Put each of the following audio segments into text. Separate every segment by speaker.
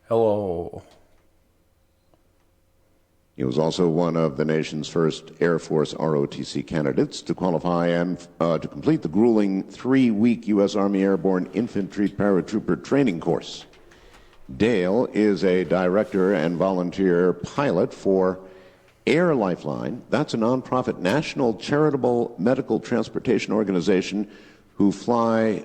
Speaker 1: Hello.
Speaker 2: He was also one of the nation's first Air Force ROTC candidates to qualify and to complete the grueling 3-week U.S. Army Airborne Infantry Paratrooper training course. Dale is a director and volunteer pilot for Air Lifeline. That's a nonprofit national charitable medical transportation organization who fly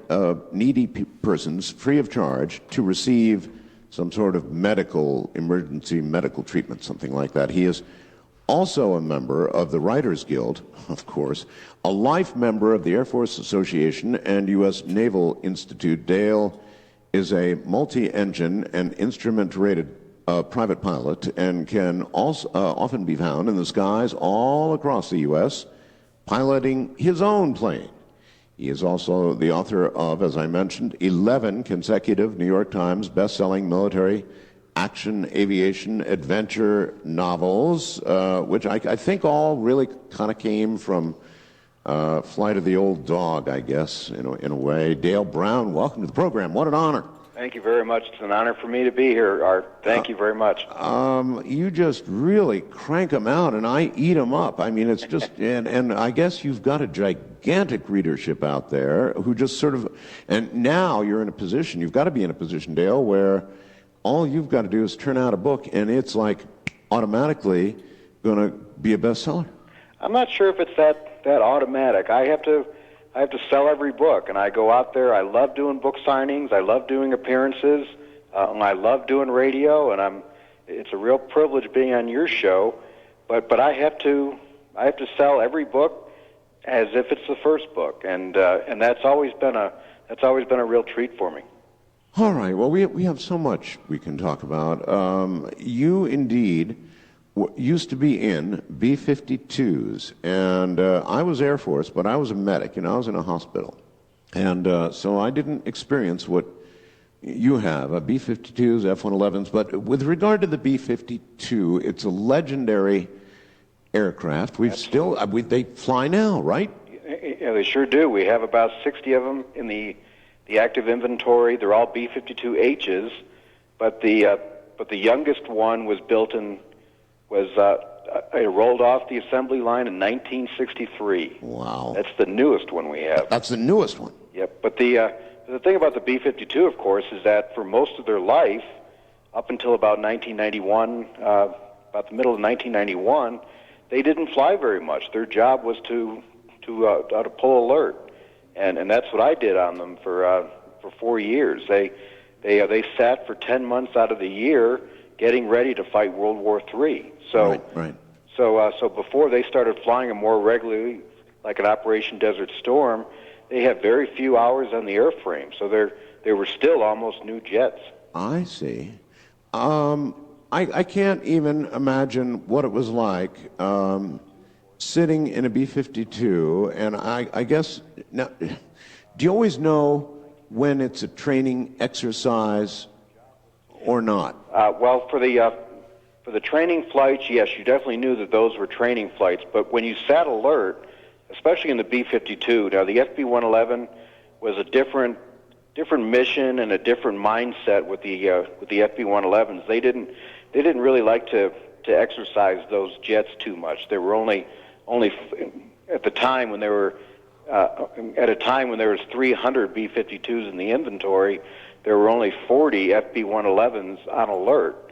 Speaker 2: needy persons free of charge to receive some sort of emergency medical treatment, something like that. He is also a member of the Writers Guild, of course, a life member of the Air Force Association and U.S. Naval Institute. Dale is a multi-engine and instrument-rated private pilot and can also often be found in the skies all across the U.S. piloting his own plane. He is also the author of, as I mentioned, 11 consecutive New York Times best-selling military action, aviation, adventure novels, which I think all really kind of came from Flight of the Old Dog, I guess, in a way. Dale Brown, welcome to the program. What an honor.
Speaker 3: Thank you very much. It's an honor for me to be here, Art. Thank you very much.
Speaker 2: You just really crank them out, and I eat them up. I mean, it's just, and I guess you've got a gigantic readership out there who just sort of, and now you're in a position, you've got to be in a position, Dale, where all you've got to do is turn out a book, and it's like automatically going to be a bestseller.
Speaker 3: I'm not sure if it's that automatic. I have to sell every book, and I go out there. I love doing book signings. I love doing appearances. I love doing radio, and it's a real privilege being on your show. But I have to sell every book as if it's the first book, and that's always been a real treat for me.
Speaker 2: All right. Well, we have so much we can talk about. You indeed used to be in B-52s, and I was Air Force, but I was a medic, I was in a hospital. And so I didn't experience what you have, B-52s, F-111s, but with regard to the B-52, it's a legendary aircraft. They fly now, right?
Speaker 3: Yeah, they sure do. We have about 60 of them in the active inventory. They're all B-52Hs, but the youngest one was it rolled off the assembly line in 1963.
Speaker 2: Wow.
Speaker 3: That's the newest one we have.
Speaker 2: That's the newest one.
Speaker 3: Yep. But the thing about the B-52, of course, is that for most of their life, up until about 1991, about the middle of 1991, they didn't fly very much. Their job was to pull alert, and that's what I did on them for 4 years. They sat for 10 months out of the year getting ready to fight World War III. So,
Speaker 2: right.
Speaker 3: So before they started flying them more regularly, like an Operation Desert Storm, they had very few hours on the airframe. So they were still almost new jets.
Speaker 2: I see. I can't even imagine what it was like sitting in a B-52, and I guess, now, do you always know when it's a training exercise or not?
Speaker 3: Well, for the training flights, yes, you definitely knew that those were training flights. But when you sat alert, especially in the B-52, now the FB-111 was a different mission and a different mindset with the FB-111s. They didn't really like to exercise those jets too much. There were only at the time when there were at a time when there was 300 B-52s in the inventory, there were only 40 FB-111s on alert.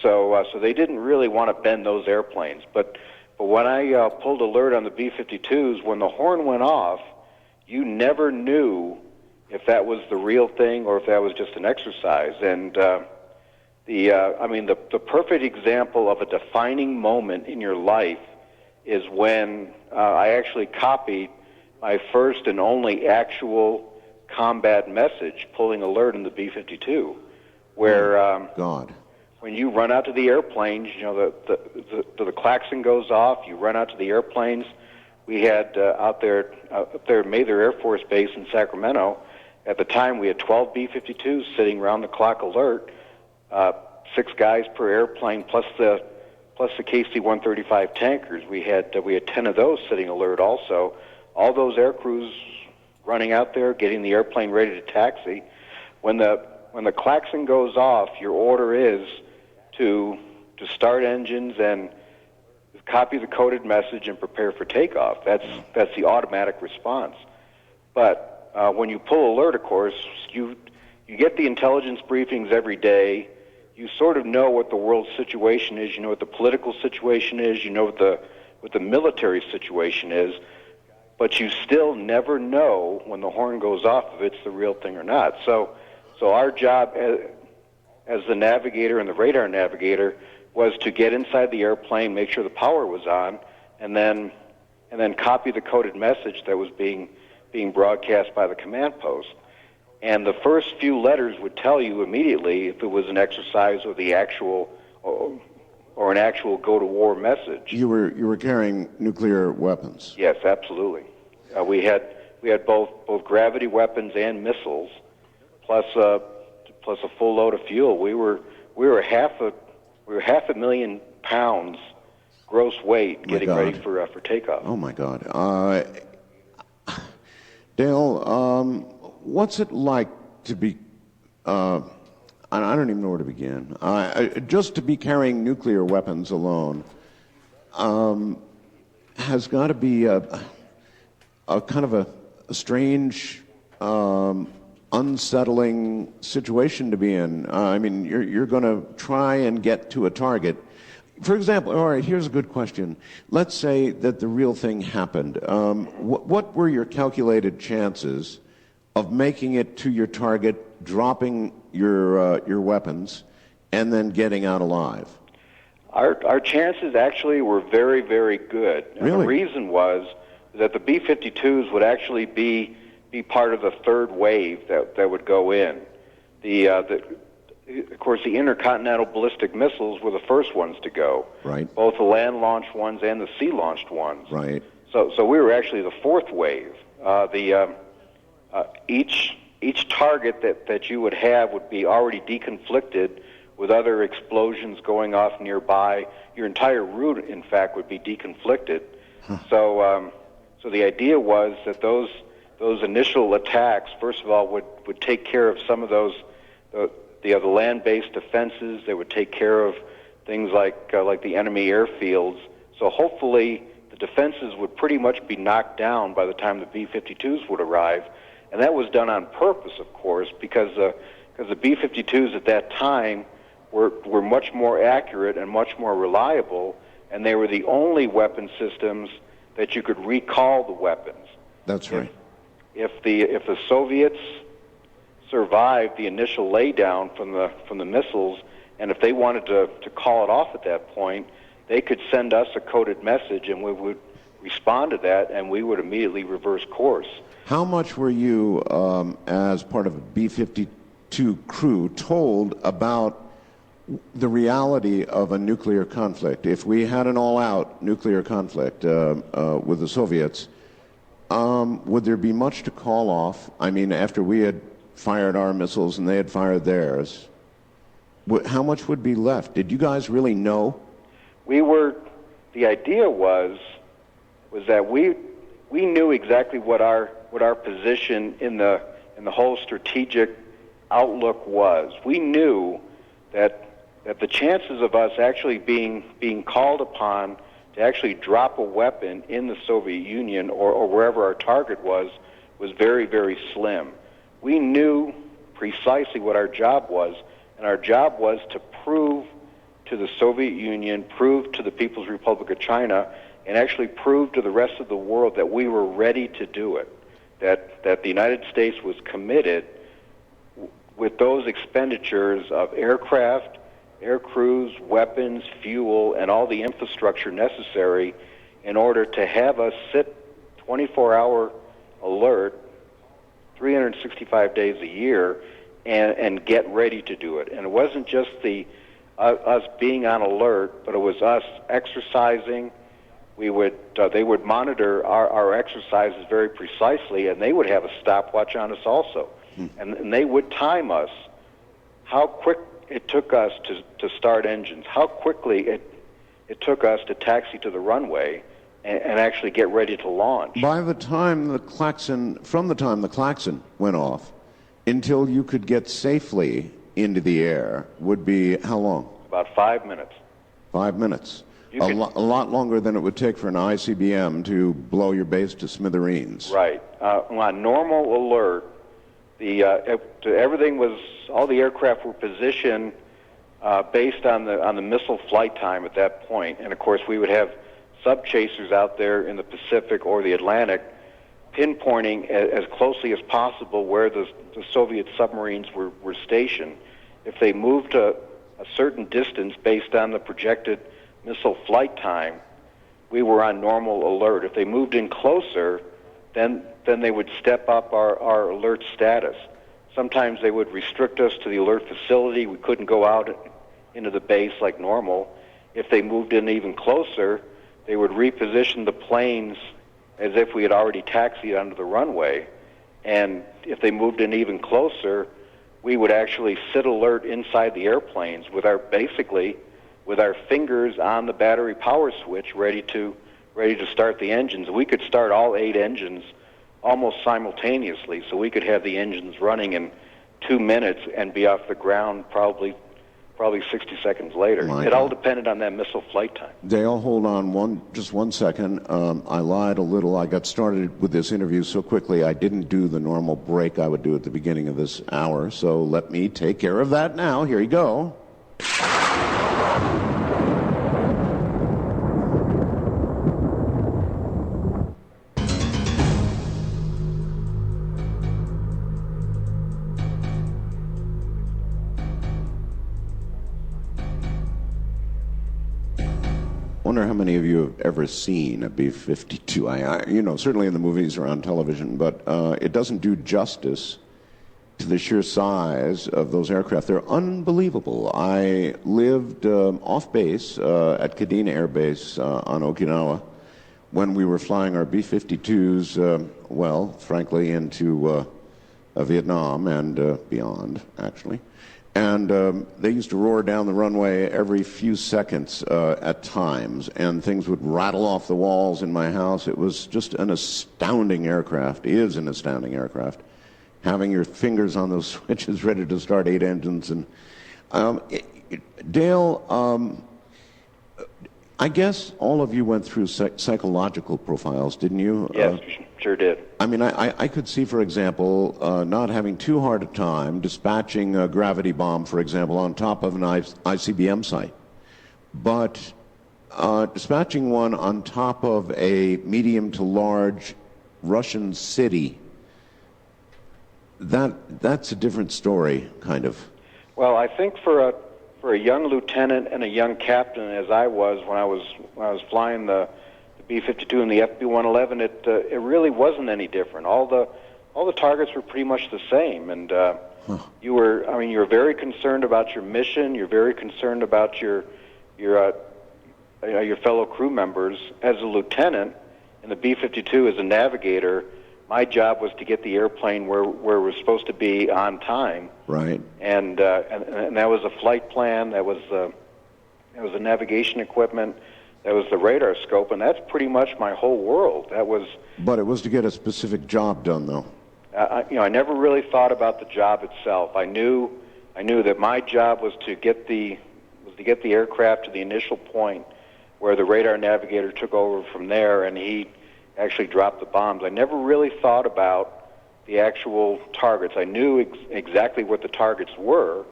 Speaker 3: So they didn't really want to bend those airplanes. But when I pulled alert on the B-52s, when the horn went off, you never knew if that was the real thing or if that was just an exercise. And the perfect example of a defining moment in your life is when I actually copied my first and only actual combat message, pulling alert in the B-52, where when you run out to the airplanes, the klaxon goes off. You run out to the airplanes. We had up there at Mather Air Force Base in Sacramento. At the time, we had 12 B-52s sitting around the clock alert, 6 guys per airplane, plus the KC-135 tankers. We had 10 of those sitting alert also. All those air crews running out there, getting the airplane ready to taxi. When the when the klaxon goes off, your order is to start engines and copy the coded message and prepare for takeoff. That's the automatic response. But when you pull alert, of course, you get the intelligence briefings every day. You sort of know what the world situation is. You know what the political situation is. You know what the military situation is. But you still never know when the horn goes off if it's the real thing or not. So our job as the navigator and the radar navigator was to get inside the airplane, make sure the power was on, and then copy the coded message that was being broadcast by the command post. And the first few letters would tell you immediately if it was an exercise or the actual or an actual go-to-war message.
Speaker 2: You were carrying nuclear weapons.
Speaker 3: Yes, absolutely. We had both gravity weapons and missiles, plus a full load of fuel. We were half a million pounds gross weight getting ready for takeoff.
Speaker 2: Oh my God, Dale, what's it like to be? I don't even know where to begin. Just to be carrying nuclear weapons alone has got to be a kind of a strange, unsettling situation to be in. I mean, you're going to try and get to a target. For example, all right, here's a good question. Let's say that the real thing happened. What were your calculated chances of making it to your target, dropping your weapons, and then getting out alive?
Speaker 3: Our chances actually were very, very good. And
Speaker 2: really?
Speaker 3: The reason was that the B-52s would actually be part of the third wave that would go in. Of course, the intercontinental ballistic missiles were the first ones to go.
Speaker 2: Right.
Speaker 3: Both the land-launched ones and the sea-launched ones.
Speaker 2: Right.
Speaker 3: So we were actually the fourth wave. Each target that you would have would be already deconflicted with other explosions going off nearby. Your entire route, in fact, would be deconflicted. Huh. So the idea was that those initial attacks, first of all, would take care of some of those the land-based defenses. They would take care of things like the enemy airfields. So hopefully the defenses would pretty much be knocked down by the time the B-52s would arrive. And that was done on purpose, of course, because the B-52s at that time were much more accurate and much more reliable, and they were the only weapon systems that you could recall the weapons.
Speaker 2: That's right.
Speaker 3: If the Soviets survived the initial laydown from the missiles, and if they wanted to call it off at that point, they could send us a coded message, and we would respond to that, and we would immediately reverse course.
Speaker 2: How much were you, as part of a B-52 crew, told about the reality of a nuclear conflict? If we had an all-out nuclear conflict with the Soviets, would there be much to call off? I mean, after we had fired our missiles and they had fired theirs, how much would be left? Did you guys really know?
Speaker 3: The idea was that we knew exactly what our position in the whole strategic outlook was. We knew that the chances of us actually being called upon to actually drop a weapon in the Soviet Union or wherever our target was very, very slim. We knew precisely what our job was, and our job was to prove to the Soviet Union, prove to the People's Republic of China, and actually prove to the rest of the world that we were ready to do it, that the United States was committed with those expenditures of aircraft, air crews, weapons, fuel, and all the infrastructure necessary in order to have us sit 24-hour alert 365 days a year and get ready to do it. And it wasn't just us being on alert, but it was us exercising. They would monitor our exercises very precisely, and they would have a stopwatch on us also. And they would time us, how quick it took us to start engines, how quickly it took us to taxi to the runway and actually get ready to launch.
Speaker 2: By the time the klaxon went off, until you could get safely into the air would be how long?
Speaker 3: About 5 minutes.
Speaker 2: 5 minutes.
Speaker 3: You
Speaker 2: A
Speaker 3: could-
Speaker 2: lot longer than it would take for an ICBM to blow your base to smithereens.
Speaker 3: Right. On normal alert, everything was, all the aircraft were positioned based on the missile flight time at that point. And of course, we would have sub chasers out there in the Pacific or the Atlantic, pinpointing as closely as possible where the Soviet submarines were stationed. If they moved a certain distance based on the projected missile flight time, we were on normal alert. If they moved in closer, then they would step up our alert status. Sometimes they would restrict us to the alert facility. We couldn't go out into the base like normal. If they moved in even closer, they would reposition the planes as if we had already taxied onto the runway. And if they moved in even closer, we would actually sit alert inside the airplanes with our fingers on the battery power switch, ready to start the engines. We could start all 8 engines almost simultaneously, so we could have the engines running in 2 minutes and be off the ground probably 60 seconds later. It all depended on that missile flight time.
Speaker 2: Dale, hold on just 1 second. I lied a little. I got started with this interview so quickly I didn't do the normal break I would do at the beginning of this hour, so let me take care of that now. Here you go. I wonder how many of you have ever seen a B-52. Certainly in the movies or on television, but it doesn't do justice to the sheer size of those aircraft. They're unbelievable. I lived off base at Kadena Air Base on Okinawa when we were flying our B-52s, frankly, into Vietnam and beyond, actually. And they used to roar down the runway every few seconds at times, and things would rattle off the walls in my house. It was just an astounding aircraft. It is an astounding aircraft. Having your fingers on those switches ready to start 8 engines. And Dale, I guess all of you went through psychological profiles, didn't you?
Speaker 3: Yes, sure did.
Speaker 2: I mean, I could see, for example, not having too hard a time dispatching a gravity bomb, for example, on top of an ICBM site. But dispatching one on top of a medium to large Russian city, that's a different story, kind of.
Speaker 3: Well, I think for a young lieutenant and a young captain, as I was when I was flying the B-52 and the FB-111, it really wasn't any different. All the targets were pretty much the same, and you were very concerned about your mission. You're very concerned about your fellow crew members. As a lieutenant in the B-52, as a navigator, my job was to get the airplane where we're supposed to be on time.
Speaker 2: Right.
Speaker 3: And that was a flight plan. That was the navigation equipment. That was the radar scope, and that's pretty much my whole world.
Speaker 2: But it was to get a specific job done, though.
Speaker 3: I never really thought about the job itself. I knew that my job was to get the aircraft to the initial point where the radar navigator took over from there, and he actually dropped the bombs. I never really thought about the actual targets. I knew exactly what the targets were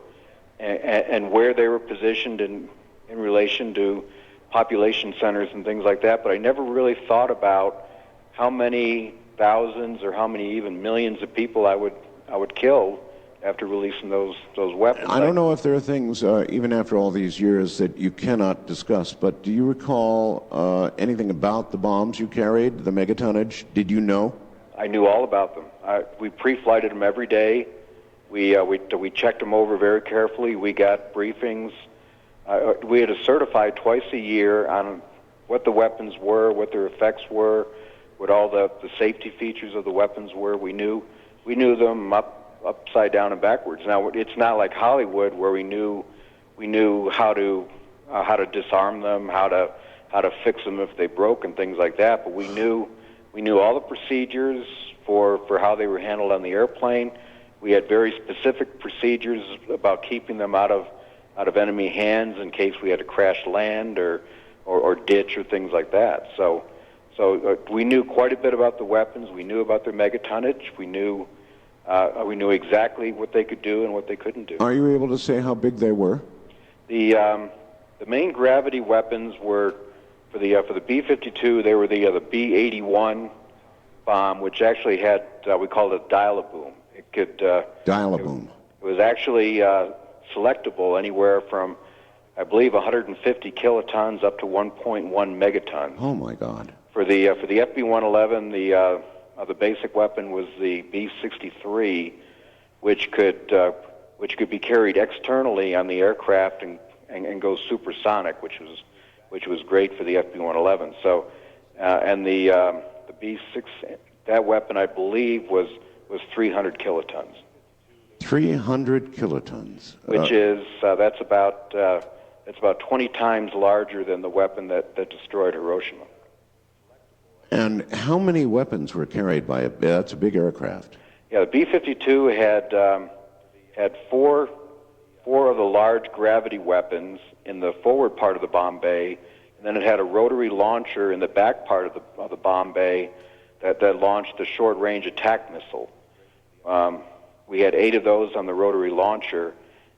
Speaker 3: and where they were positioned in relation to population centers and things like that, but I never really thought about how many thousands or how many even millions of people I would kill after releasing those weapons.
Speaker 2: I don't know if there are things, even after all these years, that you cannot discuss, but do you recall anything about the bombs you carried, the megatonnage? Did you know?
Speaker 3: I knew all about them. We pre-flighted them every day. We checked them over very carefully. We got briefings. We had to certify twice a year on what the weapons were, what their effects were, what all the safety features of the weapons were. We knew them upside down and backwards. Now it's not like Hollywood where we knew how to disarm them, how to fix them if they broke and things like that. But we knew all the procedures for how they were handled on the airplane. We had very specific procedures about keeping them out of enemy hands in case we had to crash land or ditch or things like that. So we knew quite a bit about the weapons. We knew about their megatonnage. We knew exactly what they could do and what they couldn't do.
Speaker 2: Are you able to say how big they were?
Speaker 3: The main gravity weapons were for the B-52. They were the B-81 bomb, which actually had we called it dial-a-boom. It could
Speaker 2: Dial-a-boom.
Speaker 3: It was actually selectable anywhere from, I believe, 150 kilotons up to 1.1 megatons.
Speaker 2: Oh my God!
Speaker 3: For the FB-111, the basic weapon was the B-63, which could be carried externally on the aircraft and go supersonic, which was great for the FB-111. So, and the B-6, that weapon I believe was 300 kilotons.
Speaker 2: 300 kilotons.
Speaker 3: Which is that's about 20 times larger than the weapon that destroyed Hiroshima.
Speaker 2: And how many weapons were carried by it? That's a big aircraft.
Speaker 3: Yeah, the B-52 had four of the large gravity weapons in the forward part of the bomb bay, and then it had a rotary launcher in the back part of the bomb bay that launched a short-range attack missile. We had 8 of those on the rotary launcher,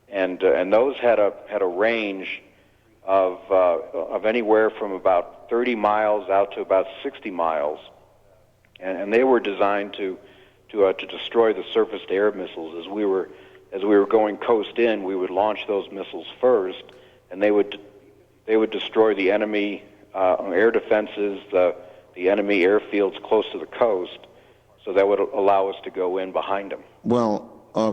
Speaker 3: and those had a range of anywhere from about 30 miles out to about 60 miles, and they were designed to destroy the surface-to-air missiles. As we were going coast in, we would launch those missiles first, and they would destroy the enemy air defenses, the enemy airfields close to the coast, so that would allow us to go in behind them.
Speaker 2: Well,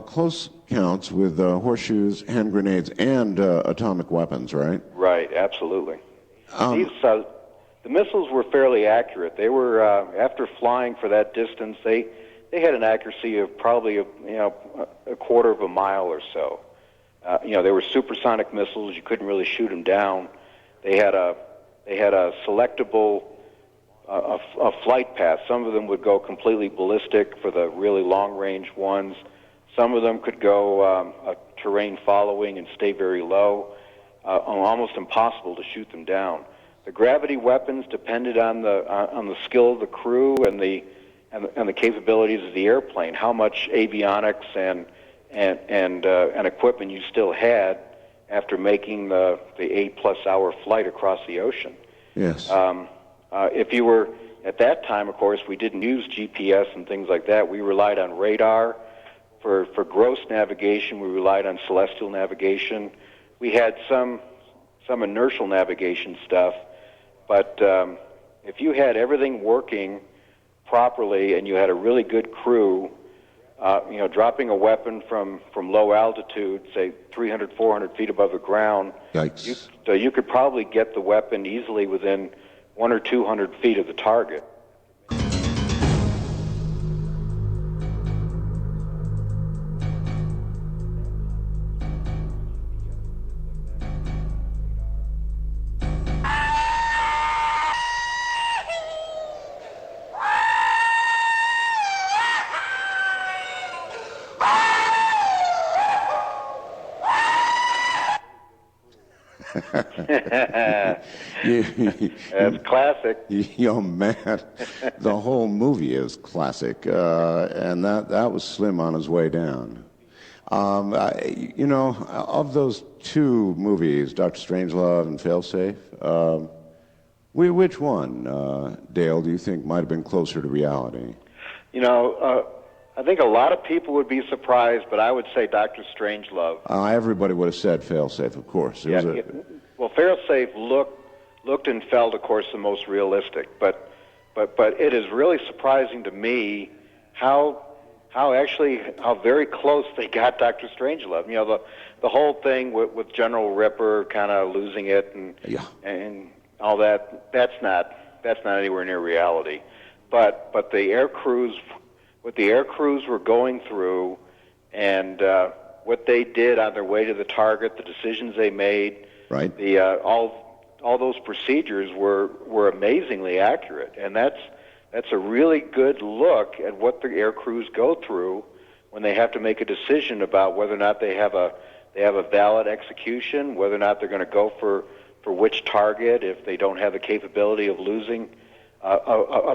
Speaker 2: close counts with horseshoes, hand grenades, and atomic weapons, right?
Speaker 3: Right, absolutely. The missiles were fairly accurate. They were after flying for that distance, they had an accuracy of probably a quarter of a mile or so. They were supersonic missiles. You couldn't really shoot them down. They had a selectable a flight path. Some of them would go completely ballistic for the really long-range ones. Some of them could go a terrain following and stay very low. Almost impossible to shoot them down. The gravity weapons depended on the skill of the crew and the capabilities of the airplane, how much avionics and equipment you still had after making the 8+ hour flight across the ocean.
Speaker 2: Yes.
Speaker 3: If you were at that time, of course, we didn't use GPS and things like that. We relied on radar for gross navigation. We relied on celestial navigation. We had some inertial navigation stuff, but if you had everything working properly and you had a really good crew, dropping a weapon from low altitude, say 300, 400 feet above the ground,
Speaker 2: Yikes.
Speaker 3: you could probably get the weapon easily within 100 or 200 feet of the target. That's classic.
Speaker 2: Yo, man, the whole movie is classic, and that was Slim on his way down. Of those two movies, Dr. Strangelove and Failsafe, which one, Dale, do you think might have been closer to reality?
Speaker 3: I think a lot of people would be surprised, but I would say Dr. Strangelove.
Speaker 2: Everybody would have said Failsafe, of course.
Speaker 3: Well, Failsafe looked and felt, of course, the most realistic, but it is really surprising to me how very close they got Dr. Strangelove. The whole thing with General Ripper kind of losing it and all that. That's not anywhere near reality. But the air crews, what the air crews were going through, and what they did on their way to the target, the decisions they made,
Speaker 2: right?
Speaker 3: All those procedures were amazingly accurate, and that's a really good look at what the air crews go through when they have to make a decision about whether or not they have a valid execution, whether or not they're going to go for which target. If they don't have the capability of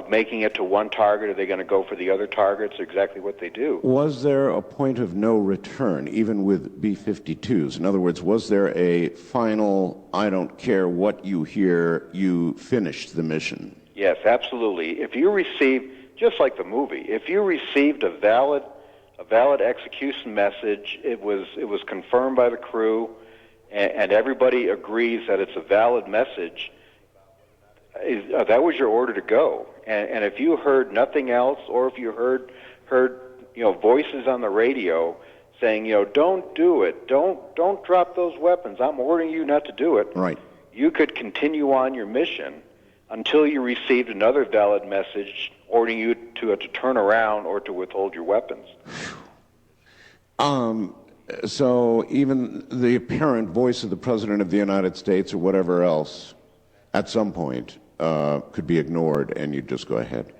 Speaker 3: making it to one target, are they going to go for the other targets? Exactly what they do.
Speaker 2: Was there a point of no return, even with B-52s? In other words, was there a final, I don't care what you hear, you finished the mission?
Speaker 3: Yes, absolutely. If you received, just like the movie, if you received a valid execution message, it was confirmed by the crew, and everybody agrees that it's a valid message, that was your order to go. And if you heard nothing else, or if you heard voices on the radio saying, don't do it, don't drop those weapons, I'm ordering you not to do it,
Speaker 2: right,
Speaker 3: you could continue on your mission until you received another valid message ordering you to turn around or to withhold your weapons.
Speaker 2: So even the apparent voice of the President of the United States or whatever else, at some point, could be ignored, and you'd just go ahead.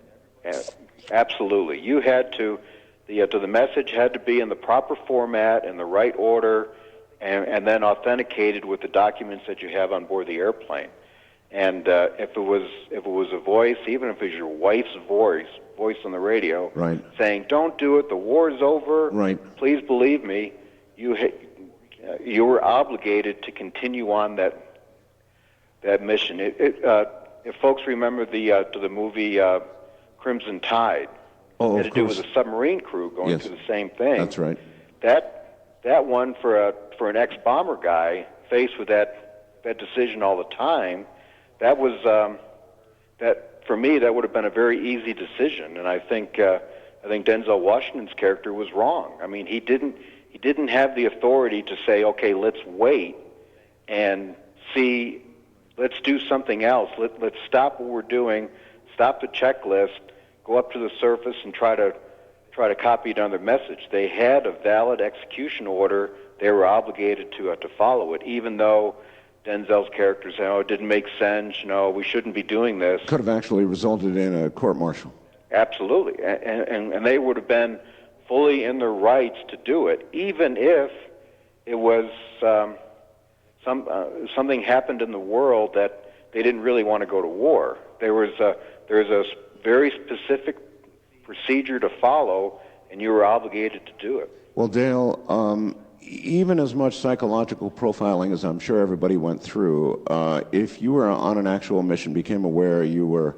Speaker 3: Absolutely. You had to, the message had to be in the proper format, in the right order, and then authenticated with the documents that you have on board the airplane. And if it was a voice, even if it was your wife's voice on the radio,
Speaker 2: right,
Speaker 3: saying, "Don't do it, the war is over,
Speaker 2: right,
Speaker 3: please believe me," you were obligated to continue on that mission. If folks remember the movie Crimson Tide,
Speaker 2: it
Speaker 3: had to do with a submarine crew going through the same thing.
Speaker 2: That's right.
Speaker 3: That one for an ex-bomber guy faced with that decision all the time, that was that for me that would have been a very easy decision, and I think Denzel Washington's character was wrong. I mean, he didn't have the authority to say, okay, let's wait and see. Let's do something else. Let's stop what we're doing, stop the checklist, go up to the surface and try to copy another message. They had a valid execution order. They were obligated to follow it, even though Denzel's character said, "Oh, it didn't make sense. We shouldn't be doing this."
Speaker 2: Could have actually resulted in a court-martial.
Speaker 3: Absolutely, and they would have been fully in their rights to do it, even if it was something happened in the world that they didn't really want to go to war. There's a very specific procedure to follow, and you were obligated to do it.
Speaker 2: Well, Dale, even as much psychological profiling as I'm sure everybody went through, if you were on an actual mission, became aware you were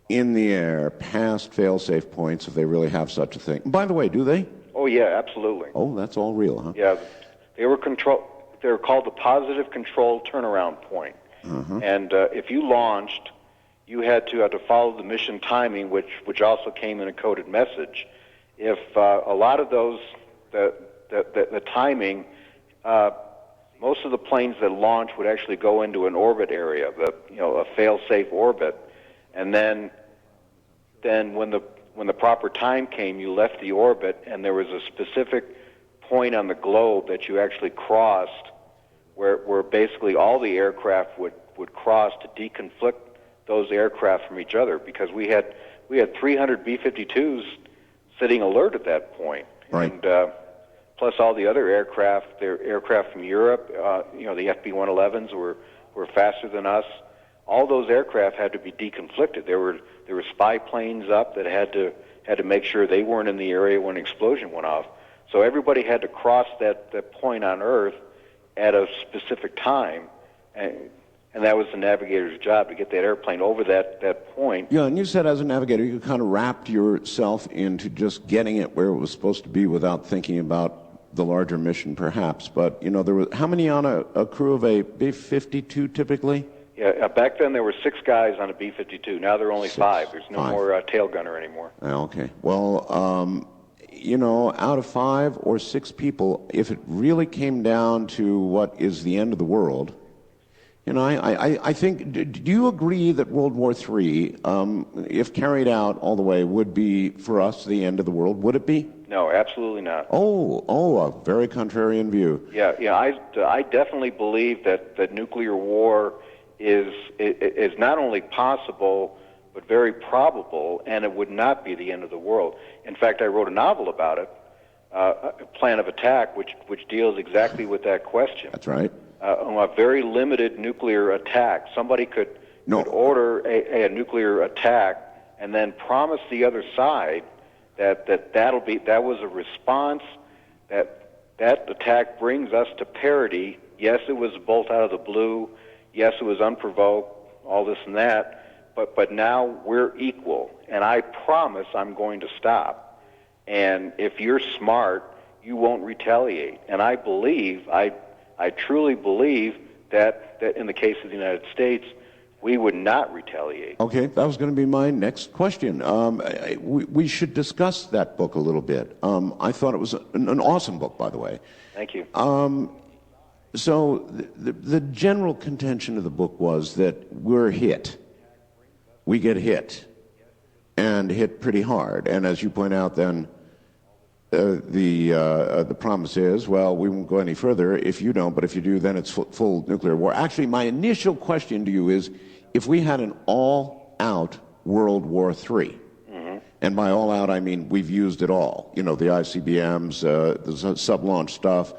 Speaker 2: in the air, past fail-safe points, if they really have such a thing. By the way, do they?
Speaker 3: Oh, yeah, absolutely.
Speaker 2: Oh, that's all real, huh?
Speaker 3: Yeah, they were called the positive control turnaround point.
Speaker 2: Uh-huh.
Speaker 3: And if you launched, you had to follow the mission timing, which also came in a coded message. If a lot of those, the timing, most of the planes that launch would actually go into an orbit area, a fail-safe orbit, and then when the proper time came, you left the orbit, and there was a specific point on the globe that you actually crossed, where basically all the aircraft would cross to deconflict those aircraft from each other, because we had 300 B-52s sitting alert at that point,
Speaker 2: right.
Speaker 3: And plus all the other aircraft, they're aircraft from Europe. The FB-111s were faster than us. All those aircraft had to be deconflicted. There were spy planes up that had to make sure they weren't in the area when an explosion went off. So everybody had to cross that point on Earth at a specific time, and that was the navigator's job, to get that airplane over that point.
Speaker 2: Yeah, and you said as a navigator you kind of wrapped yourself into just getting it where it was supposed to be without thinking about the larger mission, perhaps. But, there were how many on a crew of a B-52 typically?
Speaker 3: Yeah, back then there were 6 guys on a B-52. Now there are only 5. There's no more tail gunner anymore.
Speaker 2: Okay. Well, out of 5 or 6 people, if it really came down to what is the end of the world, I think, do you agree that World War III, if carried out all the way, would be, for us, the end of the world? Would it be?
Speaker 3: No, absolutely not.
Speaker 2: Oh, a very contrarian view.
Speaker 3: Yeah, I definitely believe that nuclear war is not only possible, but very probable, and it would not be the end of the world. In fact, I wrote a novel about it plan of attack, which deals exactly with that question.
Speaker 2: That's right.
Speaker 3: On a very limited nuclear attack, somebody could order a nuclear attack and then promise the other side that was a response, that attack brings us to parity. Yes, it was a bolt out of the blue. Yes, it was unprovoked, all this and that, but now we're equal, and I promise I'm going to stop. And if you're smart, you won't retaliate. And I truly believe that in the case of the United States, we would not retaliate.
Speaker 2: Okay, that was going to be my next question. We should discuss that book a little bit. I thought it was an awesome book, by the way.
Speaker 3: Thank you.
Speaker 2: So the general contention of the book was that we're hit. We get hit, and hit pretty hard. And as you point out, then the promise is, well, we won't go any further if you don't, but if you do, then it's full nuclear war. Actually, my initial question to you is, if we had an all-out World War III, and by all-out I mean we've used it all, the ICBMs, the sub-launch stuff,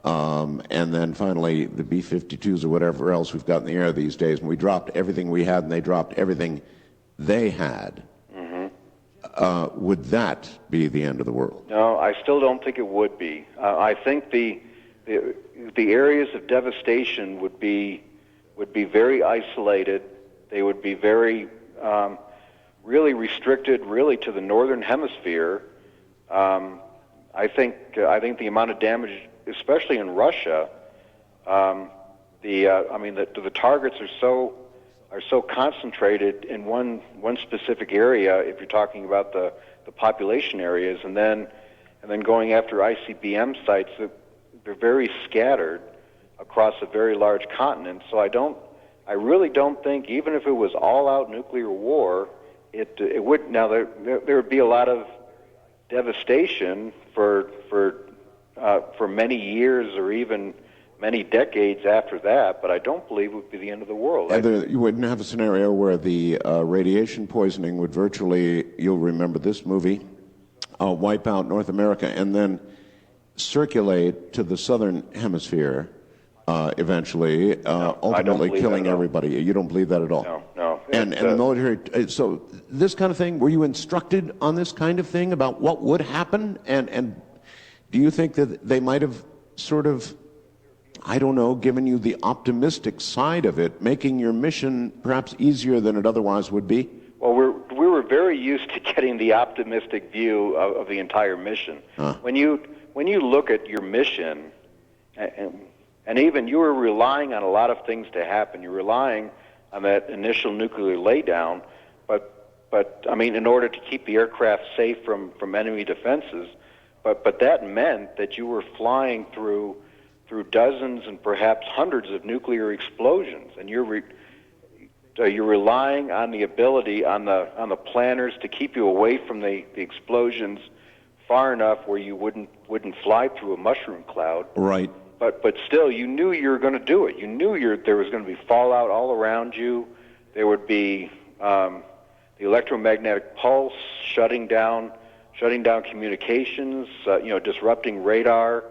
Speaker 2: and then finally the B-52s or whatever else we've got in the air these days, and we dropped everything we had and they dropped everything they had, would that be the end of the world?
Speaker 3: No, I still don't think it would be. I think the areas of devastation would be very isolated. They would be very really restricted, really, to the northern hemisphere. I think the amount of damage, especially in Russia, the targets are so concentrated in one specific area. If you're talking about the population areas, and then going after ICBM sites, they're very scattered across a very large continent. So I really don't think, even if it was all-out nuclear war, it would. Now there would be a lot of devastation for many years or even many decades after that, but I don't believe it would be the end of the world.
Speaker 2: You wouldn't have a scenario where the radiation poisoning would virtually, you'll remember this movie, wipe out North America and then circulate to the southern hemisphere eventually, ultimately killing everybody. You don't believe that at all?
Speaker 3: No.
Speaker 2: And the military, so this kind of thing, were you instructed on this kind of thing about what would happen? And do you think that they might have sort of, I don't know, given you the optimistic side of it, making your mission perhaps easier than it otherwise would be?
Speaker 3: Well, we were very used to getting the optimistic view of the entire mission. When you look at your mission, and even you were relying on a lot of things to happen. You're relying on that initial nuclear laydown, but I mean, in order to keep the aircraft safe from enemy defenses, but that meant that you were flying through dozens and perhaps hundreds of nuclear explosions, and you're relying on the ability on the planners to keep you away from the explosions far enough where you wouldn't fly through a mushroom cloud.
Speaker 2: Right.
Speaker 3: But still, you knew you were going to do it. You knew there was going to be fallout all around you. There would be the electromagnetic pulse shutting down communications, disrupting radar.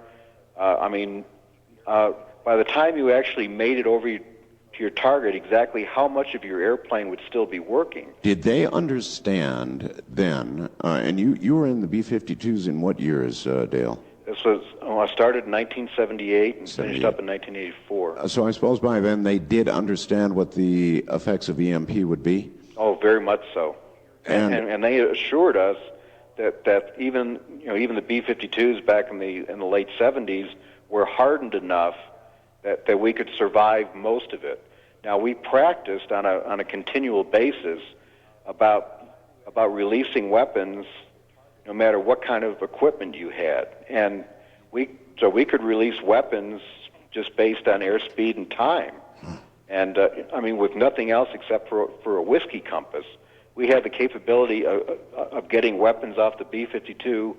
Speaker 3: By the time you actually made it over to your target, exactly how much of your airplane would still be working?
Speaker 2: Did they understand then? And you were in the B-52s in what years, Dale?
Speaker 3: This was, I started in 1978 and finished up in 1984.
Speaker 2: So I suppose by then they did understand what the effects of EMP would be?
Speaker 3: Oh, very much so. And they assured us that even the B-52s back in the late 70s were hardened enough that we could survive most of it. Now, we practiced on a continual basis about releasing weapons no matter what kind of equipment you had. And we could release weapons just based on airspeed and time. And, with nothing else except for a whiskey compass, we had the capability of getting weapons off the B-52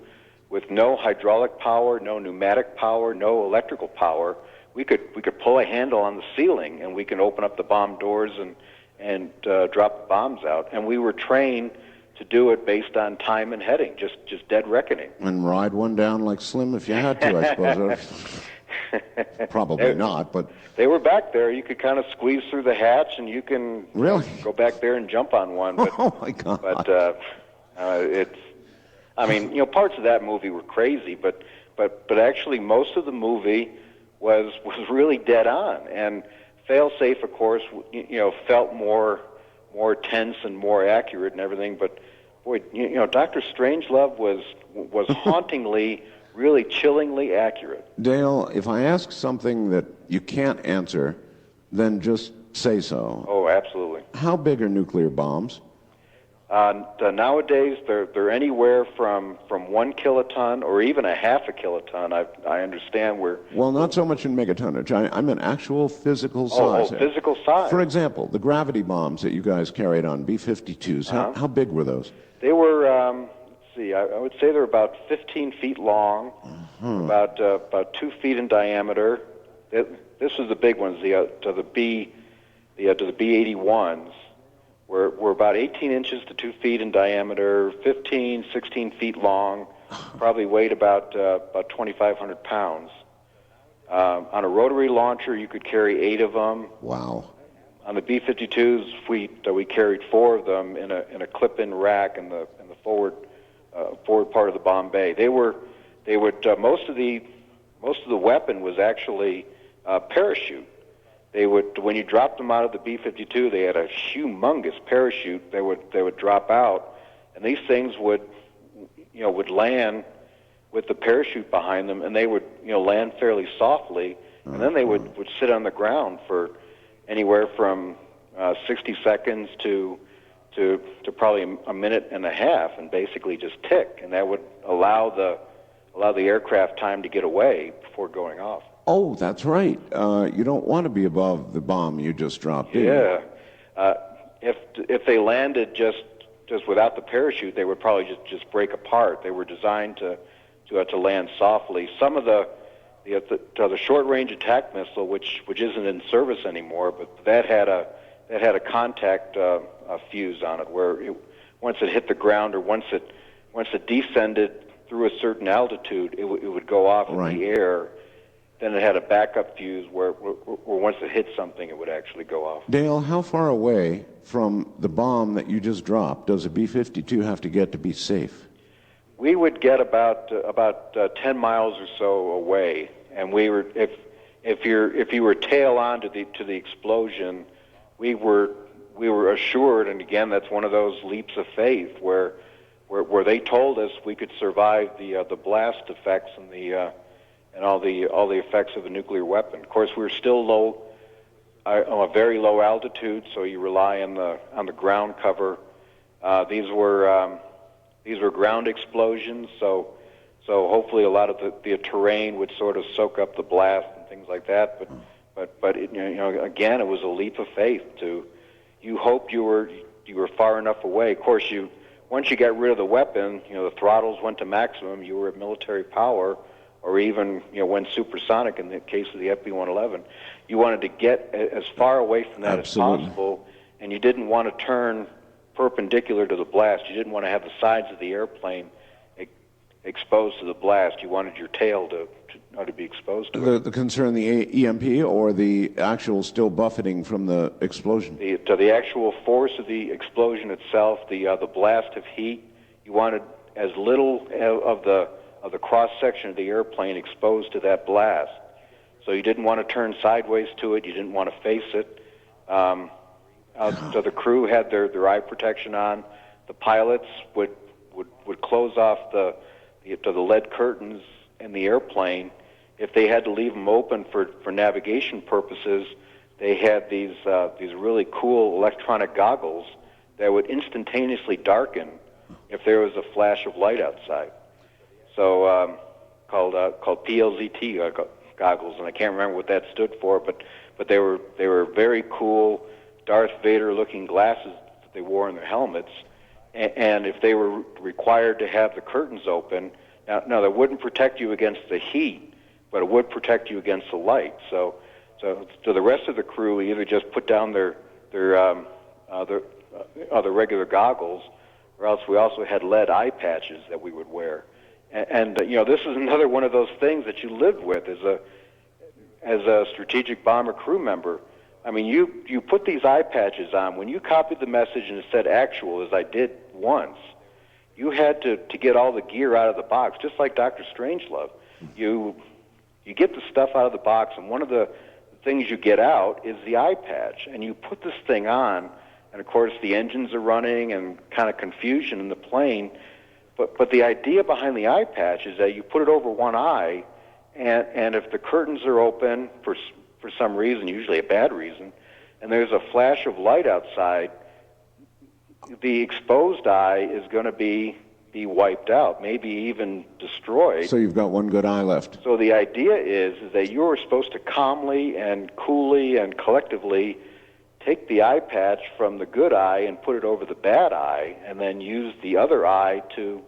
Speaker 3: with no hydraulic power, no pneumatic power, no electrical power. We could pull a handle on the ceiling, and we can open up the bomb doors and drop the bombs out. And we were trained to do it based on time and heading, just dead reckoning.
Speaker 2: And ride one down like Slim if you had to, I suppose. Probably not, but
Speaker 3: they were back there. You could kind of squeeze through the hatch, and you can
Speaker 2: really
Speaker 3: go back there and jump on one. But,
Speaker 2: oh my God!
Speaker 3: But it's, I mean, parts of that movie were crazy, but actually most of the movie was really dead on. And Failsafe, of course, felt more tense and more accurate and everything. But boy, Dr. Strangelove was hauntingly, really chillingly accurate.
Speaker 2: Dale, if I ask something that you can't answer, then just say so.
Speaker 3: Oh, absolutely.
Speaker 2: How big are nuclear bombs?
Speaker 3: Nowadays, they're anywhere from 1 kiloton or even a half a kiloton. I understand where.
Speaker 2: Well, not so much in megatonnage. I meant actual physical
Speaker 3: size.
Speaker 2: size.
Speaker 3: Oh, physical size.
Speaker 2: For example, the gravity bombs that you guys carried on B-52s. How big were those?
Speaker 3: They were. Let's see. I would say they're about 15 feet long, about 2 feet in diameter. This was the big ones. To the B-81s. We're about 18 inches to 2 feet in diameter, 15, 16 feet long, probably weighed about 2,500 pounds. On a rotary launcher, you could carry 8 of them.
Speaker 2: Wow.
Speaker 3: On the B-52s, we carried 4 of them in a clip-in rack in the forward part of the bomb bay. They would most of the weapon was actually parachute. They would, when you dropped them out of the B-52, they had a humongous parachute. They would drop out, and these things would land with the parachute behind them, and they would land fairly softly, and then they would sit on the ground for anywhere from 60 seconds to probably a minute and a half, and basically just tick, and that would allow the aircraft time to get away before going off.
Speaker 2: Oh, that's right. You don't want to be above the bomb you just dropped.
Speaker 3: Yeah. If they landed just without the parachute, they would probably just break apart. They were designed to land softly. Some of the short-range attack missile, which isn't in service anymore, but that had a contact fuse on it, where once it hit the ground or once it descended through a certain altitude, it would go off in the air. Then it had a backup fuse where once it hit something, it would actually go off.
Speaker 2: Dale, how far away from the bomb that you just dropped does a B-52 have to get to be safe?
Speaker 3: We would get about 10 miles or so away, and we were if you were tail on to the explosion, we were assured, and again that's one of those leaps of faith where they told us we could survive the blast effects and all the effects of the nuclear weapon. Of course, we're still low, on a very low altitude, so you rely on the ground cover. These were ground explosions, so hopefully a lot of the terrain would sort of soak up the blast and things like that. But again, it was a leap of faith. You hoped you were far enough away. Of course, once you got rid of the weapon, the throttles went to maximum. You were at military power. Or even, went supersonic in the case of the FB-111. You wanted to get as far away from that as possible, and you didn't want to turn perpendicular to the blast. You didn't want to have the sides of the airplane exposed to the blast. You wanted your tail to be exposed to it.
Speaker 2: The concern, the EMP, or the actual still buffeting from the explosion?
Speaker 3: The actual force of the explosion itself, the blast of heat. You wanted as little of the cross-section of the airplane exposed to that blast. So you didn't want to turn sideways to it. You didn't want to face it. So the crew had their eye protection on. The pilots would close off the lead curtains in the airplane. If they had to leave them open for navigation purposes, they had these really cool electronic goggles that would instantaneously darken if there was a flash of light outside. So called PLZT goggles, and I can't remember what that stood for, but they were very cool Darth Vader-looking glasses that they wore in their helmets. And if they were required to have the curtains open, now that wouldn't protect you against the heat, but it would protect you against the light. So the rest of the crew either just put down their regular goggles, or else we also had lead eye patches that we would wear. And you know, this is another one of those things that you live with as a strategic bomber crew member. I mean, you put these eye patches on. When you copied the message and it said actual, as I did once, you had to get all the gear out of the box, just like Dr. Strangelove. You get the stuff out of the box, and one of the things you get out is the eye patch. And you put this thing on, and of course the engines are running and kind of confusion in the plane. But the idea behind the eye patch is that you put it over one eye, and if the curtains are open for some reason, usually a bad reason, and there's a flash of light outside, the exposed eye is going to be wiped out, maybe even destroyed.
Speaker 2: So you've got one good eye left.
Speaker 3: So the idea is that you're supposed to calmly and coolly and collectively take the eye patch from the good eye and put it over the bad eye, and then use the other eye to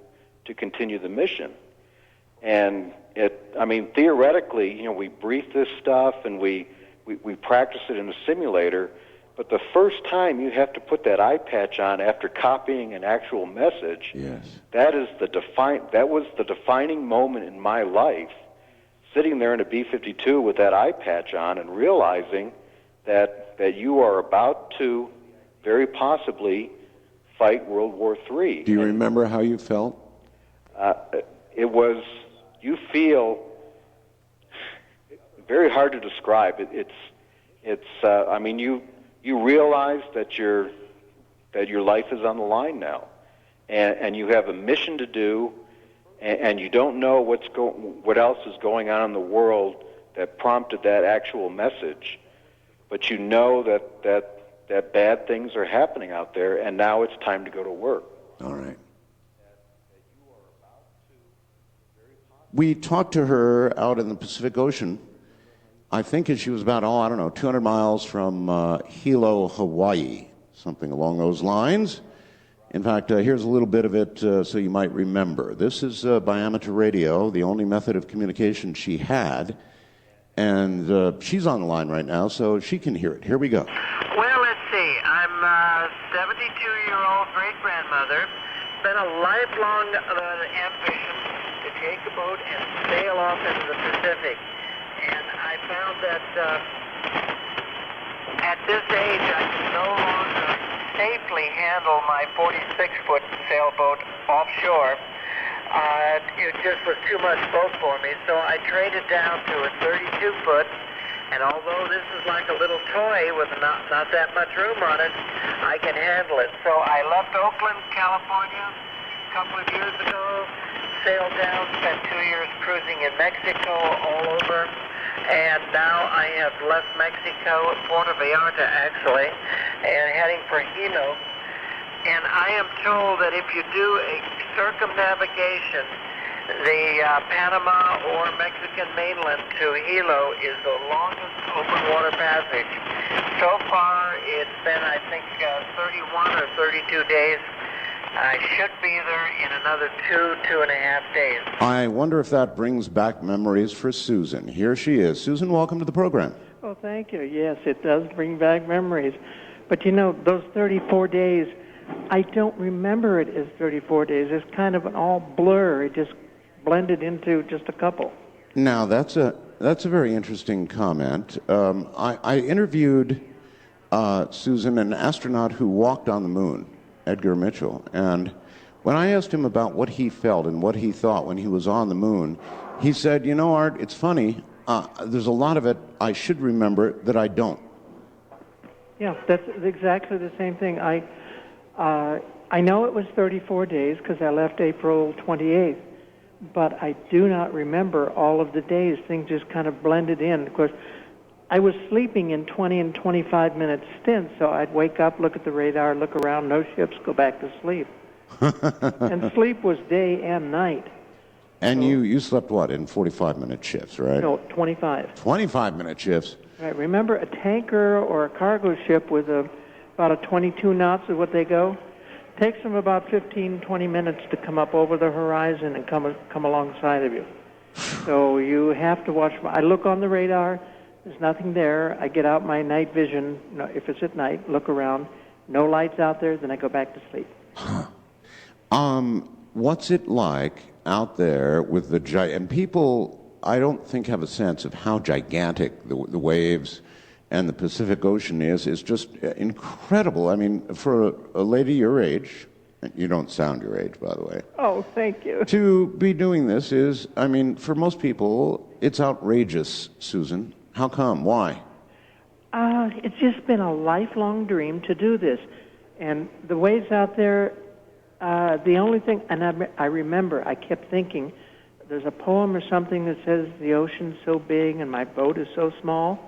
Speaker 3: continue the mission. And theoretically, you know, we brief this stuff and we practice it in a simulator, but the first time you have to put that eye patch on after copying an actual message,
Speaker 2: yes,
Speaker 3: that was the defining moment in my life, sitting there in a B-52 with that eye patch on and realizing that you are about to very possibly fight World War III.
Speaker 2: Do you remember how you felt?
Speaker 3: You feel very hard to describe. You realize that your life is on the line now, and you have a mission to do, and you don't know what else is going on in the world that prompted that actual message, but you know that bad things are happening out there, and now it's time to go to work.
Speaker 2: All right. We talked to her out in the Pacific Ocean. I think she was about, 200 miles from Hilo, Hawaii, something along those lines. In fact, here's a little bit of it so you might remember. This is by amateur radio, the only method of communication she had. And she's on the line right now, so she can hear it. Here we go.
Speaker 1: Well, let's see. I'm a 72-year-old great-grandmother. Been a lifelong ambition to take a boat and sail off into the Pacific. And I found that at this age I can no longer safely handle my 46-foot sailboat offshore. It just was too much boat for me, so I traded down to a 32-foot. And although this is like a little toy with not that much room on it, I can handle it. So I left Oakland, California a couple of years ago, sailed down, spent 2 years cruising in Mexico, all over. And now I have left Mexico, Puerto Vallarta actually, and heading for Hilo. And I am told that if you do a circumnavigation, the Panama or Mexican mainland to Hilo is the longest open water passage. So far, it's been, I think, 31 or 32 days. I should be there in another 2.5 days.
Speaker 2: I wonder if that brings back memories for Susan. Here she is. Susan, welcome to the program.
Speaker 4: Oh, thank you. Yes, it does bring back memories. But you know, those 34 days, I don't remember it as 34 days. It's kind of an all blur. It just blended into just a couple.
Speaker 2: Now, that's a very interesting comment. I interviewed, Susan, an astronaut who walked on the moon, Edgar Mitchell, and when I asked him about what he felt and what he thought when he was on the moon, he said, you know, Art, it's funny, there's a lot of it I should remember that I don't.
Speaker 4: Yeah, that's exactly the same thing. I know it was 34 days because I left April 28th, but I do not remember all of the days. Things just kind of blended in. Of course, I was sleeping in 20 and 25-minute stints, so I'd wake up, look at the radar, look around, no ships, go back to sleep. And sleep was day and night.
Speaker 2: And so, you slept, what, in 45-minute shifts, right?
Speaker 4: No, 25.
Speaker 2: 25-minute shifts.
Speaker 4: Right. Remember, a tanker or a cargo ship with about a 22 knots is what they go? Takes them about 15, 20 minutes to come up over the horizon and come alongside of you. So you have to watch. I look on the radar. There's nothing there. I get out my night vision. If it's at night, look around. No lights out there. Then I go back to sleep.
Speaker 2: What's it like out there with and people, I don't think have a sense of how gigantic the waves and the Pacific Ocean is. It's just incredible. I mean, for a lady your age, and you don't sound your age, by the way,
Speaker 4: Oh, thank you.
Speaker 2: to be doing this is, I mean, for most people, it's outrageous, Susan. How come? Why?
Speaker 4: It's just been a lifelong dream to do this. And the waves out there, the only thing, and I remember, I kept thinking, there's a poem or something that says, the ocean's so big and my boat is so small.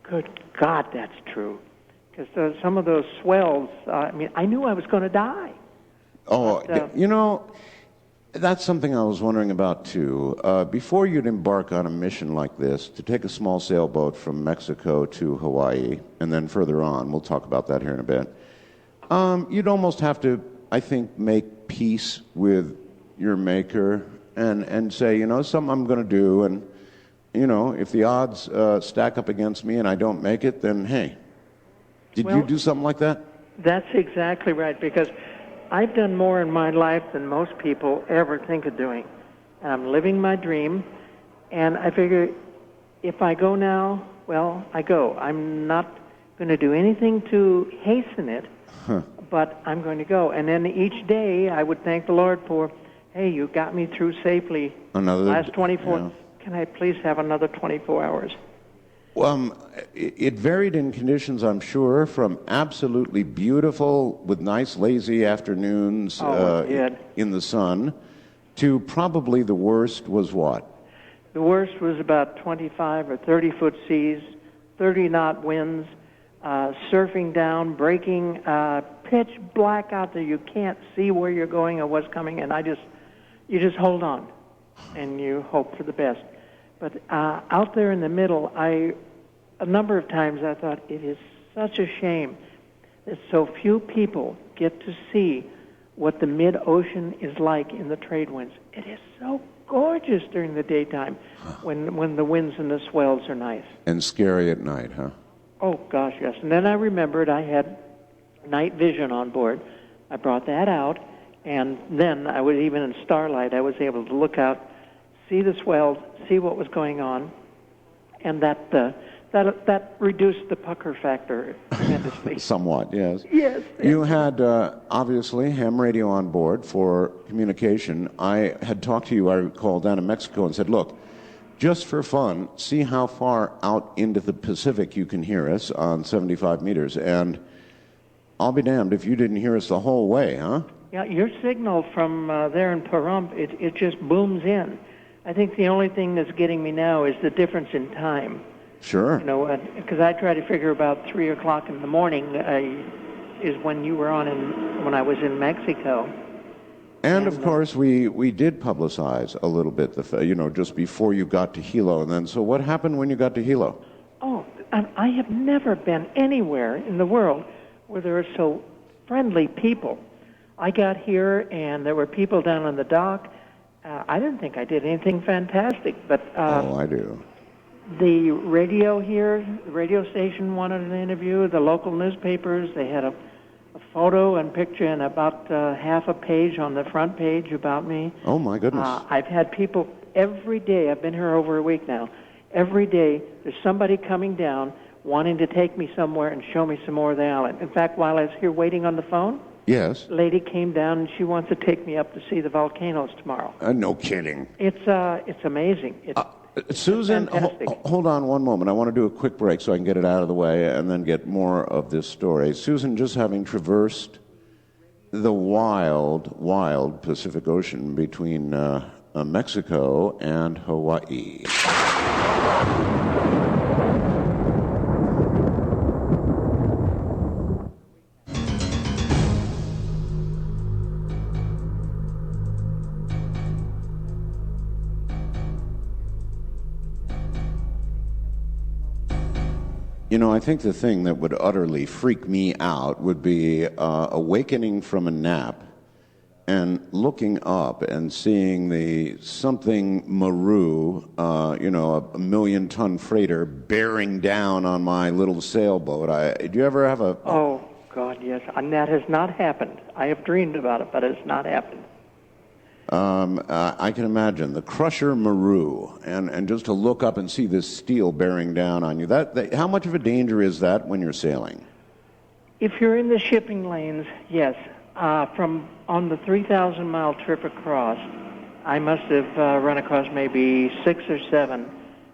Speaker 4: Good God, that's true. Because some of those swells, I mean, I knew I was going to die.
Speaker 2: Oh,
Speaker 4: But,
Speaker 2: you know, that's something I was wondering about too. Before you'd embark on a mission like this, to take a small sailboat from Mexico to Hawaii, and then further on, we'll talk about that here in a bit, you'd almost have to, I think, make peace with your maker and say, you know, something I'm going to do, and, you know, if the odds stack up against me and I don't make it, then hey. Did you
Speaker 4: Well,
Speaker 2: do something like that?
Speaker 4: That's exactly right, because I've done more in my life than most people ever think of doing. And I'm living my dream, and I figure if I go now, well, I go. I'm not going to do anything to hasten it, but I'm going to go. And then each day I would thank the Lord for, hey, you got me through safely.
Speaker 2: Another
Speaker 4: Last 24.
Speaker 2: yeah.
Speaker 4: Can I please have another 24 hours?
Speaker 2: It varied in conditions, I'm sure, from absolutely beautiful with nice lazy afternoons
Speaker 4: It did.
Speaker 2: in the sun to probably the worst was what?
Speaker 4: The worst was about 25 or 30-foot seas, 30-knot winds, surfing down, breaking, pitch black out there. You can't see where you're going or what's coming, and you just hold on, and you hope for the best. But out there in the middle, a number of times I thought, it is such a shame that so few people get to see what the mid-ocean is like in the trade winds. It is so gorgeous during the daytime when the winds and the swells are nice.
Speaker 2: And scary at night, huh?
Speaker 4: Oh, gosh, yes. And then I remembered I had night vision on board. I brought that out, and then I was even in starlight. I was able to look out, see the swells, see what was going on, and that reduced the pucker factor tremendously.
Speaker 2: Somewhat, yes.
Speaker 4: Yes.
Speaker 2: You had, obviously, ham radio on board for communication. I had talked to you, I recall, down in Mexico and said, look, just for fun, see how far out into the Pacific you can hear us on 75 meters. And I'll be damned if you didn't hear us the whole way, huh?
Speaker 4: Yeah, your signal from there in Pahrump, it just booms in. I think the only thing that's getting me now is the difference in time.
Speaker 2: Sure.
Speaker 4: You know, because I try to figure about 3 o'clock in the morning is when you were on when I was in Mexico.
Speaker 2: And of course, we did publicize a little bit, just before you got to Hilo. And then, so what happened when you got to Hilo?
Speaker 4: Oh, I have never been anywhere in the world where there are so friendly people. I got here, and there were people down on the dock. I didn't think I did anything fantastic, but
Speaker 2: Oh, I do.
Speaker 4: the radio here, the radio station wanted an interview. The local newspapers, they had a photo and picture and about half a page on the front page about me.
Speaker 2: Oh, my goodness.
Speaker 4: I've had people every day. I've been here over a week now. Every day, there's somebody coming down wanting to take me somewhere and show me some more of the island. In fact, while I was here waiting on the phone,
Speaker 2: Yes.
Speaker 4: a lady came down and she wants to take me up to see the volcanoes tomorrow.
Speaker 2: No kidding.
Speaker 4: It's amazing.
Speaker 2: Susan,
Speaker 4: fantastic.
Speaker 2: hold on one moment. I want to do a quick break so I can get it out of the way and then get more of this story. Susan, just having traversed the wild, wild Pacific Ocean between Mexico and Hawaii. You know, I think the thing that would utterly freak me out would be awakening from a nap and looking up and seeing the something Maru, a million-ton freighter bearing down on my little sailboat. Did you ever have a...
Speaker 4: Oh, gosh, God, yes. And that has not happened. I have dreamed about it, but it's not happened.
Speaker 2: I can imagine the Crusher Maru, and just to look up and see this steel bearing down on you. How much of a danger is that when you're sailing?
Speaker 4: If you're in the shipping lanes, yes. From on the 3,000-mile trip across, I must have run across maybe 6 or 7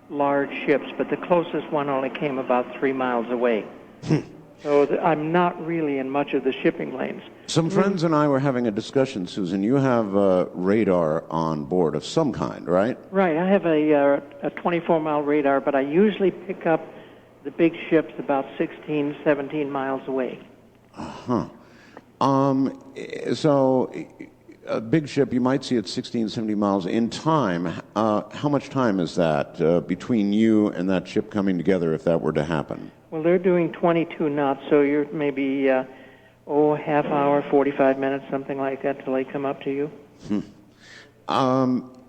Speaker 4: large ships, but the closest one only came about 3 miles away. So I'm not really in much of the shipping lanes.
Speaker 2: Some friends and I were having a discussion, Susan. You have radar on board of some kind, right?
Speaker 4: Right. I have a 24-mile radar, but I usually pick up the big ships about 16, 17 miles away.
Speaker 2: Uh-huh. So a big ship you might see at 16, 70 miles in time. How much time is that between you and that ship coming together if that were to happen?
Speaker 4: Well, they're doing 22 knots, so you're maybe, half hour, 45 minutes, something like that, till they come up to you.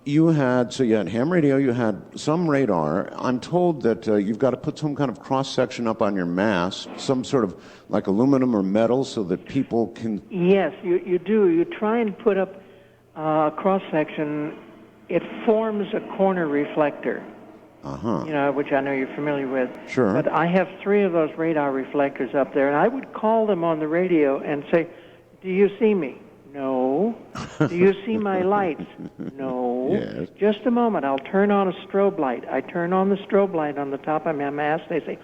Speaker 2: You had ham radio, you had some radar. I'm told that you've got to put some kind of cross-section up on your mast, some sort of like aluminum or metal so that people can...
Speaker 4: Yes, you do. You try and put up a cross-section. It forms a corner reflector.
Speaker 2: Uh-huh.
Speaker 4: Which I know you're familiar with.
Speaker 2: Sure.
Speaker 4: But I have 3 of those radar reflectors up there, and I would call them on the radio and say, "Do you see me?" "No." "Do you see my lights?" "No."
Speaker 2: Yes.
Speaker 4: "Just a moment, I'll turn on a strobe light." I turn on the strobe light on the top of my mast. They say,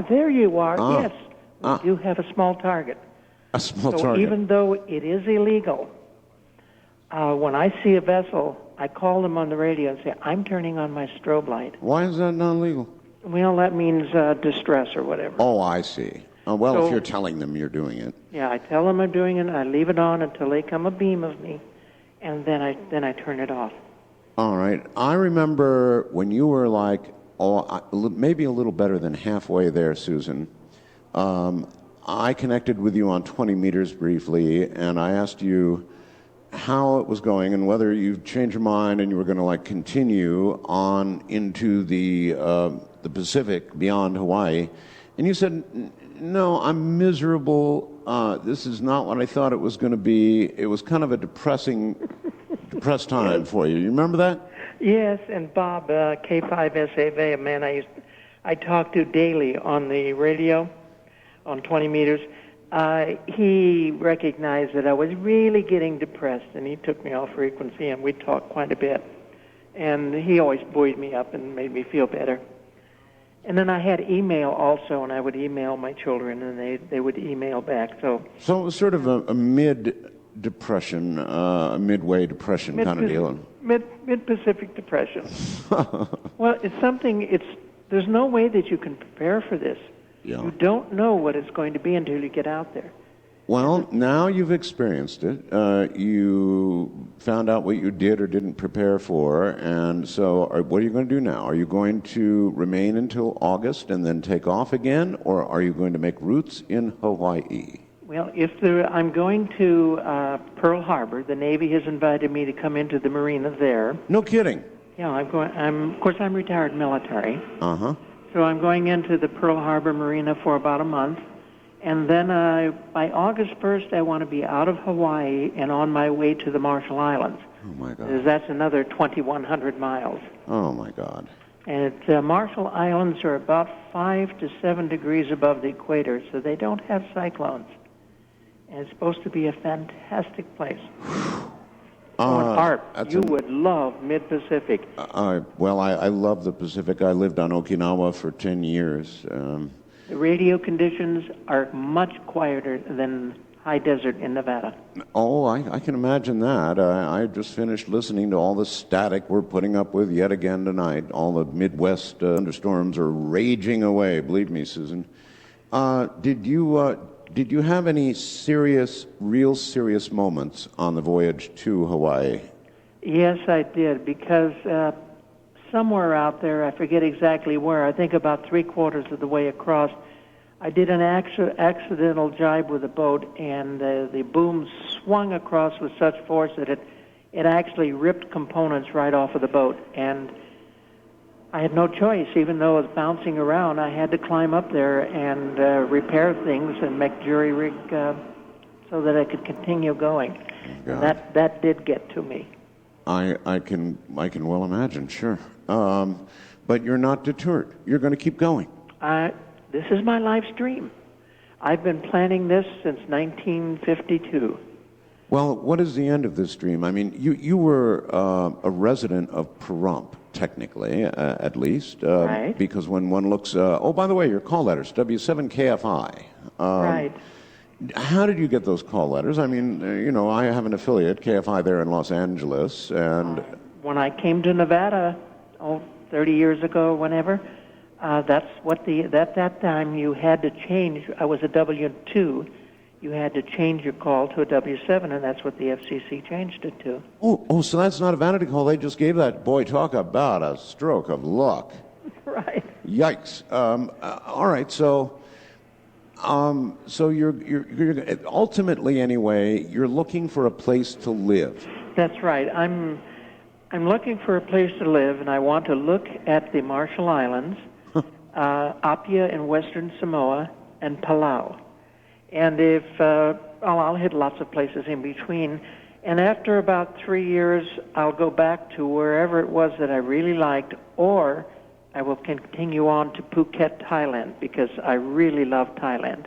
Speaker 4: there you are. Yes, we do have a small target.
Speaker 2: A small
Speaker 4: so
Speaker 2: target.
Speaker 4: Even though it is illegal, when I see a vessel, I call them on the radio and say, "I'm turning on my strobe light."
Speaker 2: Why is that non-legal?
Speaker 4: Well, that means distress or whatever.
Speaker 2: Oh, I see. If you're telling them you're doing it.
Speaker 4: Yeah, I tell them I'm doing it, and I leave it on until they come abeam of me, and then I turn it off.
Speaker 2: All right. I remember when you were maybe a little better than halfway there, Susan. I connected with you on 20 meters briefly, and I asked you how it was going and whether you changed your mind and you were going to continue on into the Pacific beyond Hawaii, and you said, "No, I'm miserable. This is not what I thought it was going to be." It was kind of a depressed time for you. You remember that?
Speaker 4: Yes, and Bob, K5SAV, a man I talk to daily on the radio on 20 meters. He recognized that I was really getting depressed, and he took me off frequency, and we talked quite a bit. And he always buoyed me up and made me feel better. And then I had email also, and I would email my children, and they would email back. So
Speaker 2: it was sort of a mid-depression, midway depression kind of deal.
Speaker 4: Mid-Pacific depression. Well, there's no way that you can prepare for this.
Speaker 2: Yeah.
Speaker 4: You don't know what it's going to be until you get out there.
Speaker 2: Well, now you've experienced it. You found out what you did or didn't prepare for, and so what are you going to do now? Are you going to remain until August and then take off again, or are you going to make roots in Hawaii?
Speaker 4: Well, I'm going to Pearl Harbor. The Navy has invited me to come into the marina there.
Speaker 2: No kidding.
Speaker 4: Yeah, of course, I'm retired military.
Speaker 2: Uh-huh.
Speaker 4: So I'm going into the Pearl Harbor Marina for about a month. And then by August 1st, I want to be out of Hawaii and on my way to the Marshall Islands.
Speaker 2: Oh, my God.
Speaker 4: That's another 2,100 miles.
Speaker 2: Oh, my God.
Speaker 4: And Marshall Islands are about 5 to 7 degrees above the equator, so they don't have cyclones. And it's supposed to be a fantastic place. Art, you would love Mid-Pacific.
Speaker 2: I love the Pacific. I lived on Okinawa for 10 years.
Speaker 4: The radio conditions are much quieter than high desert in Nevada.
Speaker 2: Oh, I can imagine that. I just finished listening to all the static we're putting up with yet again tonight. All the Midwest thunderstorms are raging away, believe me, Susan. Did you have any real serious moments on the voyage to Hawaii?
Speaker 4: Yes, I did, because somewhere out there, I forget exactly where, I think about 3/4 of the way across, I did an accidental jibe with a boat, and the boom swung across with such force that it actually ripped components right off of the boat. And I had no choice. Even though I was bouncing around, I had to climb up there and repair things and make jury rig so that I could continue going. And that did get to me.
Speaker 2: I can well imagine, sure. But you're not deterred. You're going to keep going.
Speaker 4: This is my life's dream. I've been planning this since 1952.
Speaker 2: Well, what is the end of this dream? I mean, you were a resident of Pahrump, technically, at least.
Speaker 4: Right.
Speaker 2: Because when one looks... oh, by the way, your call letters, W7KFI.
Speaker 4: Right.
Speaker 2: How did you get those call letters? I mean, I have an affiliate, KFI, there in Los Angeles, and...
Speaker 4: When I came to Nevada, 30 years ago, whenever, that's what at that time you had to change. I was a W2. You had to change your call to a W7, and that's what the FCC changed it to.
Speaker 2: Oh, so that's not a vanity call. They just gave that boy, talk about a stroke of luck.
Speaker 4: Right.
Speaker 2: Yikes. All right, so you're ultimately, anyway, you're looking for a place to live.
Speaker 4: That's right. I'm looking for a place to live, and I want to look at the Marshall Islands, Apia in Western Samoa, and Palau. And if I'll hit lots of places in between. And after about 3 years, I'll go back to wherever it was that I really liked, or I will continue on to Phuket, Thailand, because I really love Thailand.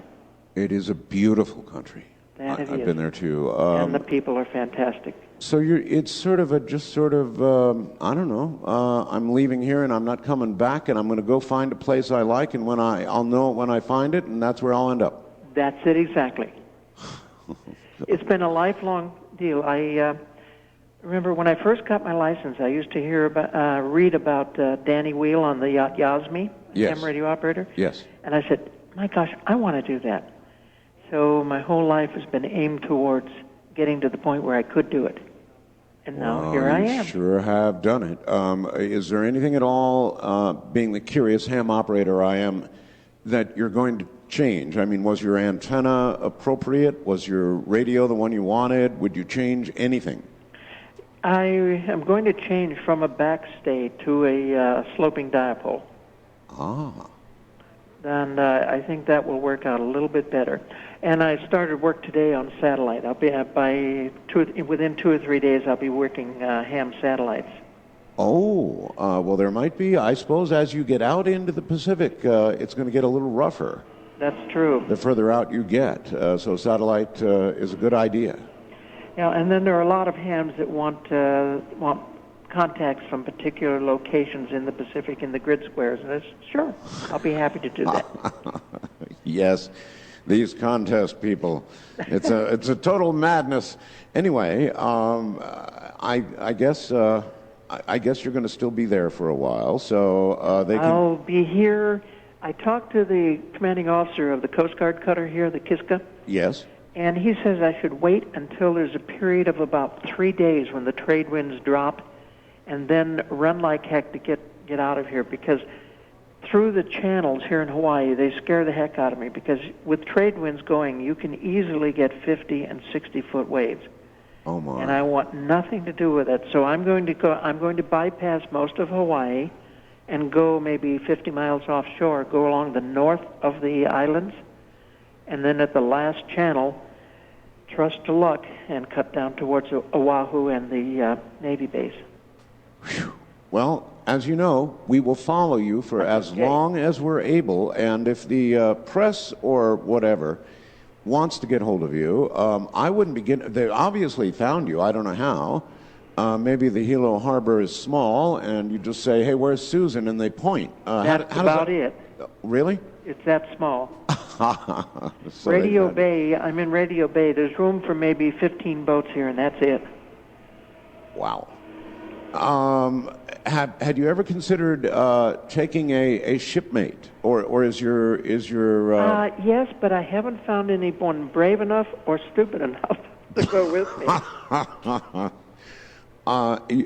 Speaker 2: It is a beautiful country.
Speaker 4: That it
Speaker 2: I've
Speaker 4: is.
Speaker 2: been there too.
Speaker 4: And the people are fantastic.
Speaker 2: So it's sort of I don't know, I'm leaving here and I'm not coming back, and I'm going to go find a place I like, and I'll know it when I find it, and that's where I'll end up.
Speaker 4: That's it exactly. It's been a lifelong deal. I remember when I first got my license, I used to read about Danny Wheel on the yacht Yasmi,
Speaker 2: Yes.
Speaker 4: ham radio operator.
Speaker 2: Yes.
Speaker 4: And I said, my gosh, I want to do that. So my whole life has been aimed towards getting to the point where I could do it. And now here I am.
Speaker 2: You sure have done it. Is there anything at all, being the curious ham operator I am, that you're going to change? I mean, was your antenna appropriate? Was your radio the one you wanted? Would you change anything?
Speaker 4: I am going to change from a backstay to a sloping dipole.
Speaker 2: Ah.
Speaker 4: And I think that will work out a little bit better. And I started work today on satellite. I'll be within 2 or 3 days. I'll be working ham satellites.
Speaker 2: Oh, well, there might be. I suppose as you get out into the Pacific, it's going to get a little rougher.
Speaker 4: That's true.
Speaker 2: The further out you get, so satellite is a good idea.
Speaker 4: Yeah, and then there are a lot of hams that want contacts from particular locations in the Pacific in the grid squares, and sure, I'll be happy to do that.
Speaker 2: Yes, these contest people, it's a total madness. Anyway, I guess you're going to still be there for a while, so they can.
Speaker 4: I'll be here. I talked to the commanding officer of the Coast Guard cutter here, the Kiska.
Speaker 2: Yes.
Speaker 4: And he says I should wait until there's a period of about 3 days when the trade winds drop, and then run like heck to get out of here, because through the channels here in Hawaii, they scare the heck out of me, because with trade winds going, you can easily get 50 and 60-foot waves.
Speaker 2: Oh my.
Speaker 4: And I want nothing to do with it. So I'm going to bypass most of Hawaii and go maybe 50 miles offshore, go along the north of the islands, and then at the last channel, trust to luck and cut down towards Oahu and the Navy base.
Speaker 2: Whew. Well, as you know, we will follow you for as long as we're able, and if the press or whatever wants to get hold of you, I wouldn't begin. They obviously found you. I don't know how. Maybe the Hilo Harbor is small, and you just say, "Hey, where's Susan?" and they point.
Speaker 4: That's about it.
Speaker 2: Really?
Speaker 4: It's that small.
Speaker 2: So
Speaker 4: Radio Bay. I'm in Radio Bay. There's room for maybe 15 boats here, and that's it.
Speaker 2: Wow. Had you ever considered taking a shipmate, or is your
Speaker 4: Yes, but I haven't found anyone brave enough or stupid enough to go with me.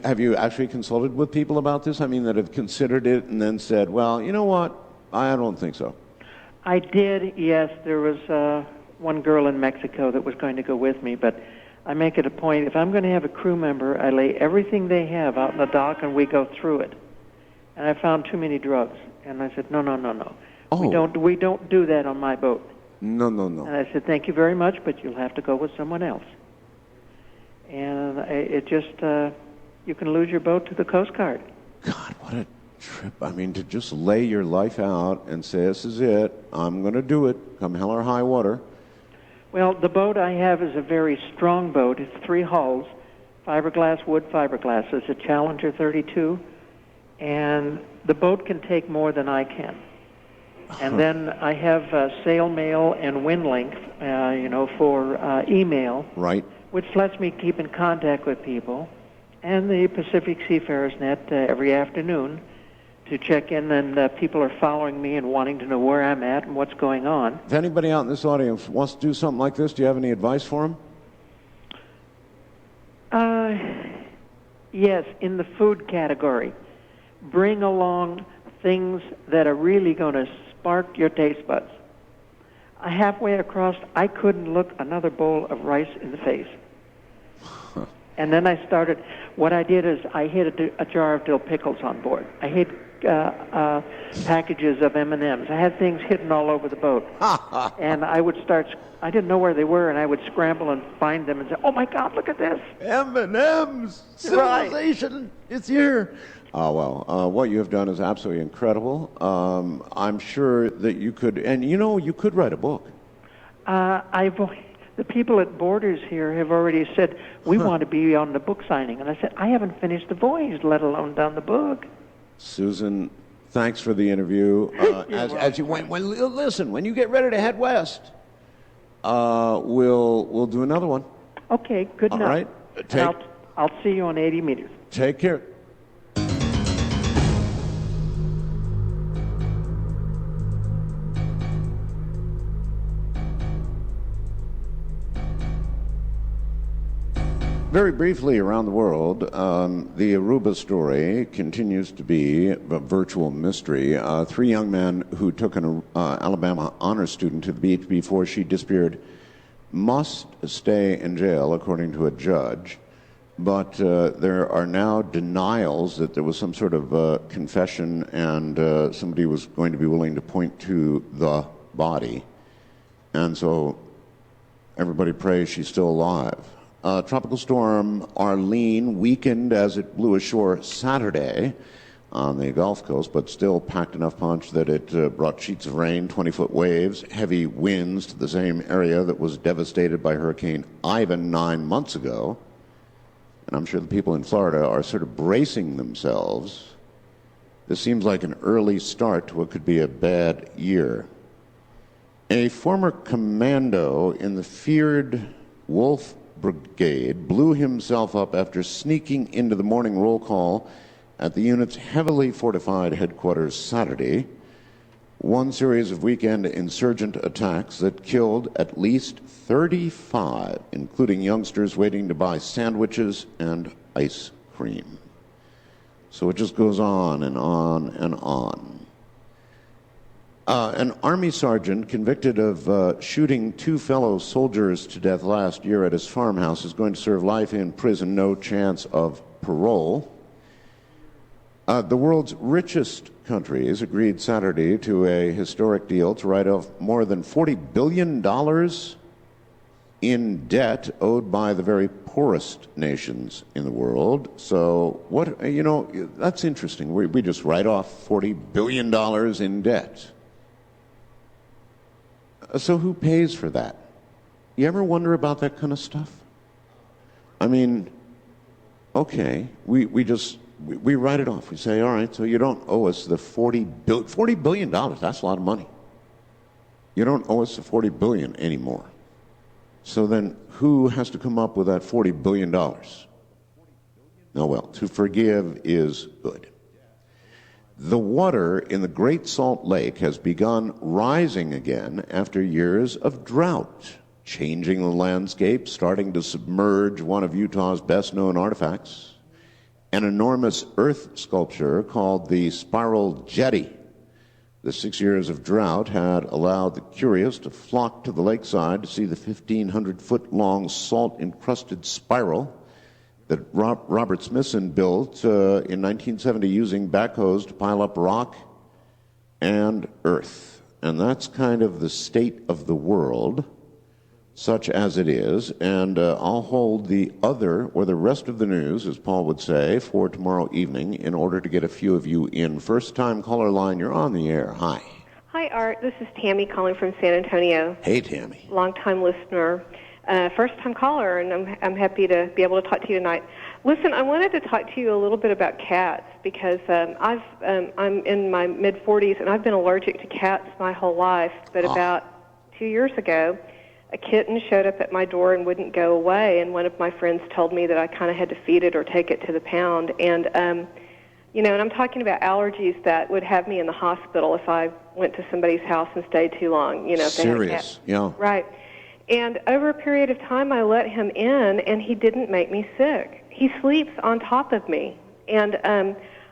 Speaker 2: Have you actually consulted with people about this? I mean, that have considered it and then said, "Well, you know what? I don't think so."
Speaker 4: I did, yes. There was one girl in Mexico that was going to go with me, but I make it a point, if I'm going to have a crew member, I lay everything they have out in the dock and we go through it. and I found too many drugs. And I said, no, no, no, no.
Speaker 2: Oh.
Speaker 4: We don't do that on my boat.
Speaker 2: No, no, no.
Speaker 4: And I said, thank you very much, but you'll have to go with someone else. And it just, you can lose your boat to the Coast Guard.
Speaker 2: God, what a trip. I mean, to just lay your life out and say, this is it, I'm going to do it, come hell or high water.
Speaker 4: Well, the boat I have is a very strong boat. It's 3 hulls, fiberglass, wood fiberglass. It's a Challenger 32, and the boat can take more than I can. And then I have sail mail and wind length, for email,
Speaker 2: Right.
Speaker 4: which lets me keep in contact with people, and the Pacific Seafarers Net every afternoon to check in, and people are following me and wanting to know where I'm at and what's going on.
Speaker 2: If anybody out in this audience wants to do something like this, do you have any advice for them?
Speaker 4: Yes, in the food category, bring along things that are really going to spark your taste buds. Halfway across, I couldn't look another bowl of rice in the face. And then I started, what I did is I hid a jar of dill pickles on board. I hid packages of M&Ms. I had things hidden all over the boat. And I would I didn't know where they were, and I would scramble and find them and say, oh my God, look at this.
Speaker 2: M&M's, civilization, it's here. Oh, well, what you have done is absolutely incredible. I'm sure that you could, and you could write a book.
Speaker 4: The people at Borders here have already said, we want to be on the book signing. And I said, I haven't finished the voyage, let alone done the book.
Speaker 2: Susan, thanks for the interview. As you listen, when you get ready to head west, we'll do another one.
Speaker 4: Okay, good enough.
Speaker 2: All right.
Speaker 4: I'll see you on 80 meters.
Speaker 2: Take care. Very briefly around the world, the Aruba story continues to be a virtual mystery. 3 young men who took an Alabama honor student to the beach before she disappeared must stay in jail, according to a judge. But there are now denials that there was some sort of confession and somebody was going to be willing to point to the body. And so everybody prays she's still alive. Tropical storm Arlene weakened as it blew ashore Saturday on the Gulf Coast, but still packed enough punch that it brought sheets of rain, 20-foot waves, heavy winds to the same area that was devastated by Hurricane Ivan 9 months ago. And I'm sure the people in Florida are sort of bracing themselves. This seems like an early start to what could be a bad year. A former commando in the feared Wolf Brigade blew himself up after sneaking into the morning roll call at the unit's heavily fortified headquarters Saturday. One series of weekend insurgent attacks that killed at least 35, including youngsters waiting to buy sandwiches and ice cream. So it just goes on and on and on. An Army sergeant convicted of shooting 2 fellow soldiers to death last year at his farmhouse is going to serve life in prison, no chance of parole. The world's richest countries agreed Saturday to a historic deal to write off more than $40 billion in debt owed by the very poorest nations in the world. So that's interesting. We just write off $40 billion in debt. So who pays for that? You ever wonder about that kind of stuff? I mean, okay, we write it off. We say, all right, so you don't owe us the $40 billion. That's a lot of money. You don't owe us the $40 billion anymore. So then who has to come up with that $40 billion? Oh, well, to forgive is good. The water in the Great Salt Lake has begun rising again after years of drought, changing the landscape, starting to submerge one of Utah's best-known artifacts, an enormous earth sculpture called the Spiral Jetty. The 6 years of drought had allowed the curious to flock to the lakeside to see the 1,500-foot-long salt-encrusted spiral that Robert Smithson built in 1970 using backhoes to pile up rock and earth. And that's kind of the state of the world, such as it is. And I'll hold the other, or the rest of the news, as Paul would say, for tomorrow evening in order to get a few of you in. First-time caller line, you're on the air. Hi.
Speaker 5: Hi, Art. This is Tammy calling from San Antonio.
Speaker 2: Hey, Tammy.
Speaker 5: Long-time listener, first-time caller, and I'm happy to be able to talk to you tonight. Listen, I wanted to talk to you a little bit about cats because I'm in my mid-40s, and I've been allergic to cats my whole life. But about 2 years ago, a kitten showed up at my door and wouldn't go away, and one of my friends told me that I kind of had to feed it or take it to the pound. And and I'm talking about allergies that would have me in the hospital if I went to somebody's house and stayed too long. If they had a cat.
Speaker 2: Yeah.
Speaker 5: Right. And over a period of time, I let him in, and he didn't make me sick. He sleeps on top of me. And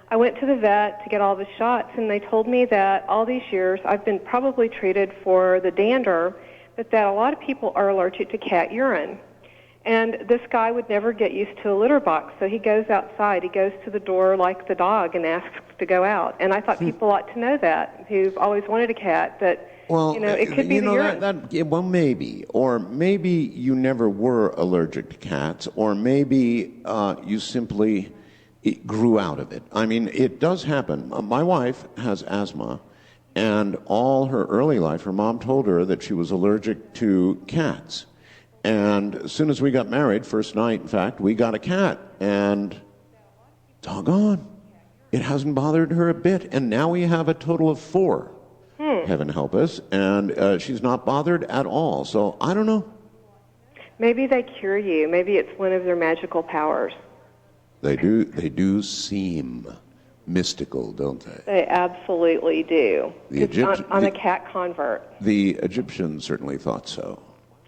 Speaker 5: I went to the vet to get all the shots, and they told me that all these years I've been probably treated for the dander, but that a lot of people are allergic to cat urine. And this guy would never get used to a litter box, so he goes outside. He goes to the door like the dog and asks to go out. And I thought people ought to know that, who've always wanted a cat, that, it could be the urine.
Speaker 2: Well, maybe. Or maybe you never were allergic to cats, or maybe you simply grew out of it. I mean, it does happen. My wife has asthma, and all her early life, her mom told her that she was allergic to cats. And as soon as we got married, first night, in fact, we got a cat. And doggone, it hasn't bothered her a bit. And now we have a total of 4. Heaven help us. And she's not bothered at all. So I don't know.
Speaker 5: Maybe they cure you. Maybe it's one of their magical powers.
Speaker 2: They do seem mystical, don't they?
Speaker 5: They absolutely do. I'm a cat convert.
Speaker 2: The Egyptians certainly thought so.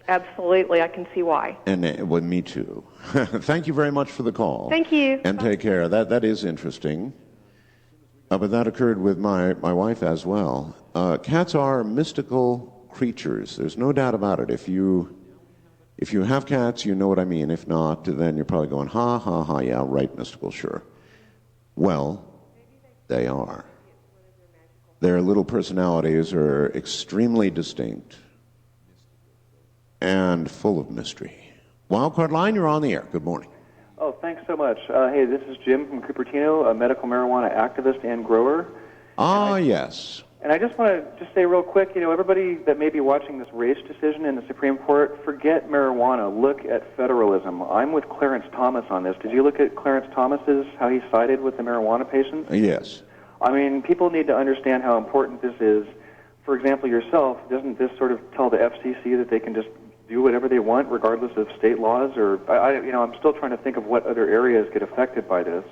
Speaker 5: Absolutely, I can see why.
Speaker 2: And well, me too. Thank you very much for the call.
Speaker 5: Thank you.
Speaker 2: And take care. That is interesting. But that occurred with my wife as well. Cats are mystical creatures. There's no doubt about it. If you have cats, you know what I mean. If not, then you're probably going, ha, ha, ha, yeah, right, mystical, sure. Well, they are. Their little personalities are extremely distinct and full of mystery. Wildcard line, you're on the air. Good morning.
Speaker 6: Oh, thanks so much. Hey, this is Jim from Cupertino, a medical marijuana activist and grower.
Speaker 2: Yes.
Speaker 6: And I just want to just say real quick, everybody that may be watching this race decision in the Supreme Court, forget marijuana. Look at federalism. I'm with Clarence Thomas on this. Did you look at Clarence Thomas's, how he sided with the marijuana patients?
Speaker 2: Yes.
Speaker 6: I mean, people need to understand how important this is. For example, yourself, doesn't this sort of tell the FCC that they can just do whatever they want regardless of state laws? Or I'm still trying to think of what other areas get affected by this.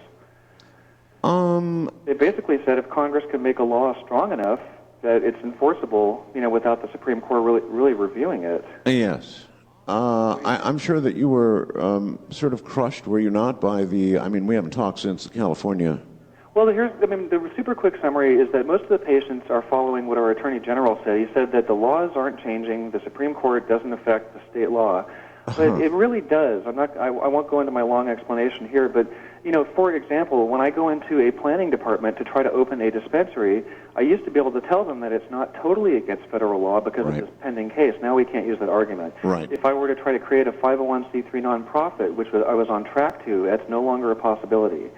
Speaker 6: They basically said if Congress could make a law strong enough that it's enforceable, without the Supreme Court really reviewing it.
Speaker 2: Yes. I'm sure that you were sort of crushed, were you not, by we haven't talked since California.
Speaker 6: Well, the super quick summary is that most of the patients are following what our Attorney General said. He said that the laws aren't changing, the Supreme Court doesn't affect the state law. But it really does. I won't go into my long explanation here, but, for example, when I go into a planning department to try to open a dispensary, I used to be able to tell them that it's not totally against federal law because of this pending case. Now we can't use that argument.
Speaker 2: Right.
Speaker 6: If I were to try to create a 501c3 nonprofit, which I was on track to, that's no longer a possibility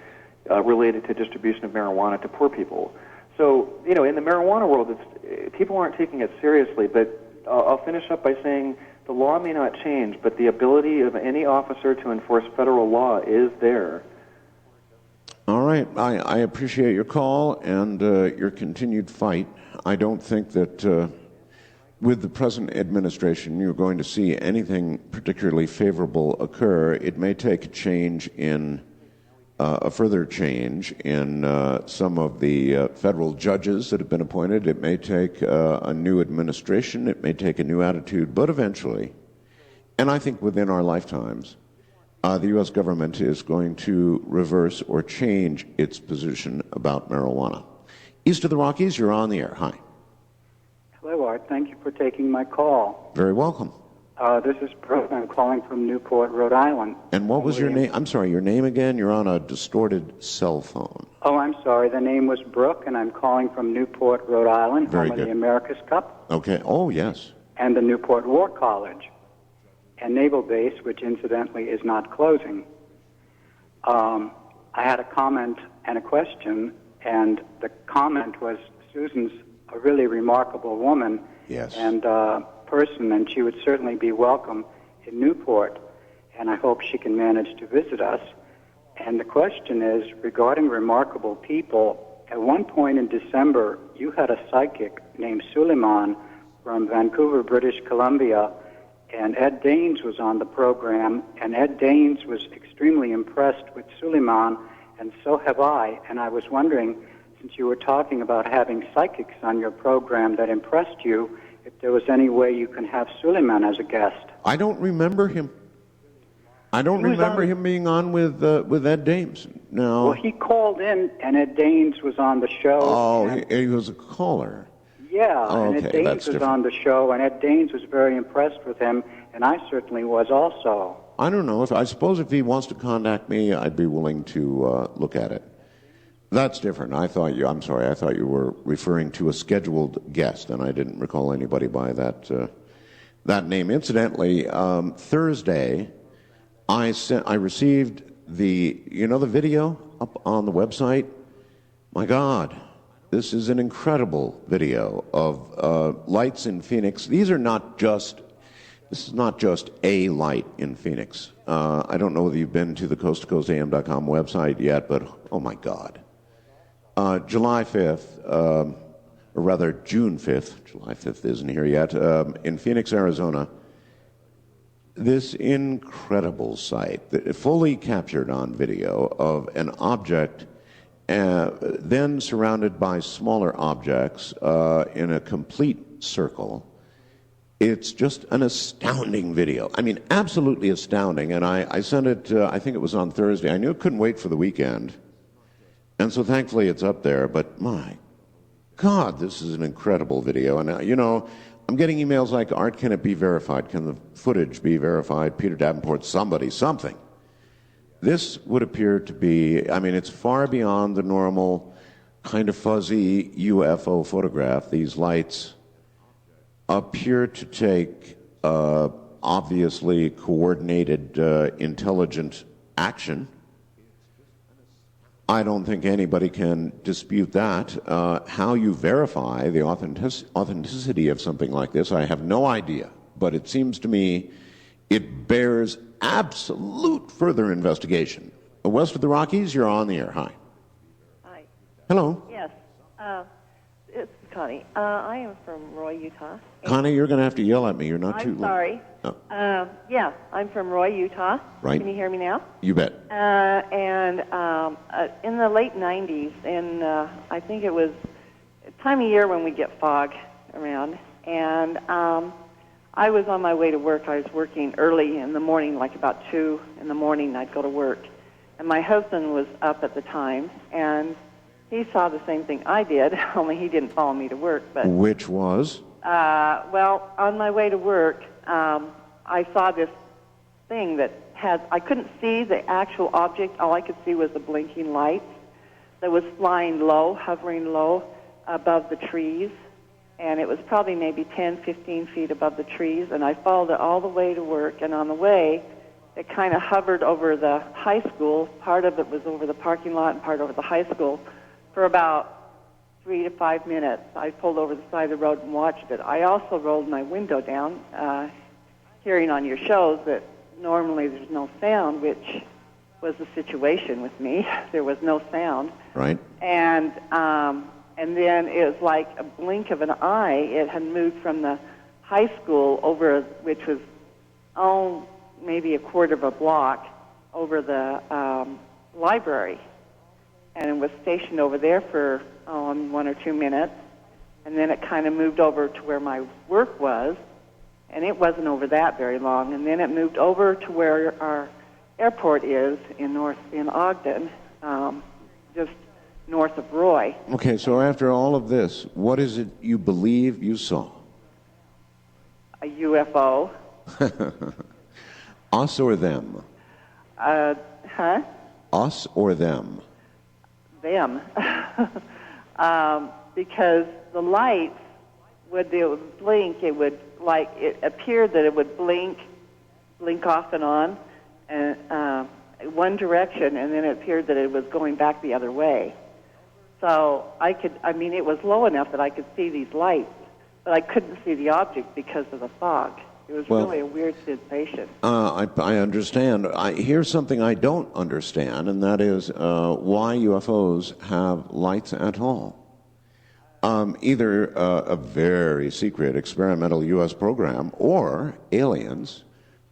Speaker 6: related to distribution of marijuana to poor people. So, in the marijuana world, people aren't taking it seriously, but I'll finish up by saying the law may not change, but the ability of any officer to enforce federal law is there.
Speaker 2: All right. I appreciate your call and your continued fight. I don't think that with the present administration you're going to see anything particularly favorable occur. It may take a further change in some of the federal judges that have been appointed. It may take a new administration. It may take a new attitude. But eventually, and I think within our lifetimes, the U.S. government is going to reverse or change its position about marijuana. East of the Rockies, you're on the air. Hi.
Speaker 7: Hello, Art. Thank you for taking my call.
Speaker 2: Very welcome.
Speaker 7: This is Brooke. I'm calling from Newport, Rhode Island.
Speaker 2: And what was your name? I'm sorry, your name again? You're on a distorted cell phone.
Speaker 7: Oh, I'm sorry. The name was Brooke, and I'm calling from Newport, Rhode Island,
Speaker 2: Very
Speaker 7: home of
Speaker 2: good.
Speaker 7: the America's Cup
Speaker 2: Okay. Oh, yes.
Speaker 7: and the Newport War College and Naval Base, which incidentally is not closing. I had a comment and a question, and the comment was Susan's a really remarkable woman
Speaker 2: Yes.
Speaker 7: and person, and she would certainly be welcome in Newport, and I hope she can manage to visit us. And the question is regarding remarkable people. At one point in December, you had a psychic named Suleiman from Vancouver, British Columbia, and Ed Daines was on the program, and Ed Daines was extremely impressed with Suleiman, and so have I. And I was wondering, since you were talking about having psychics on your program that impressed you, if there was any way you can have Suleiman as a guest.
Speaker 2: I don't remember him. I don't
Speaker 7: He was
Speaker 2: remember
Speaker 7: on-
Speaker 2: him being on with Ed Dames. No.
Speaker 7: Well, he called in, and Ed Daines was on the show.
Speaker 2: Oh,
Speaker 7: and-
Speaker 2: he was a caller.
Speaker 7: Yeah,
Speaker 2: Oh,
Speaker 7: and Ed
Speaker 2: okay,
Speaker 7: Daines
Speaker 2: that's
Speaker 7: was
Speaker 2: different.
Speaker 7: on the show, and Ed Daines was very impressed with him, and I certainly was also.
Speaker 2: I don't know. I suppose if he wants to contact me, I'd be willing to look at it. That's different. I'm sorry. I thought you were referring to a scheduled guest, and I didn't recall anybody by that name. Incidentally, Thursday, I received the video up on the website. My God, this is an incredible video of lights in Phoenix. This is not just a light in Phoenix. I don't know whether you've been to the coasttocoastam.com website yet, but oh my God. July 5th, or rather June 5th, July 5th isn't here yet, in Phoenix, Arizona, this incredible sight, fully captured on video, of an object then surrounded by smaller objects in a complete circle. It's just an astounding video. I mean, absolutely astounding. And I sent it, I think it was on Thursday. I knew it couldn't wait for the weekend. And so thankfully it's up there. But my God, this is an incredible video. And, I'm getting emails like, Art, can it be verified? Can the footage be verified? Peter Davenport, something. This would appear to be, it's far beyond the normal kind of fuzzy UFO photograph. These lights appear to take obviously coordinated, intelligent action. I don't think anybody can dispute that. How you verify the authenticity of something like this, I have no idea. But it seems to me it bears absolute further investigation. West of the Rockies, you're on the air. Hi.
Speaker 8: Hi.
Speaker 2: Hello.
Speaker 8: Yes. It's Connie. I am from Roy, Utah.
Speaker 2: Connie, you're going to have to yell at me. You're not too
Speaker 8: I'm sorry.
Speaker 2: Oh,
Speaker 8: Yeah, I'm from Roy, Utah.
Speaker 2: Right.
Speaker 8: Can you hear me now?
Speaker 2: you bet.
Speaker 8: And in the late 90s, and I think it was a time of year when we get fog around, and I was on my way to work. I was working early in the morning, like about 2 in the morning, I'd go to work. And my husband was up at the time, and he saw the same thing I did, only he didn't follow me to work. But
Speaker 2: Which was?
Speaker 8: well, on my way to work, I saw this thing that I couldn't see the actual object. All I could see was the blinking lights that was flying low, hovering low above the trees. And it was probably maybe 10, 15 feet above the trees. And I followed it all the way to work. And on the way, it kind of hovered over the high school. Part of it was over the parking lot and part over the high school for about 3 to 5 minutes. I pulled over the side of the road and watched it. I also rolled my window down, hearing on your shows that normally there's no sound, which was the situation with me. There was no sound.
Speaker 2: Right.
Speaker 8: And then it was like a blink of an eye. It had moved from the high school over, which was, maybe a quarter of a block over the library. And it was stationed over there for 1 or 2 minutes. And then it kind of moved over to where my work was. And it wasn't over that very long. And then it moved over to where our airport is in Ogden, just north of Roy.
Speaker 2: Okay, so after all of this, what is it you believe you saw?
Speaker 8: A UFO.
Speaker 2: Us or them?
Speaker 8: Huh?
Speaker 2: Us or them?
Speaker 8: Them. Because the lights, when they would blink, it appeared that it would blink off and on, and one direction, and then it appeared that it was going back the other way. So it was low enough that I could see these lights, but I couldn't see the object because of the fog. It was really a weird sensation.
Speaker 2: I understand. Here's something I don't understand, and that is why UFOs have lights at all. Either a very secret experimental U.S. program or aliens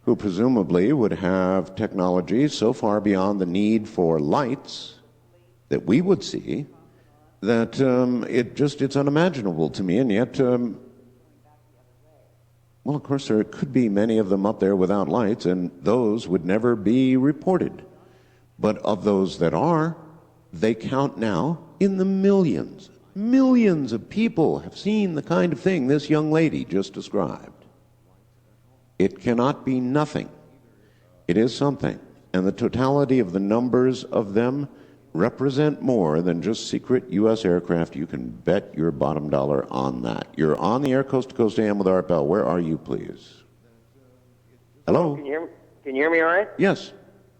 Speaker 2: who presumably would have technology so far beyond the need for lights that we would see that it's unimaginable to me, and yet well, of course, there could be many of them up there without lights, and those would never be reported. But of those that are, they count now in the millions. Millions of people have seen the kind of thing this young lady just described. It cannot be nothing. It is something. And the totality of the numbers of them represent more than just secret U.S. aircraft. You can bet your bottom dollar on that. You're on the air, Coast to Coast AM with Art Bell. Where are you, please? Hello?
Speaker 9: Can you hear me all right?
Speaker 2: Yes.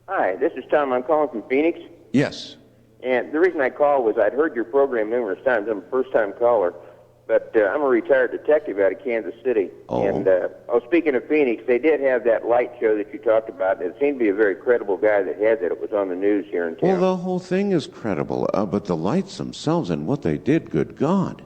Speaker 9: Hi, this is Tom. I'm calling from Phoenix.
Speaker 2: Yes.
Speaker 9: And the reason I called was I'd heard your program numerous times. I'm a first-time caller. But I'm a retired detective out of Kansas City.
Speaker 2: Oh.
Speaker 9: And speaking of Phoenix, they did have that light show that you talked about. It seemed to be a very credible guy that had that. It was on the news here in town.
Speaker 2: Well, the whole thing is credible, but the lights themselves and what they did, good God.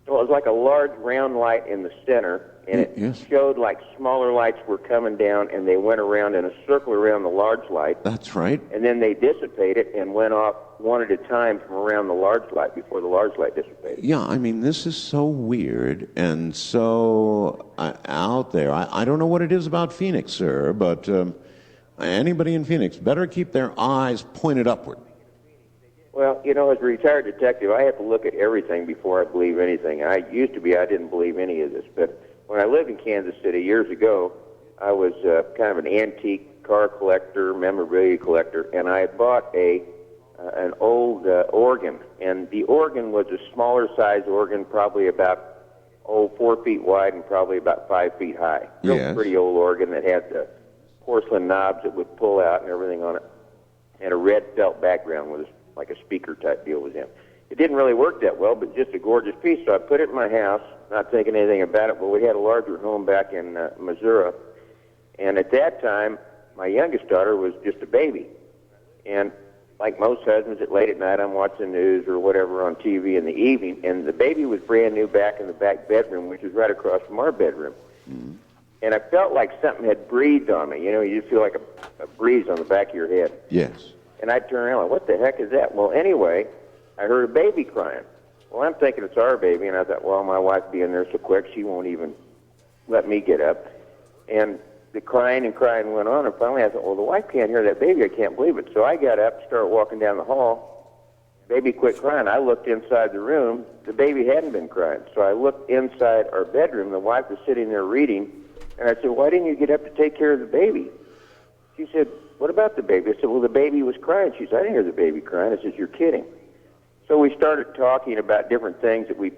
Speaker 9: Well, it was like a large round light in the center, and it showed like smaller lights were coming down, and they went around in a circle around the large light.
Speaker 2: That's right.
Speaker 9: And then they dissipated and went off one at a time from around the large light before the large light dissipated.
Speaker 2: Yeah, I mean, this is so weird and so out there. I don't know what it is about Phoenix, sir, but anybody in Phoenix better keep their eyes pointed upward.
Speaker 9: Well, as a retired detective, I have to look at everything before I believe anything. I didn't believe any of this, but when I lived in Kansas City years ago, I was kind of an antique car collector, memorabilia collector, and I had bought an old organ, and the organ was a smaller size organ, probably about 4 feet wide and probably about 5 feet high. Real pretty old organ that had the porcelain knobs that would pull out and everything on it, and a red felt background with like a speaker type deal was in. It didn't really work that well, but just a gorgeous piece. So I put it in my house, not thinking anything about it. But we had a larger home back in Missouri, and at that time, my youngest daughter was just a baby, and like most husbands, at late at night, I'm watching news or whatever on TV in the evening, and the baby was brand new back in the back bedroom, which is right across from our bedroom. Mm-hmm. And I felt like something had breathed on me. You just feel like a breeze on the back of your head.
Speaker 2: Yes.
Speaker 9: And I turned around, like, what the heck is that? Well, anyway, I heard a baby crying. Well, I'm thinking it's our baby, and I thought, well, my wife being there so quick, she won't even let me get up. And the crying and crying went on, and finally I thought, well, the wife can't hear that baby. I can't believe it. So I got up, started walking down the hall. Baby quit crying. I looked inside the room. The baby hadn't been crying. So I looked inside our bedroom. The wife was sitting there reading, and I said, why didn't you get up to take care of the baby? She said, what about the baby? I said, well, the baby was crying. She said, I didn't hear the baby crying. I said, you're kidding. So we started talking about different things that we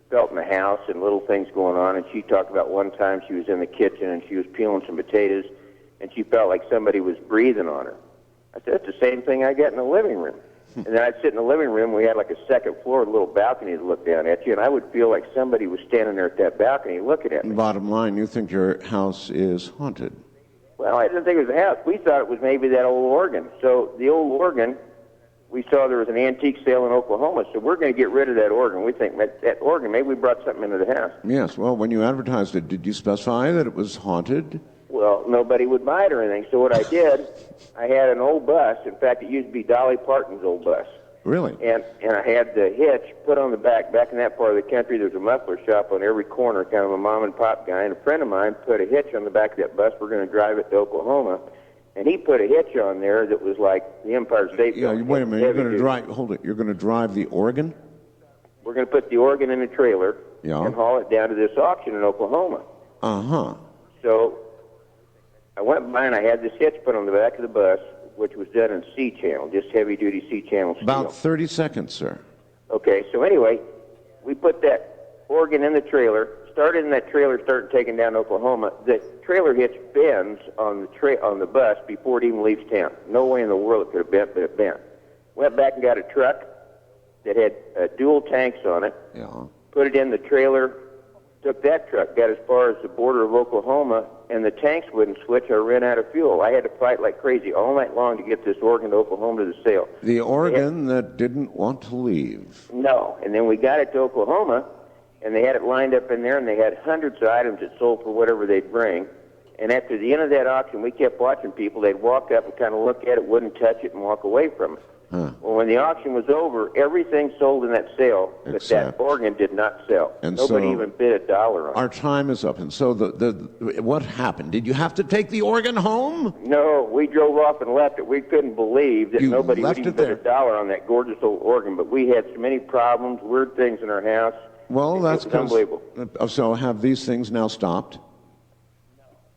Speaker 9: felt in the house and little things going on, and she talked about one time she was in the kitchen and she was peeling some potatoes, and she felt like somebody was breathing on her. I said, that's the same thing I got in the living room. And then I'd sit in the living room. We had like a second floor, a little balcony to look down at you, and I would feel like somebody was standing there at that balcony looking at me.
Speaker 2: Bottom line, you think your house is haunted?
Speaker 9: Well, I didn't think it was a house. We thought it was maybe that old organ. So the old organ, we saw there was an antique sale in Oklahoma, so we're going to get rid of that organ. We think that organ, maybe we brought something into the house.
Speaker 2: Yes, well, when you advertised it, did you specify that it was haunted?
Speaker 9: Well, nobody would buy it or anything, so what I did, I had an old bus. In fact, it used to be Dolly Parton's old bus.
Speaker 2: Really?
Speaker 9: And I had the hitch put on the back. Back in that part of the country, there's a muffler shop on every corner, kind of a mom-and-pop guy, and a friend of mine put a hitch on the back of that bus. We're going to drive it to Oklahoma. And he put a hitch on there that was like the Empire State Building.
Speaker 2: Wait a minute. You're going to drive. Hold it. You're going to drive the organ?
Speaker 9: We're going to put the organ in a trailer and haul it down to this auction in Oklahoma.
Speaker 2: Uh-huh.
Speaker 9: So I went by and I had this hitch put on the back of the bus, which was done in C channel, just heavy-duty C channel steel.
Speaker 2: About 30 seconds, sir.
Speaker 9: Okay, so anyway, we put that organ in the trailer, started in that trailer, started taking down Oklahoma. The trailer hitch bends on the bus before it even leaves town. No way in the world it could have bent, but it bent. Went back and got a truck that had dual tanks on it, put it in the trailer, took that truck, got as far as the border of Oklahoma, and the tanks wouldn't switch. I ran out of fuel. I had to fight like crazy all night long to get this organ to Oklahoma to the sale.
Speaker 2: The organ that didn't want to leave.
Speaker 9: No, and then we got it to Oklahoma, and they had it lined up in there, and they had hundreds of items that sold for whatever they'd bring. And after the end of that auction, we kept watching people. They'd walk up and kind of look at it, wouldn't touch it, and walk away from it. Well, when the auction was over, everything sold in that sale, but that organ did not sell.
Speaker 2: And
Speaker 9: nobody
Speaker 2: so
Speaker 9: even bid $1 on it.
Speaker 2: Our time is up. And so what happened? Did you have to take the organ home?
Speaker 9: No, we drove off and left it. We couldn't believe that nobody would even bid $1 on that gorgeous old organ, but we had so many problems, weird things in our house.
Speaker 2: Well, that's
Speaker 9: unbelievable.
Speaker 2: So have these things now stopped?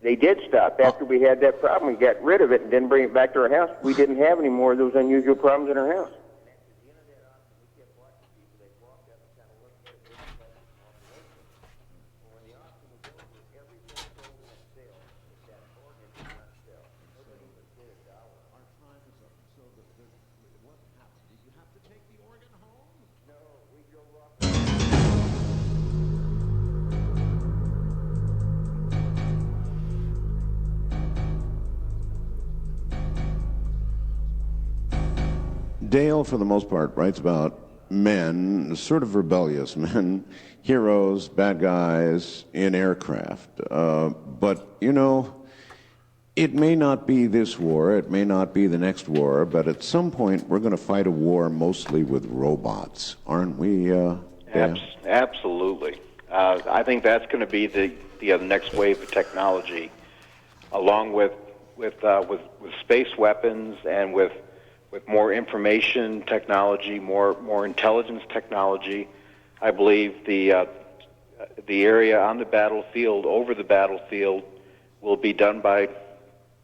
Speaker 9: They did stop. After we had that problem, we got rid of it and didn't bring it back to our house. We didn't have any more of those unusual problems in our house.
Speaker 2: Dale, for the most part, writes about men, sort of rebellious men, heroes, bad guys in aircraft. But, you know, it may not be this war, it may not be the next war, but at some point we're going to fight a war mostly with robots, aren't we, Dale?
Speaker 3: Absolutely. I think that's going to be the next wave of technology, along with space weapons and with more information technology, more intelligence technology. I believe the area on the battlefield, over the battlefield, will be done by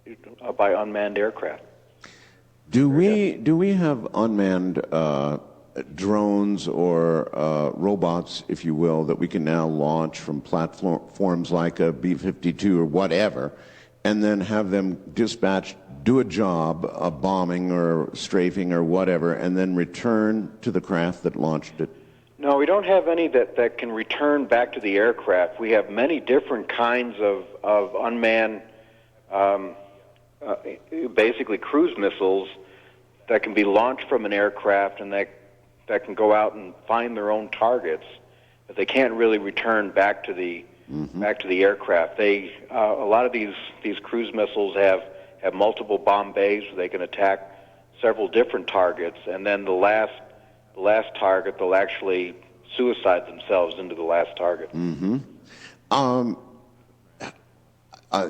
Speaker 3: unmanned aircraft.
Speaker 2: Do we have unmanned drones or robots, if you will, that we can now launch from platforms like a B-52 or whatever, and then have them dispatched, do a job, a bombing or strafing or whatever, and then return to the craft that launched it?
Speaker 3: No, we don't have any that can return back to the aircraft. We have many different kinds of unmanned, basically cruise missiles that can be launched from an aircraft and that can go out and find their own targets, but they can't really return back to the aircraft. A lot of these cruise missiles have multiple bomb bays where they can attack several different targets, and then the last target, they'll actually suicide themselves into the last target.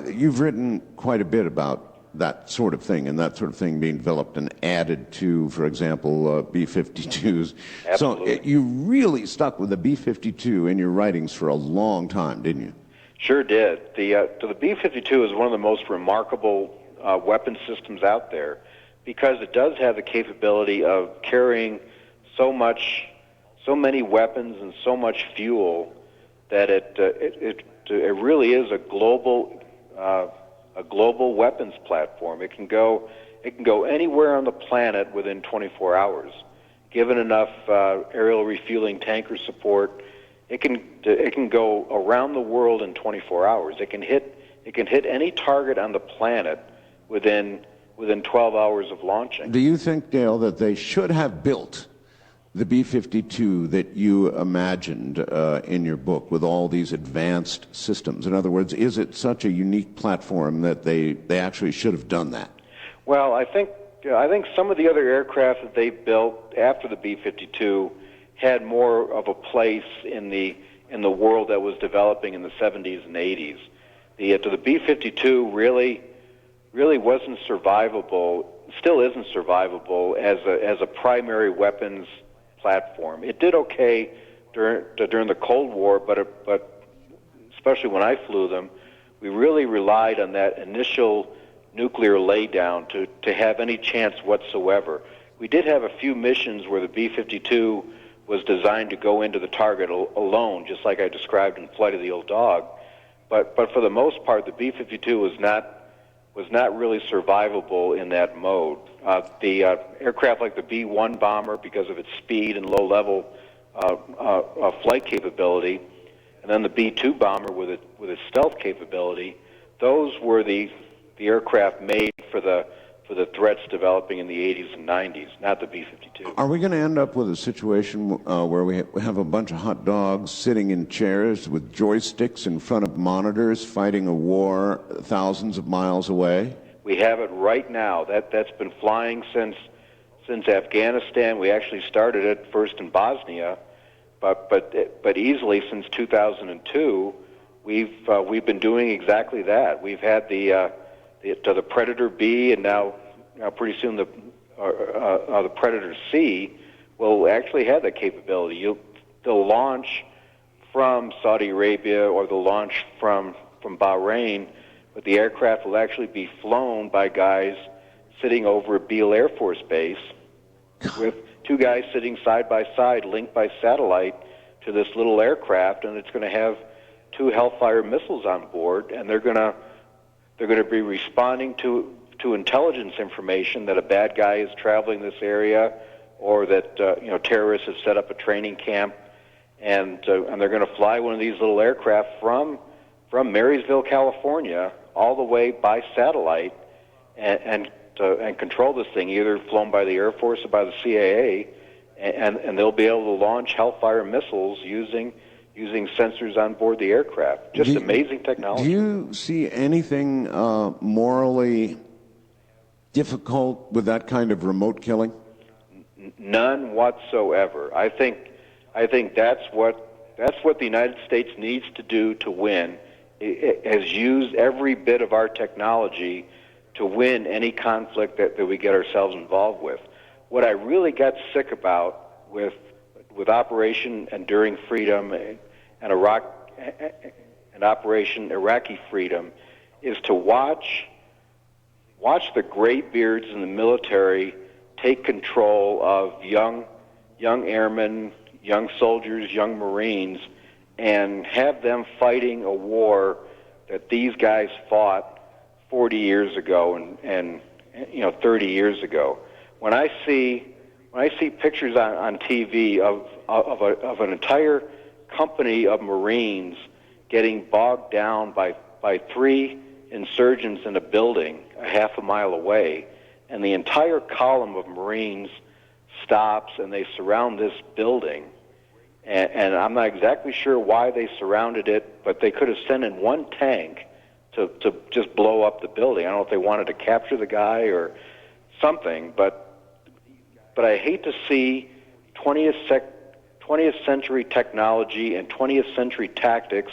Speaker 2: You've written quite a bit about that sort of thing, and that sort of thing being developed and added to, for example, B-52s.
Speaker 3: Absolutely.
Speaker 2: So you really stuck with the B-52 in your writings for a long time, didn't you?
Speaker 3: Sure did. The B-52 is one of the most remarkable weapon systems out there because it does have the capability of carrying so many weapons and so much fuel that it really is a global weapons platform. It can go anywhere on the planet within 24 hours. Given enough aerial refueling tanker support, it can go around the world in 24 hours. It can hit any target on the planet within 12 hours of launching.
Speaker 2: Do you think, Dale, that they should have built the B-52 that you imagined in your book with all these advanced systems? In other words, is it such a unique platform that they actually should have done that?
Speaker 3: Well, I think some of the other aircraft that they built after the B-52 had more of a place in the world that was developing in the 70s and 80s. The B-52 really wasn't survivable, still isn't survivable as a primary weapons platform. It did okay during the Cold War, but especially when I flew them, we really relied on that initial nuclear laydown to have any chance whatsoever. We did have a few missions where the B-52 was designed to go into the target alone, just like I described in Flight of the Old Dog. But for the most part, the B-52 was not really survivable in that mode. The aircraft like the B-1 bomber, because of its speed and low-level flight capability, and then the B-2 bomber with its stealth capability, those were the aircraft made for the threats developing in the 80s and 90s, not the B-52.
Speaker 2: Are we going to end up with a situation where we have a bunch of hot dogs sitting in chairs with joysticks in front of monitors fighting a war thousands of miles away?
Speaker 3: We have it right now. That's been flying since Afghanistan. We actually started it first in Bosnia, but easily since 2002, we've been doing exactly that. We've had the Predator B, and now pretty soon the Predator C will actually have that capability. They'll launch from Saudi Arabia or they'll launch from Bahrain, but the aircraft will actually be flown by guys sitting over at Beale Air Force Base with two guys sitting side by side, linked by satellite to this little aircraft, and it's going to have two Hellfire missiles on board, and they're going to be responding to intelligence information that a bad guy is traveling this area, or that terrorists have set up a training camp, and they're going to fly one of these little aircraft from Marysville, California, all the way by satellite, and control this thing, either flown by the Air Force or by the CAA, and they'll be able to launch Hellfire missiles using sensors on board the aircraft. Just amazing technology.
Speaker 2: Do you see anything morally difficult with that kind of remote killing?
Speaker 3: None whatsoever. I think that's what the United States needs to do to win. It has used every bit of our technology to win any conflict that we get ourselves involved with. What I really got sick about with Operation Enduring Freedom and Operation Iraqi Freedom is to watch the graybeards in the military take control of young airmen, young soldiers, young Marines, and have them fighting a war that these guys fought 40 years ago and 30 years ago. When I see pictures on TV of an entire company of Marines getting bogged down by three insurgents in a building a half a mile away, and the entire column of Marines stops and they surround this building, and I'm not exactly sure why they surrounded it, but they could have sent in one tank to just blow up the building. I don't know if they wanted to capture the guy or something, but I hate to see 20th century technology and 20th century tactics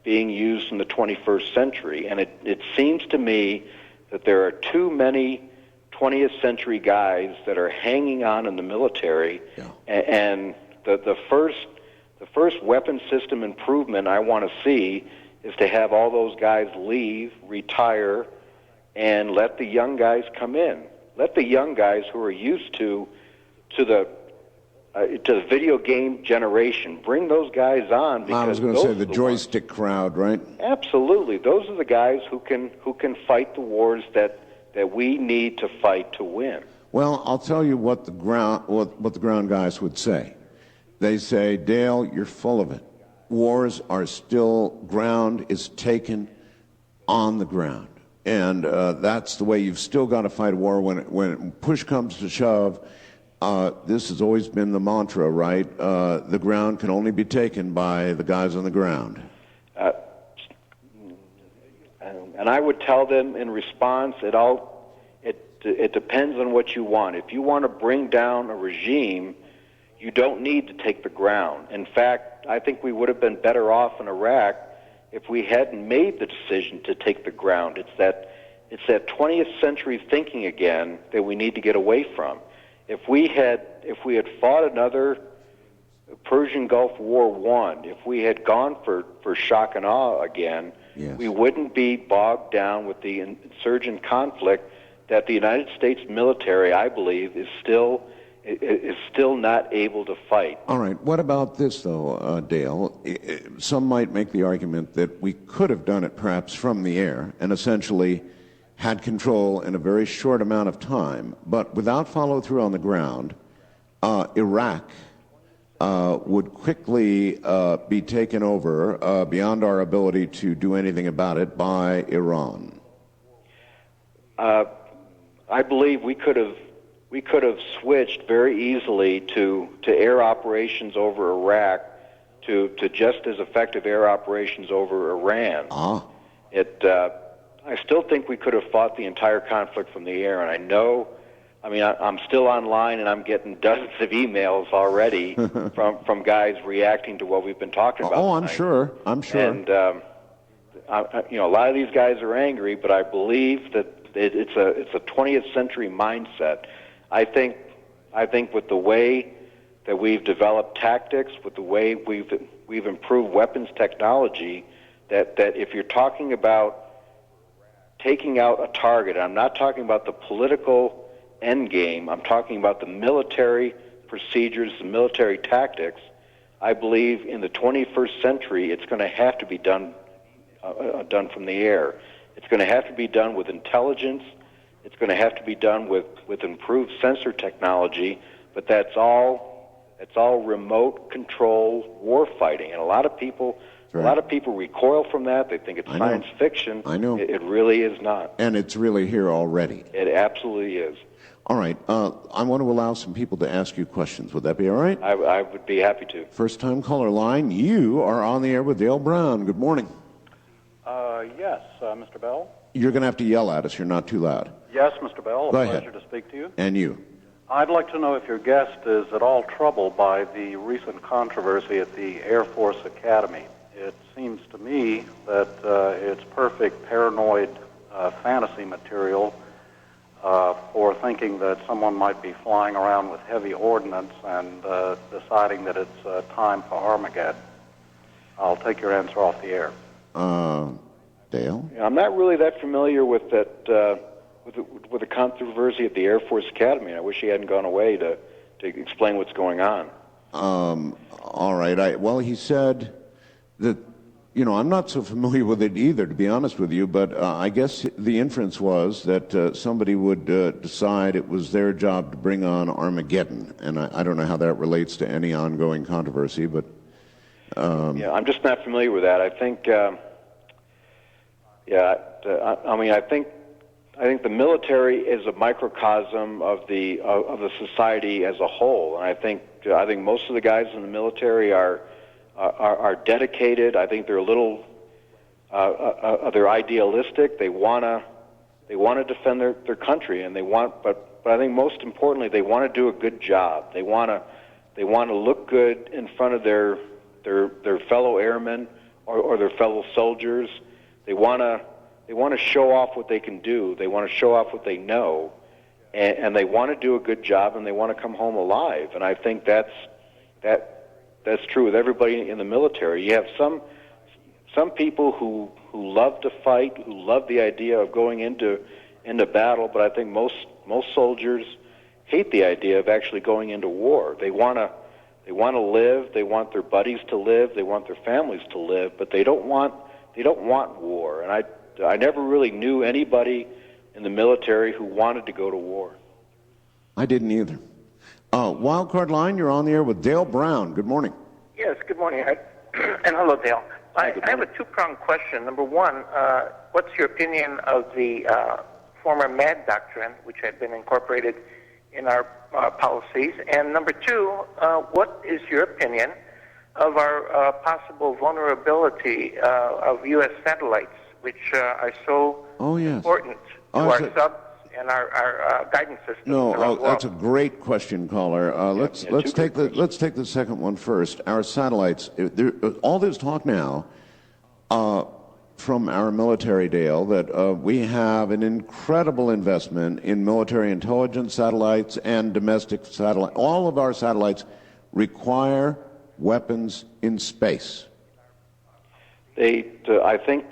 Speaker 3: being used in the 21st century. And it seems to me that there are too many 20th century guys that are hanging on in the military. Yeah. And the first weapon system improvement I want to see is to have all those guys leave, retire, and let the young guys come in. Let the young guys who are used to the video game generation, bring those guys on. Because
Speaker 2: I was going to say the joystick crowd, right?
Speaker 3: Absolutely, those are the guys who can fight the wars that we need to fight to win.
Speaker 2: Well, I'll tell you what the ground guys would say. They say, Dale, you're full of it. Wars are still, ground is taken on the ground. And that's the way you've still got to fight a war when push comes to shove. This has always been the mantra, right? The ground can only be taken by the guys on the ground.
Speaker 3: And I would tell them in response, it depends on what you want. If you want to bring down a regime, you don't need to take the ground. In fact, I think we would have been better off in Iraq if we hadn't made the decision to take the ground. It's that 20th century thinking again that we need to get away from. If we had fought another Persian Gulf War I, if we had gone for shock and awe again,
Speaker 2: Yes.
Speaker 3: we wouldn't be bogged down with the insurgent conflict that the United States military, I believe, is still not able to fight.
Speaker 2: All right. What about this, though, Dale? Some might make the argument that we could have done it perhaps from the air and essentially had control in a very short amount of time, but without follow-through on the ground, Iraq would quickly be taken over beyond our ability to do anything about it by Iran.
Speaker 3: I believe we could have switched very easily to air operations over Iraq to just as effective air operations over Iran. I still think we could have fought the entire conflict from the air, and I'm still online, and I'm getting dozens of emails already from guys reacting to what we've been talking about.
Speaker 2: Oh, I'm sure.
Speaker 3: And a lot of these guys are angry, but I believe that it's a 20th century mindset. I think with the way that we've developed tactics, with the way we've improved weapons technology, that if you're talking about taking out a target, I'm not talking about the political end game, I'm talking about the military procedures, the military tactics. I believe in the 21st century it's going to have to be done from the air. It's going to have to be done with intelligence. It's going to have to be done with improved sensor technology, but that's all remote control war fighting, and a lot of people recoil from that. They think it's science fiction.
Speaker 2: I know.
Speaker 3: It really is not.
Speaker 2: And it's really here already.
Speaker 3: It absolutely is.
Speaker 2: All right. I want to allow some people to ask you questions. Would that be all right?
Speaker 3: I would be happy to.
Speaker 2: First-time caller line. You are on the air with Dale Brown. Good morning.
Speaker 10: Yes, Mr. Bell.
Speaker 2: You're going to have to yell at us. You're not too loud.
Speaker 10: Yes, Mr. Bell.
Speaker 2: Go
Speaker 10: A
Speaker 2: ahead.
Speaker 10: pleasure to speak to you.
Speaker 2: And you.
Speaker 10: I'd like to know if your guest is at all troubled by the recent controversy at the Air Force Academy. It seems to me that it's perfect paranoid fantasy material for thinking that someone might be flying around with heavy ordnance and deciding that it's time for Armageddon. I'll take your answer off the air.
Speaker 2: Dale?
Speaker 3: I'm not really that familiar with that with the controversy at the Air Force Academy. I wish he hadn't gone away to explain what's going on.
Speaker 2: All right. Well, he said that, I'm not so familiar with it either, to be honest with you, but I guess the inference was that somebody would decide it was their job to bring on Armageddon, and I don't know how that relates to any ongoing controversy, but...
Speaker 3: I'm just not familiar with that. I think, I think the military is a microcosm of the society as a whole, and I think most of the guys in the military are dedicated. I think they're a little they're idealistic. They wanna defend their country, and but I think most importantly they want to do a good job. They want to look good in front of their fellow airmen or their fellow soldiers. They want to show off what they can do. They want to show off what they know, and they want to do a good job, and they want to come home alive. And I think that's true with everybody in the military. You have some people who love to fight, who love the idea of going into battle, but I think most soldiers hate the idea of actually going into war. They want to live, they want their buddies to live, they want their families to live, but they don't want war. And I never really knew anybody in the military who wanted to go to war.
Speaker 2: I didn't either. Wildcard line, you're on the air with Dale Brown. Good morning.
Speaker 11: Yes, good morning. And hello, Dale. I have a two-pronged question. Number one, what's your opinion of the former MAD doctrine, which had been incorporated in our policies? And number two, what is your opinion of our possible vulnerability of U.S. satellites, which are so important to our subs and our guidance systems?
Speaker 2: No, that's a great question, caller. Let's take the second one first. Our satellites. All this talk now from our military, Dale, that we have an incredible investment in military intelligence satellites and domestic satellites. All of our satellites require weapons in space.
Speaker 3: I think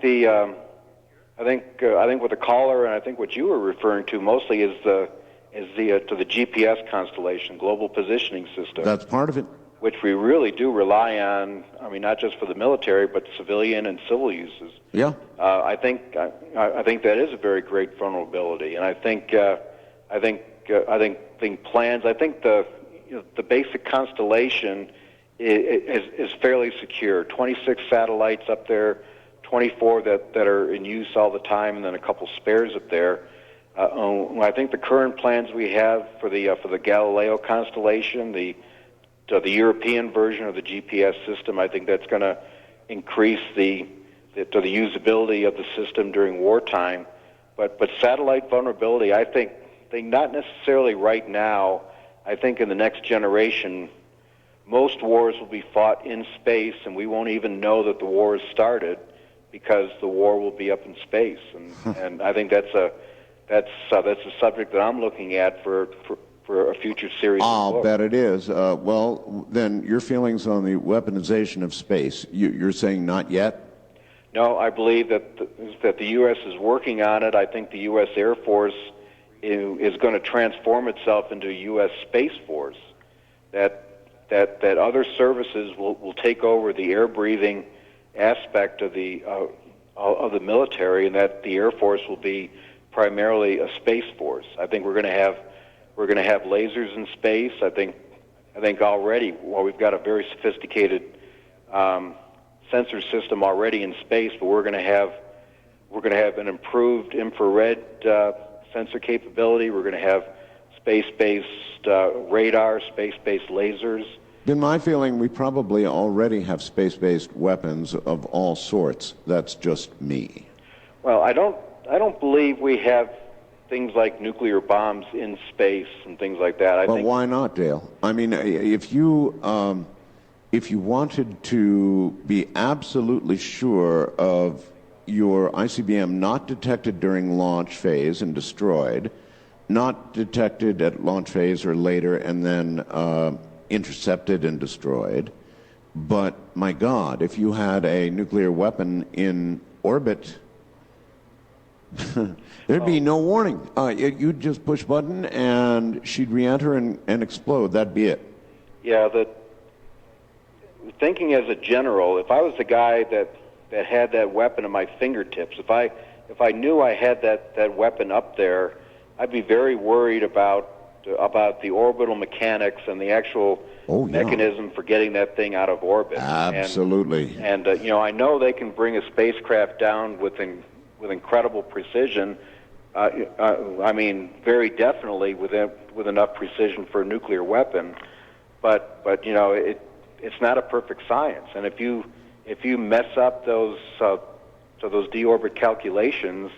Speaker 3: what the caller and I think what you were referring to mostly is the GPS constellation, Global Positioning System.
Speaker 2: That's part of it.
Speaker 3: Which we really do rely on. I mean, not just for the military, but civilian and civil uses.
Speaker 2: Yeah.
Speaker 3: I think that is a very great vulnerability, and I think plans. I think the basic constellation is fairly secure. 26 satellites up there, 24 that are in use all the time, and then a couple spares up there. I think the current plans we have for the Galileo constellation, the European version of the GPS system, I think that's going to increase the usability of the system during wartime. But satellite vulnerability, I think not necessarily right now. I think in the next generation, most wars will be fought in space, and we won't even know that the war has started because the war will be up in space. And I think that's a subject that I'm looking at for a future series.
Speaker 2: I'll bet it is. Well, then your feelings on the weaponization of space? You're saying not yet?
Speaker 3: No, I believe that the U.S. is working on it. I think the U.S. Air Force is going to transform itself into a U.S. Space Force. That other services will take over the air-breathing aspect of the military, and that the Air Force will be primarily a space force. I think we're going to have lasers in space. I think already, well, we've got a very sophisticated sensor system already in space, but we're going to have an improved infrared sensor capability. We're going to have space-based radar, space-based lasers.
Speaker 2: In my feeling, we probably already have space-based weapons of all sorts. That's just me.
Speaker 3: Well, I don't believe we have things like nuclear bombs in space and things like that.
Speaker 2: Well, why not, Dale? I mean, if you wanted to be absolutely sure of your ICBM not detected during launch phase and destroyed, not detected at launch phase or later and then intercepted and destroyed, but my God, if you had a nuclear weapon in orbit, there'd be no warning. You'd just push button and she'd re-enter and explode. That'd be it.
Speaker 3: Yeah, thinking as a general, if I was the guy that had that weapon at my fingertips, if I knew I had that weapon up there, I'd be very worried about the orbital mechanics and the actual mechanism for getting that thing out of orbit.
Speaker 2: Absolutely.
Speaker 3: And I know they can bring a spacecraft down with incredible precision. I mean, very definitely with enough precision for a nuclear weapon. But it's not a perfect science. And if you mess up those deorbit calculations,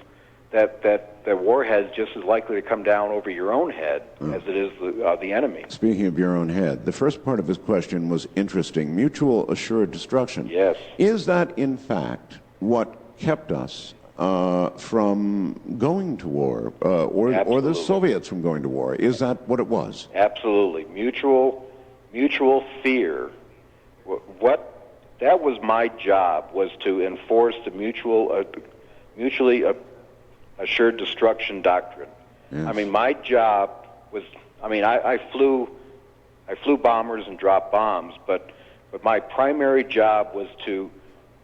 Speaker 3: that warhead's just as likely to come down over your own head as it is the enemy.
Speaker 2: Speaking of your own head, the first part of his question was interesting. Mutual assured destruction.
Speaker 3: Yes.
Speaker 2: Is that, in fact, what kept us from going to war, or the Soviets from going to war? Is that what it was?
Speaker 3: Absolutely. Mutual fear. That was my job, was to enforce the mutually assured destruction doctrine.
Speaker 2: Yes.
Speaker 3: I mean, my job was, I flew bombers and dropped bombs, but my primary job was to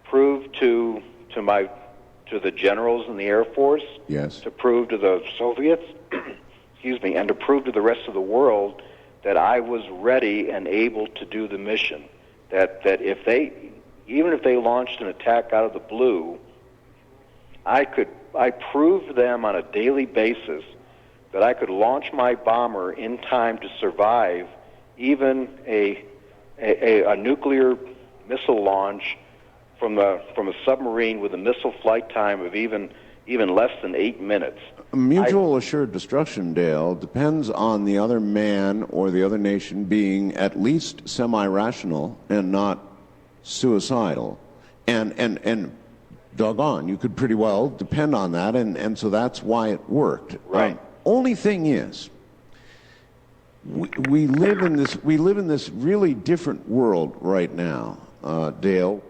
Speaker 3: prove to the generals in the Air Force,
Speaker 2: yes,
Speaker 3: to prove to the Soviets, excuse me, and to prove to the rest of the world that I was ready and able to do the mission. That even if they launched an attack out of the blue, I proved to them on a daily basis that I could launch my bomber in time to survive even a nuclear missile launch from a submarine with a missile flight time of even less than 8 minutes.
Speaker 2: Mutual assured destruction, Dale, depends on the other man or the other nation being at least semi-rational and not suicidal. And doggone, you could pretty well depend on that, and so that's why it worked.
Speaker 3: Right.
Speaker 2: Only thing is, we live in this really different world right now, Dale.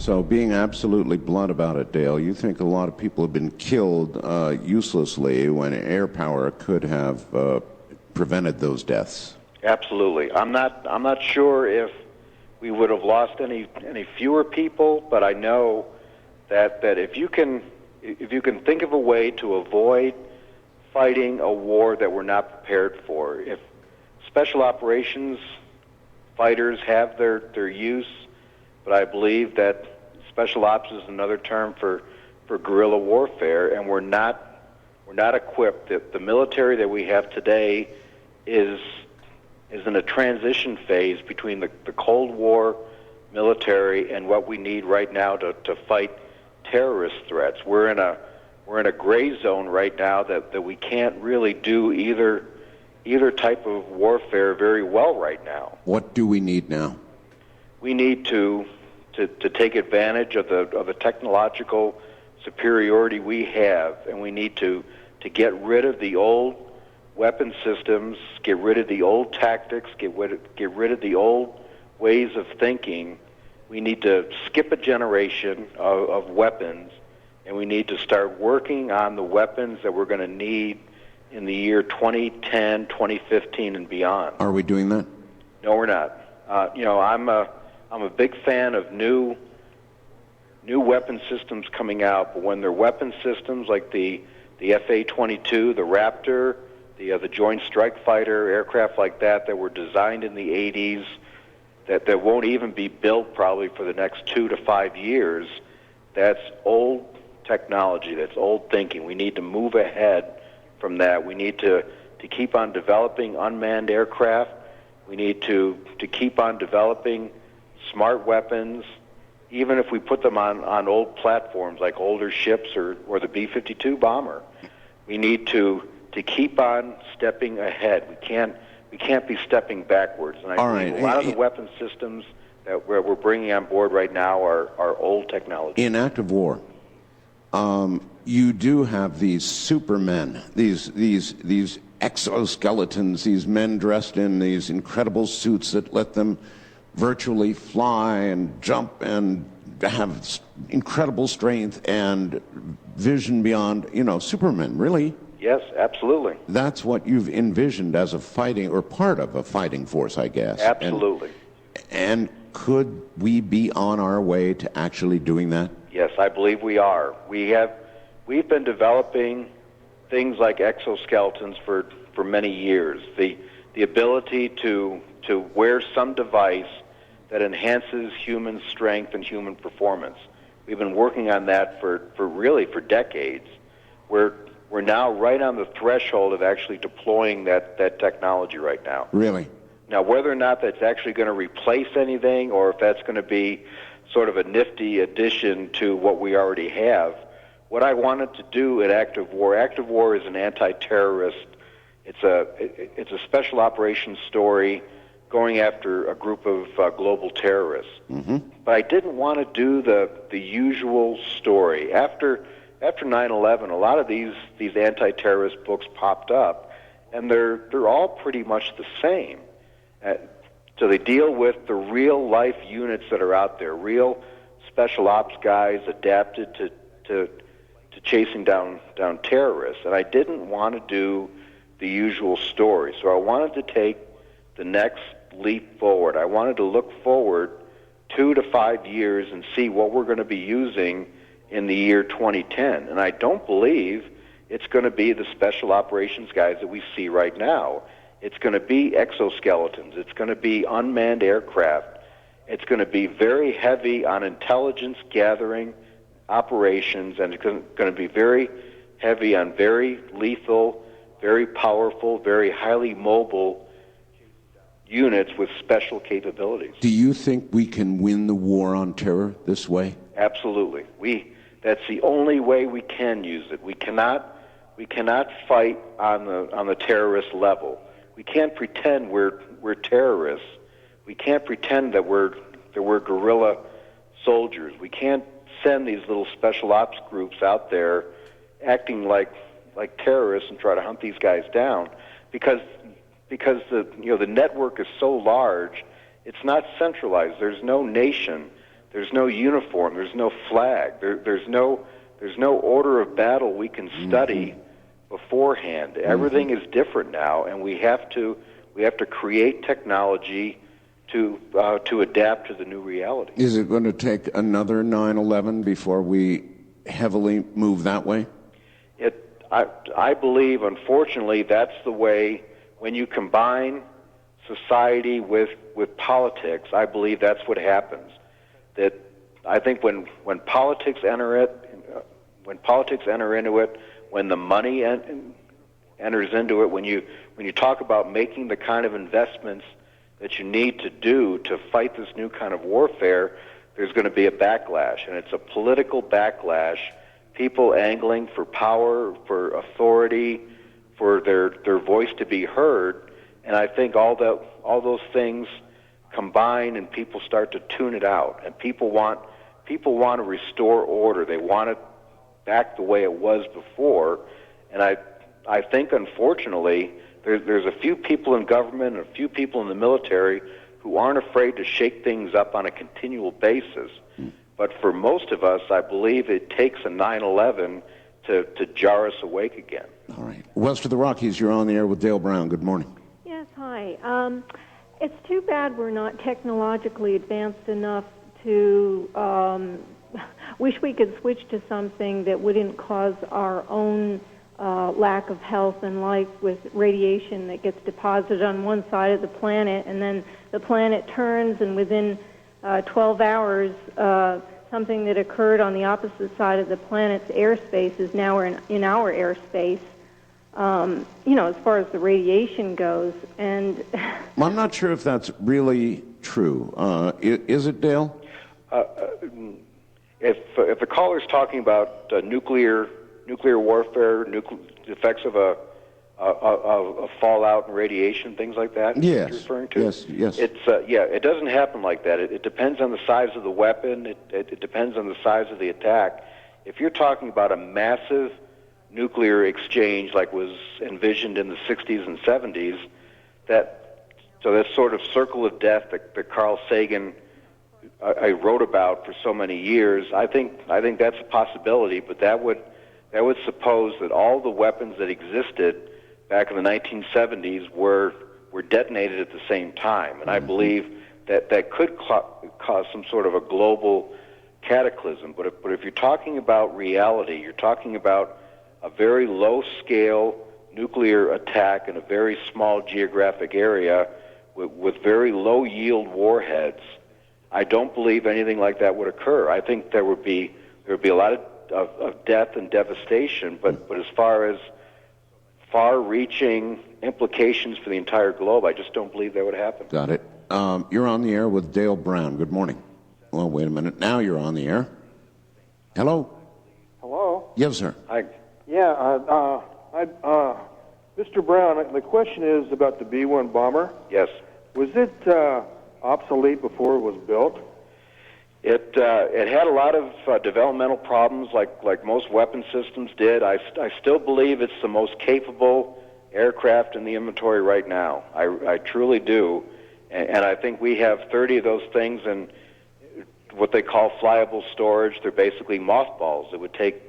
Speaker 2: So being absolutely blunt about it, Dale, you think a lot of people have been killed uselessly when air power could have prevented those deaths?
Speaker 3: Absolutely. I'm not sure if we would have lost any fewer people, but I know that if you can think of a way to avoid fighting a war that we're not prepared for, if special operations fighters have their use, but I believe that special ops is another term for guerrilla warfare, and we're not equipped. The military that we have today is in a transition phase between the Cold War military and what we need right now to fight terrorist threats. We're in a gray zone right now that we can't really do either type of warfare very well right now.
Speaker 2: What do we need now?
Speaker 3: We need to take advantage of the technological superiority we have, and we need to get rid of the old weapon systems, get rid of the old tactics, get rid of the old ways of thinking. We need to skip a generation of weapons, and we need to start working on the weapons that we're going to need in the year 2010, 2015, and beyond.
Speaker 2: Are we doing that?
Speaker 3: No, we're not. I'm a big fan of new weapon systems coming out, but when they're weapon systems like the FA-22, the Raptor, the Joint Strike Fighter, aircraft like that were designed in the 80s, that won't even be built probably for the next 2 to 5 years, that's old technology, that's old thinking. We need to move ahead from that. We need to keep on developing unmanned aircraft. We need to keep on developing smart weapons, even if we put them on old platforms like older ships or the B-52 bomber. We need to keep on stepping ahead. We can't be stepping backwards. And I think a lot of the weapon systems that we're bringing on board right now are old technology.
Speaker 2: In active war, you do have these supermen, these exoskeletons, these men dressed in these incredible suits that let them virtually fly and jump and have incredible strength and vision beyond, Supermen, really.
Speaker 3: Yes, absolutely.
Speaker 2: That's what you've envisioned as a fighting, or part of a fighting force, I guess.
Speaker 3: Absolutely.
Speaker 2: And could we be on our way to actually doing that?
Speaker 3: Yes, I believe we are. We've been developing things like exoskeletons for many years. The ability to wear some device that enhances human strength and human performance. We've been working on that for decades. We're now right on the threshold of actually deploying that technology right now.
Speaker 2: Really?
Speaker 3: Now, whether or not that's actually going to replace anything, or if that's going to be sort of a nifty addition to what we already have, what I wanted to do at Active War is an anti-terrorist. It's a special operations story going after a group of global terrorists.
Speaker 2: Mm-hmm.
Speaker 3: But I didn't want to do the usual story. After 9/11, a lot of these anti-terrorist books popped up, and they're all pretty much the same. So they deal with the real life units that are out there, real special ops guys adapted to chasing down terrorists. And I didn't want to do the usual story. So I wanted to take the next leap forward. I wanted to look forward 2 to 5 years and see what we're going to be using in the year 2010. And I don't believe it's going to be the special operations guys that we see right now. It's going to be exoskeletons. It's going to be unmanned aircraft. It's going to be very heavy on intelligence gathering operations, and it's going to be very heavy on very lethal, very powerful, very highly mobile units with special capabilities.
Speaker 2: Do you think we can win the war on terror this way?
Speaker 3: Absolutely. That's the only way we can use it. We cannot fight on the terrorist level. We can't pretend we're terrorists. We can't pretend that we're guerrilla soldiers. We can't send these little special ops groups out there acting like terrorists and try to hunt these guys down, because the network is so large. It's not centralized. There's no nation. There's no uniform. There's no flag. There's no order of battle we can study beforehand. Everything is different now, and we have to create technology to adapt to the new reality.
Speaker 2: Is it going to take another 9/11 before we heavily move that way?
Speaker 3: I believe, unfortunately, that's the way. When you combine society with politics, I believe that's what happens. That I think when politics enter into it, when the money enters into it, when you talk about making the kind of investments that you need to do to fight this new kind of warfare, there's going to be a backlash, and it's a political backlash. People angling for power, for authority, for their voice to be heard, and I think all those things combine, and people start to tune it out. And people want to restore order. They want it back the way it was before. And I think, unfortunately, there's a few people in government and a few people in the military who aren't afraid to shake things up on a continual basis. But for most of us, I believe it takes a 9/11 to jar us awake again.
Speaker 2: All right. West of the Rockies, you're on the air with Dale Brown. Good morning.
Speaker 12: Yes, hi. It's too bad we're not technologically advanced enough to wish we could switch to something that wouldn't cause our own lack of health and life with radiation that gets deposited on one side of the planet, and then the planet turns, and within 12 hours, something that occurred on the opposite side of the planet's airspace is now in our airspace. As far as the radiation goes, and
Speaker 2: I'm not sure if that's really true. Is it, Dale?
Speaker 3: If the caller's talking about nuclear warfare, the effects of a fallout and radiation, things like that,
Speaker 2: yes,
Speaker 3: you're referring to?
Speaker 2: Yes.
Speaker 3: It's it doesn't happen like that. It depends on the size of the weapon. It depends on the size of the attack. If you're talking about a massive nuclear exchange like was envisioned in the 60s and 70s, that sort of circle of death that Carl Sagan I wrote about for so many years, I think that's a possibility, but that would suppose that all the weapons that existed back in the 1970s were detonated at the same time, and I believe that could cause some sort of a global cataclysm. But if you're talking about reality, you're talking about a very low-scale nuclear attack in a very small geographic area with very low-yield warheads, I don't believe anything like that would occur. I think there would be a lot of death and devastation, but as far as far-reaching implications for the entire globe, I just don't believe that would happen.
Speaker 2: Got it. You're on the air with Dale Brown. Good morning. Well, wait a minute. Now you're on the air. Hello?
Speaker 13: Hello?
Speaker 2: Yes, sir.
Speaker 3: Hi.
Speaker 13: Yeah, Mr. Brown, the question is about the B-1 bomber.
Speaker 3: Yes.
Speaker 13: Was it obsolete before it was built?
Speaker 3: It had a lot of developmental problems, like most weapon systems did. I still believe it's the most capable aircraft in the inventory right now. I truly do, and I think we have 30 of those things in what they call flyable storage. They're basically mothballs. It would take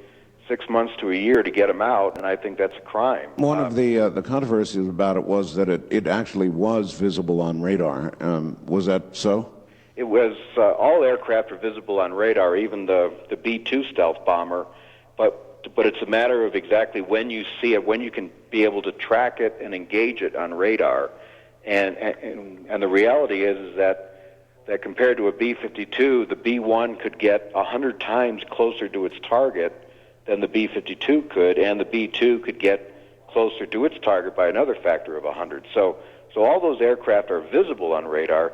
Speaker 3: 6 months to a year to get them out, and I think that's a crime.
Speaker 2: One of the controversies about it was that it actually was visible on radar. Was that so?
Speaker 3: It was all aircraft are visible on radar, even the B-2 stealth bomber, but it's a matter of exactly when you see it, when you can be able to track it and engage it on radar, and the reality is that compared to a B-52, the B-1 could get 100 times closer to its target than the B-52 could, and the B-2 could get closer to its target by another factor of 100. So all those aircraft are visible on radar,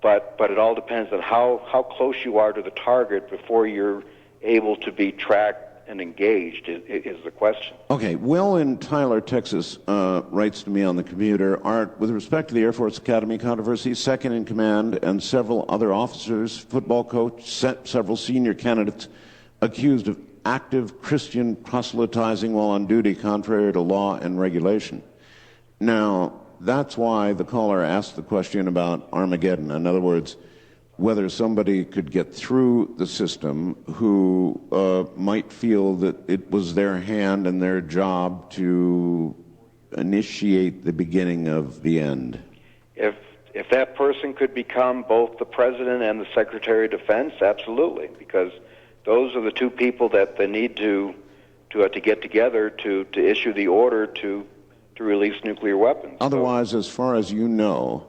Speaker 3: but it all depends on how close you are to the target before you're able to be tracked and engaged is the question.
Speaker 2: Okay, Will in Tyler, Texas, writes to me on the computer, Art, with respect to the Air Force Academy controversy, second in command and several other officers, football coach, several senior candidates accused of active Christian proselytizing while on duty contrary to law and regulation. Now, that's why the caller asked the question about Armageddon. In other words, whether somebody could get through the system who might feel that it was their hand and their job to initiate the beginning of the end.
Speaker 3: If that person could become both the President and the Secretary of Defense, absolutely, because those are the two people that they need to get together to issue the order to release nuclear weapons.
Speaker 2: Otherwise, as far as you know,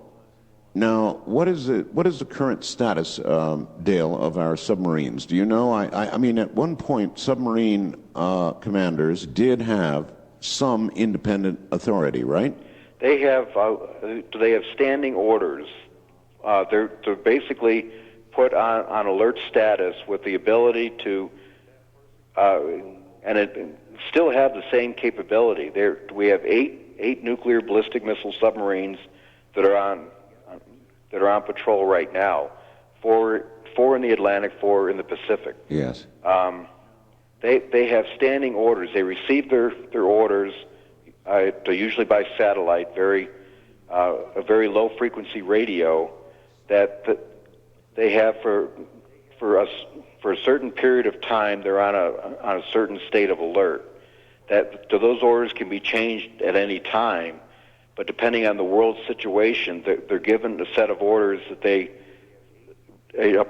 Speaker 2: now what is the current status, Dale, of our submarines? Do you know? I mean, at one point, submarine commanders did have some independent authority, right?
Speaker 3: They have standing orders. They're basically put on alert status with the ability to, and it still have the same capability. We have eight nuclear ballistic missile submarines that are on patrol right now. Four in the Atlantic, 4 in the Pacific.
Speaker 2: Yes.
Speaker 3: They have standing orders. They receive their orders usually by satellite, a very low frequency radio that they have for a certain period of time. They're on a certain state of alert. That those orders can be changed at any time, but depending on the world situation, they're given a set of orders that they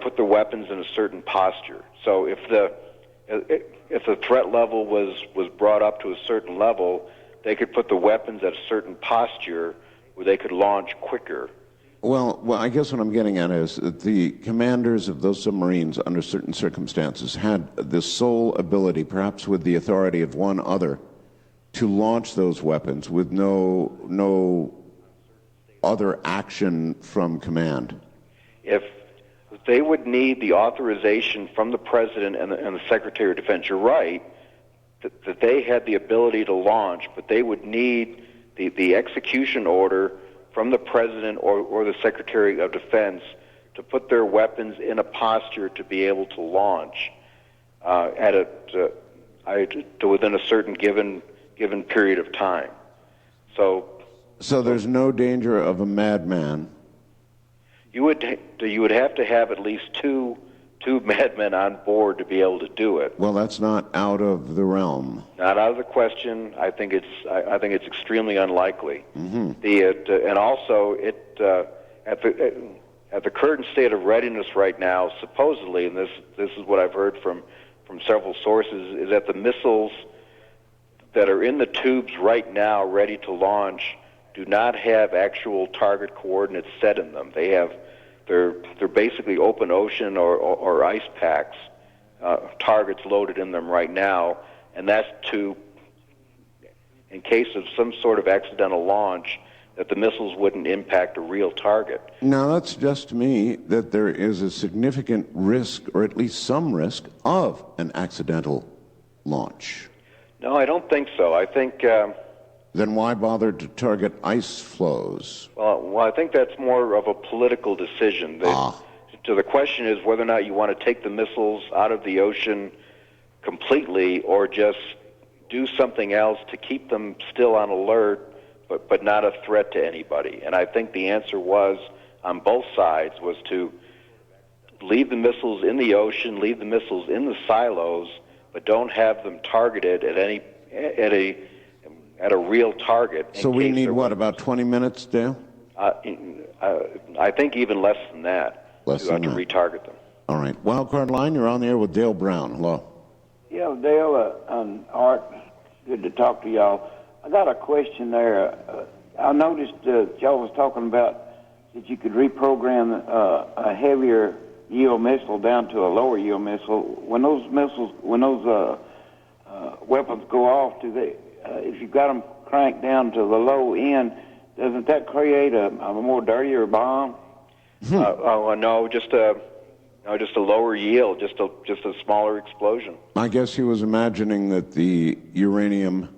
Speaker 3: put their weapons in a certain posture. So if the threat level was brought up to a certain level, they could put the weapons at a certain posture where they could launch quicker.
Speaker 2: Well, I guess what I'm getting at is that the commanders of those submarines, under certain circumstances, had the sole ability, perhaps with the authority of one other, to launch those weapons with no other action from command.
Speaker 3: If they would need the authorization from the President and the Secretary of Defense, you're right, that they had the ability to launch, but they would need the execution order from the President or the Secretary of Defense to put their weapons in a posture to be able to launch to within a certain given period of time. So
Speaker 2: there's no danger of a madman.
Speaker 3: You would have to have at least two madmen on board to be able to do it.
Speaker 2: Well, that's not out of the realm.
Speaker 3: Not out of the question. I think it's extremely unlikely.
Speaker 2: Mm-hmm.
Speaker 3: And also at the current state of readiness right now, supposedly, and this is what I've heard from several sources, is that the missiles that are in the tubes right now, ready to launch, do not have actual target coordinates set in them. They're basically open ocean or ice packs, targets loaded in them right now, and that's in case of some sort of accidental launch, that the missiles wouldn't impact a real target.
Speaker 2: Now, that suggests to me that there is a significant risk, or at least some risk, of an accidental launch.
Speaker 3: No, I don't think so. I think...
Speaker 2: Then why bother to target ice flows?
Speaker 3: Well, I think that's more of a political decision. So the question is whether or not you want to take the missiles out of the ocean completely, or just do something else to keep them still on alert, but not a threat to anybody. And I think the answer was, on both sides, was to leave the missiles in the ocean, leave the missiles in the silos, but don't have them targeted at a real target.
Speaker 2: So we need, about 20 minutes, Dale?
Speaker 3: I think even less than that to retarget them.
Speaker 2: All right. Wildcard Line, you're on the air with Dale Brown. Hello.
Speaker 14: Yeah, Dale and Art, good to talk to y'all. I got a question there. I noticed y'all was talking about that you could reprogram a heavier yield missile down to a lower yield missile. When those weapons go off, if you've got them cranked down to the low end, doesn't that create a more dirtier bomb?
Speaker 3: No, just a lower yield, just a smaller explosion.
Speaker 2: I guess he was imagining that the uranium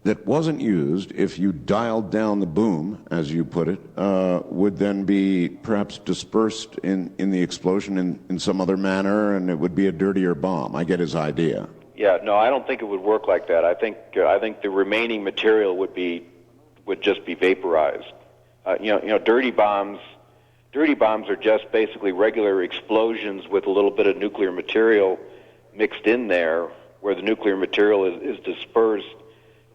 Speaker 2: that wasn't used, if you dialed down the boom, as you put it, would then be perhaps dispersed in the explosion in some other manner, and it would be a dirtier bomb. I get his idea.
Speaker 3: Yeah, no, I don't think it would work like that. I think the remaining material would just be vaporized. Dirty bombs dirty bombs are just basically regular explosions with a little bit of nuclear material mixed in there, where the nuclear material is dispersed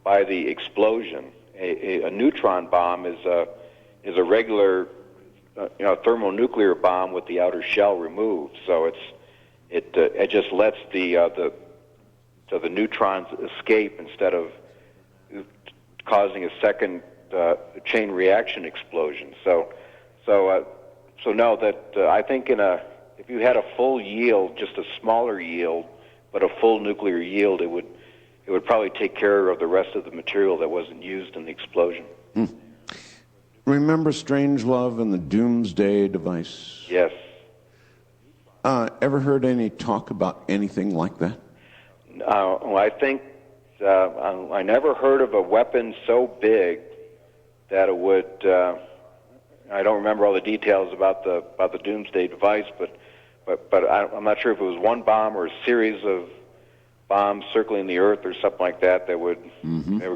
Speaker 3: by the explosion. A neutron bomb is a regular thermonuclear bomb with the outer shell removed. So it just lets the neutrons escape instead of causing a second chain reaction explosion. So no, that I think if you had a full yield, just a smaller yield, but a full nuclear yield, it would probably take care of the rest of the material that wasn't used in the explosion.
Speaker 2: Remember Strangelove and the Doomsday Device?
Speaker 3: Yes.
Speaker 2: Ever heard any talk about anything like that?
Speaker 3: I think I never heard of a weapon so big that it would. I don't remember all the details about the Doomsday Device, but I'm not sure if it was one bomb or a series of bombs circling the Earth or something like that that would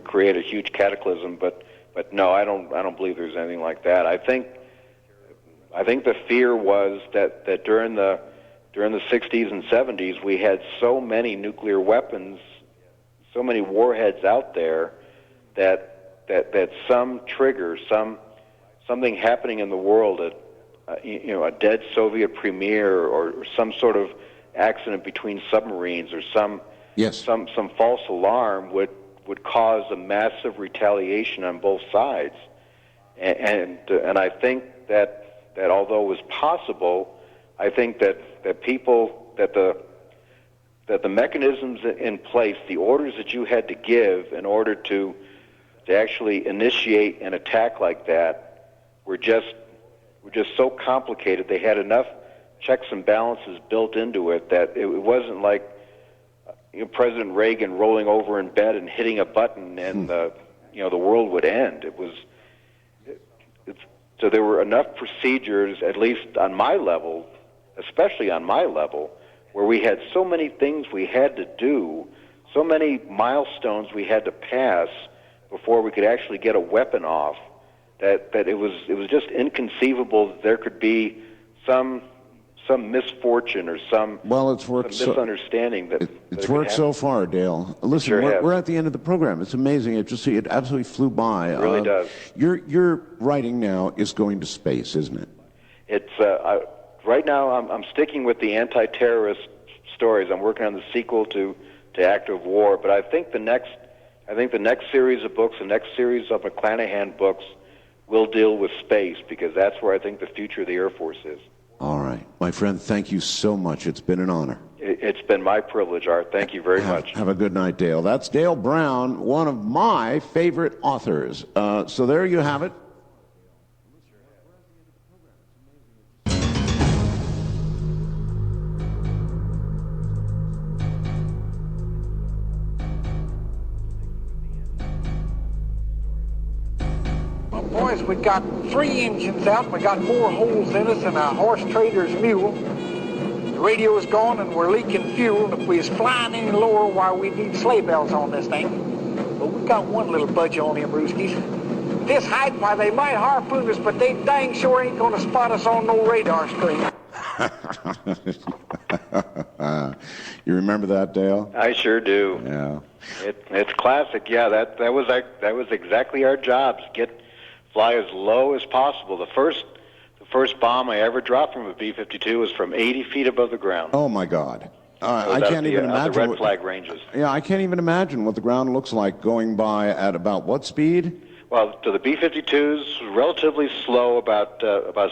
Speaker 3: create a huge cataclysm. But no, I don't believe there's anything like that. I think the fear was that during the 60s and 70s we had so many nuclear weapons, so many warheads out there that some trigger, something happening in the world, a dead Soviet premier or some sort of accident between submarines or some false alarm would cause a massive retaliation on both sides. And I think that although it was possible, I think that the mechanisms in place, the orders that you had to give in order to actually initiate an attack like that were just so complicated. They had enough checks and balances built into it that it wasn't like President Reagan rolling over in bed and hitting a button and the world would end. So there were enough procedures, at least on my level, especially on my level, where we had so many things we had to do, so many milestones we had to pass before we could actually get a weapon off, that it was just inconceivable that there could be some misfortune or some misunderstanding
Speaker 2: it's worked so far, Dale. Listen,
Speaker 3: Sure
Speaker 2: we're at the end of the program. It's amazing. It absolutely flew by.
Speaker 3: It really does.
Speaker 2: Your writing now is going to space, isn't it?
Speaker 3: It's right now. I'm sticking with the anti-terrorist stories. I'm working on the sequel to Act of War, but I think the next series of books, the next series of McClanahan books, will deal with space, because that's where I think the future of the Air Force is.
Speaker 2: All right. My friend, thank you so much. It's been an honor.
Speaker 3: It's been my privilege, Art. Thank you very much.
Speaker 2: Have a good night, Dale. That's Dale Brown, one of my favorite authors. So there you have it.
Speaker 15: Boys, we got 3 engines out, we got more holes in us than a horse trader's mule. The radio's gone and we're leaking fuel, and if we was flying any lower, why, we'd need sleigh bells on this thing. But we got one little budge on them rooskies. This height, why, they might harpoon us, but they dang sure ain't gonna spot us on no radar screen.
Speaker 2: You remember that, Dale?
Speaker 3: I sure do.
Speaker 2: Yeah.
Speaker 3: It's classic. Yeah, that was exactly our jobs. Fly as low as possible. The first bomb I ever dropped from a B-52 was from 80 feet above the ground.
Speaker 2: Oh my God! I can't even imagine
Speaker 3: the red flag ranges.
Speaker 2: Yeah, I can't even imagine what the ground looks like going by at about what speed?
Speaker 3: Well, to the B-52s, relatively slow, about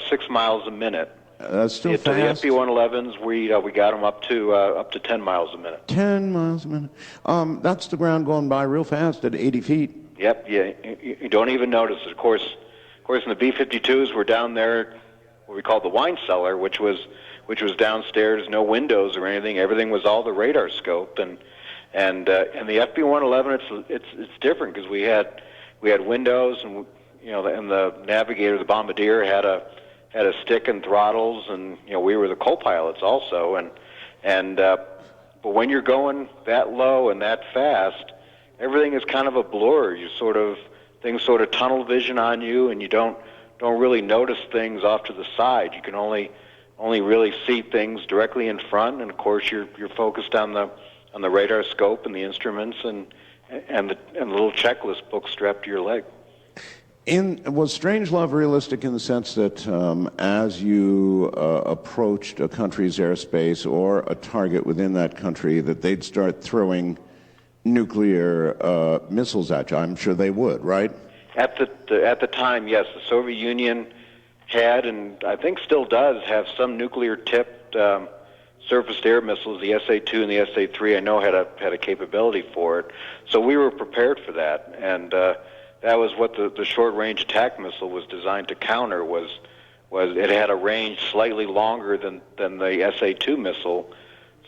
Speaker 3: 6 miles a minute.
Speaker 2: That's still fast.
Speaker 3: To the FB-111s, we got them up to 10 miles a minute.
Speaker 2: 10 miles a minute. That's the ground going by real fast at 80 feet.
Speaker 3: Yep, yeah, you don't even notice it. Of course, in the B-52s, we're down there, what we call the wine cellar, which was downstairs, no windows or anything. Everything was all the radar scope, and the FB-111, it's different, because we had windows, and the navigator, the bombardier, had a stick and throttles, and we were the co-pilots also, but when you're going that low and that fast, everything is kind of a blur. Things sort of tunnel vision on you, and you don't really notice things off to the side. You can only really see things directly in front, and of course you're focused on the radar scope and the instruments and the little checklist book strapped to your leg.
Speaker 2: Was Strangelove realistic in the sense that as you approached a country's airspace or a target within that country, that they'd start throwing nuclear missiles at you? I'm sure they would, right?
Speaker 3: At the time, yes, the Soviet Union had, and I think still does, have some nuclear-tipped surface-to-air missiles. The SA-2 and the SA-3, I know, had a capability for it. So we were prepared for that, and that was what the short-range attack missile was designed to counter. Was it had a range slightly longer than the SA-2 missile,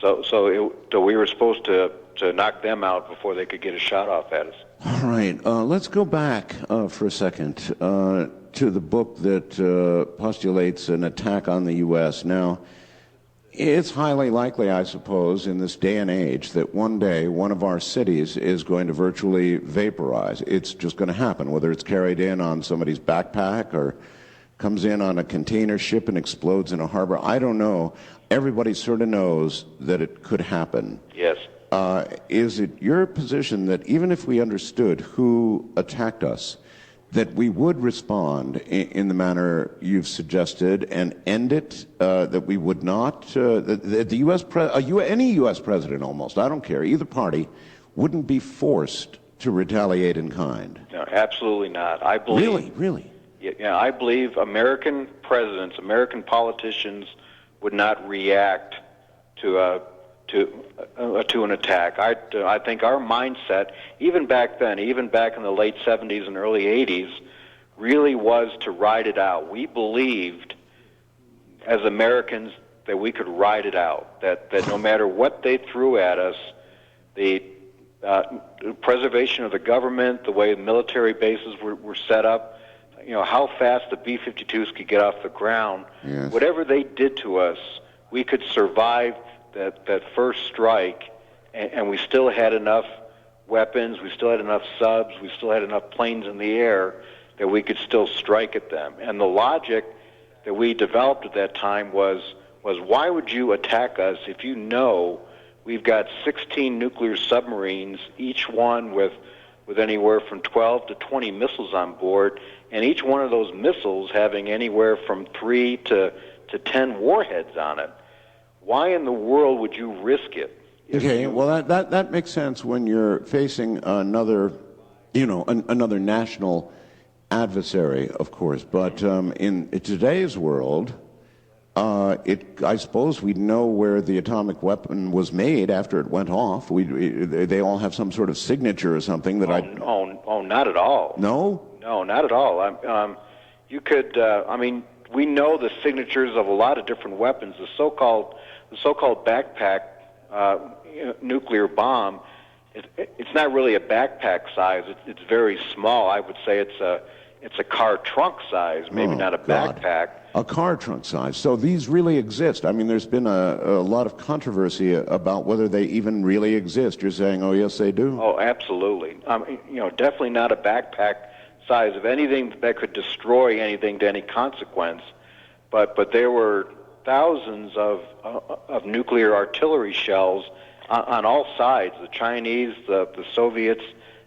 Speaker 3: so we were supposed to knock them out before they could get a shot off at us.
Speaker 2: All right, let's go back for a second to the book that postulates an attack on the U.S. Now, it's highly likely, I suppose, in this day and age, that one day one of our cities is going to virtually vaporize. It's just going to happen, whether it's carried in on somebody's backpack or comes in on a container ship and explodes in a harbor. I don't know. Everybody sort of knows that it could happen.
Speaker 3: Yes.
Speaker 2: Is it your position that even if we understood who attacked us, that we would respond in the manner you've suggested and end it, that we would not, that the any U.S. president almost, I don't care, either party, wouldn't be forced to retaliate in kind?
Speaker 3: No, absolutely not. I believe,
Speaker 2: Really?
Speaker 3: Yeah, I believe American presidents, American politicians would not react to an attack. I think our mindset, even back then, even back in the late 70s and early 80s, really was to ride it out. We believed, as Americans, that we could ride it out, that no matter what they threw at us, the preservation of the government, the way military bases were set up, how fast the B-52s could get off the ground,
Speaker 2: yes.
Speaker 3: Whatever they did to us, we could survive that first strike, and we still had enough weapons, we still had enough subs, we still had enough planes in the air that we could still strike at them. And the logic that we developed at that time was why would you attack us if you know we've got 16 nuclear submarines, each one with anywhere from 12 to 20 missiles on board, and each one of those missiles having anywhere from 3 to 10 warheads on it. Why in the world would you risk it?
Speaker 2: Okay, well, that makes sense when you're facing another national adversary, of course. But in today's world, I suppose we know where the atomic weapon was made after it went off. They all have some sort of signature or something that
Speaker 3: Oh, not at all.
Speaker 2: No?
Speaker 3: No, not at all. You could, we know the signatures of a lot of different weapons. The so-called backpack nuclear bomb, it's not really a backpack size. It's very small. I would say it's a car trunk size, maybe not a backpack.
Speaker 2: A car trunk size. So these really exist. I mean, there's been a lot of controversy about whether they even really exist. You're saying, oh, yes, they do?
Speaker 3: Oh, absolutely. Definitely not a backpack size of anything that could destroy anything to any consequence. But there were thousands of nuclear artillery shells on all sides, the Chinese, the Soviets,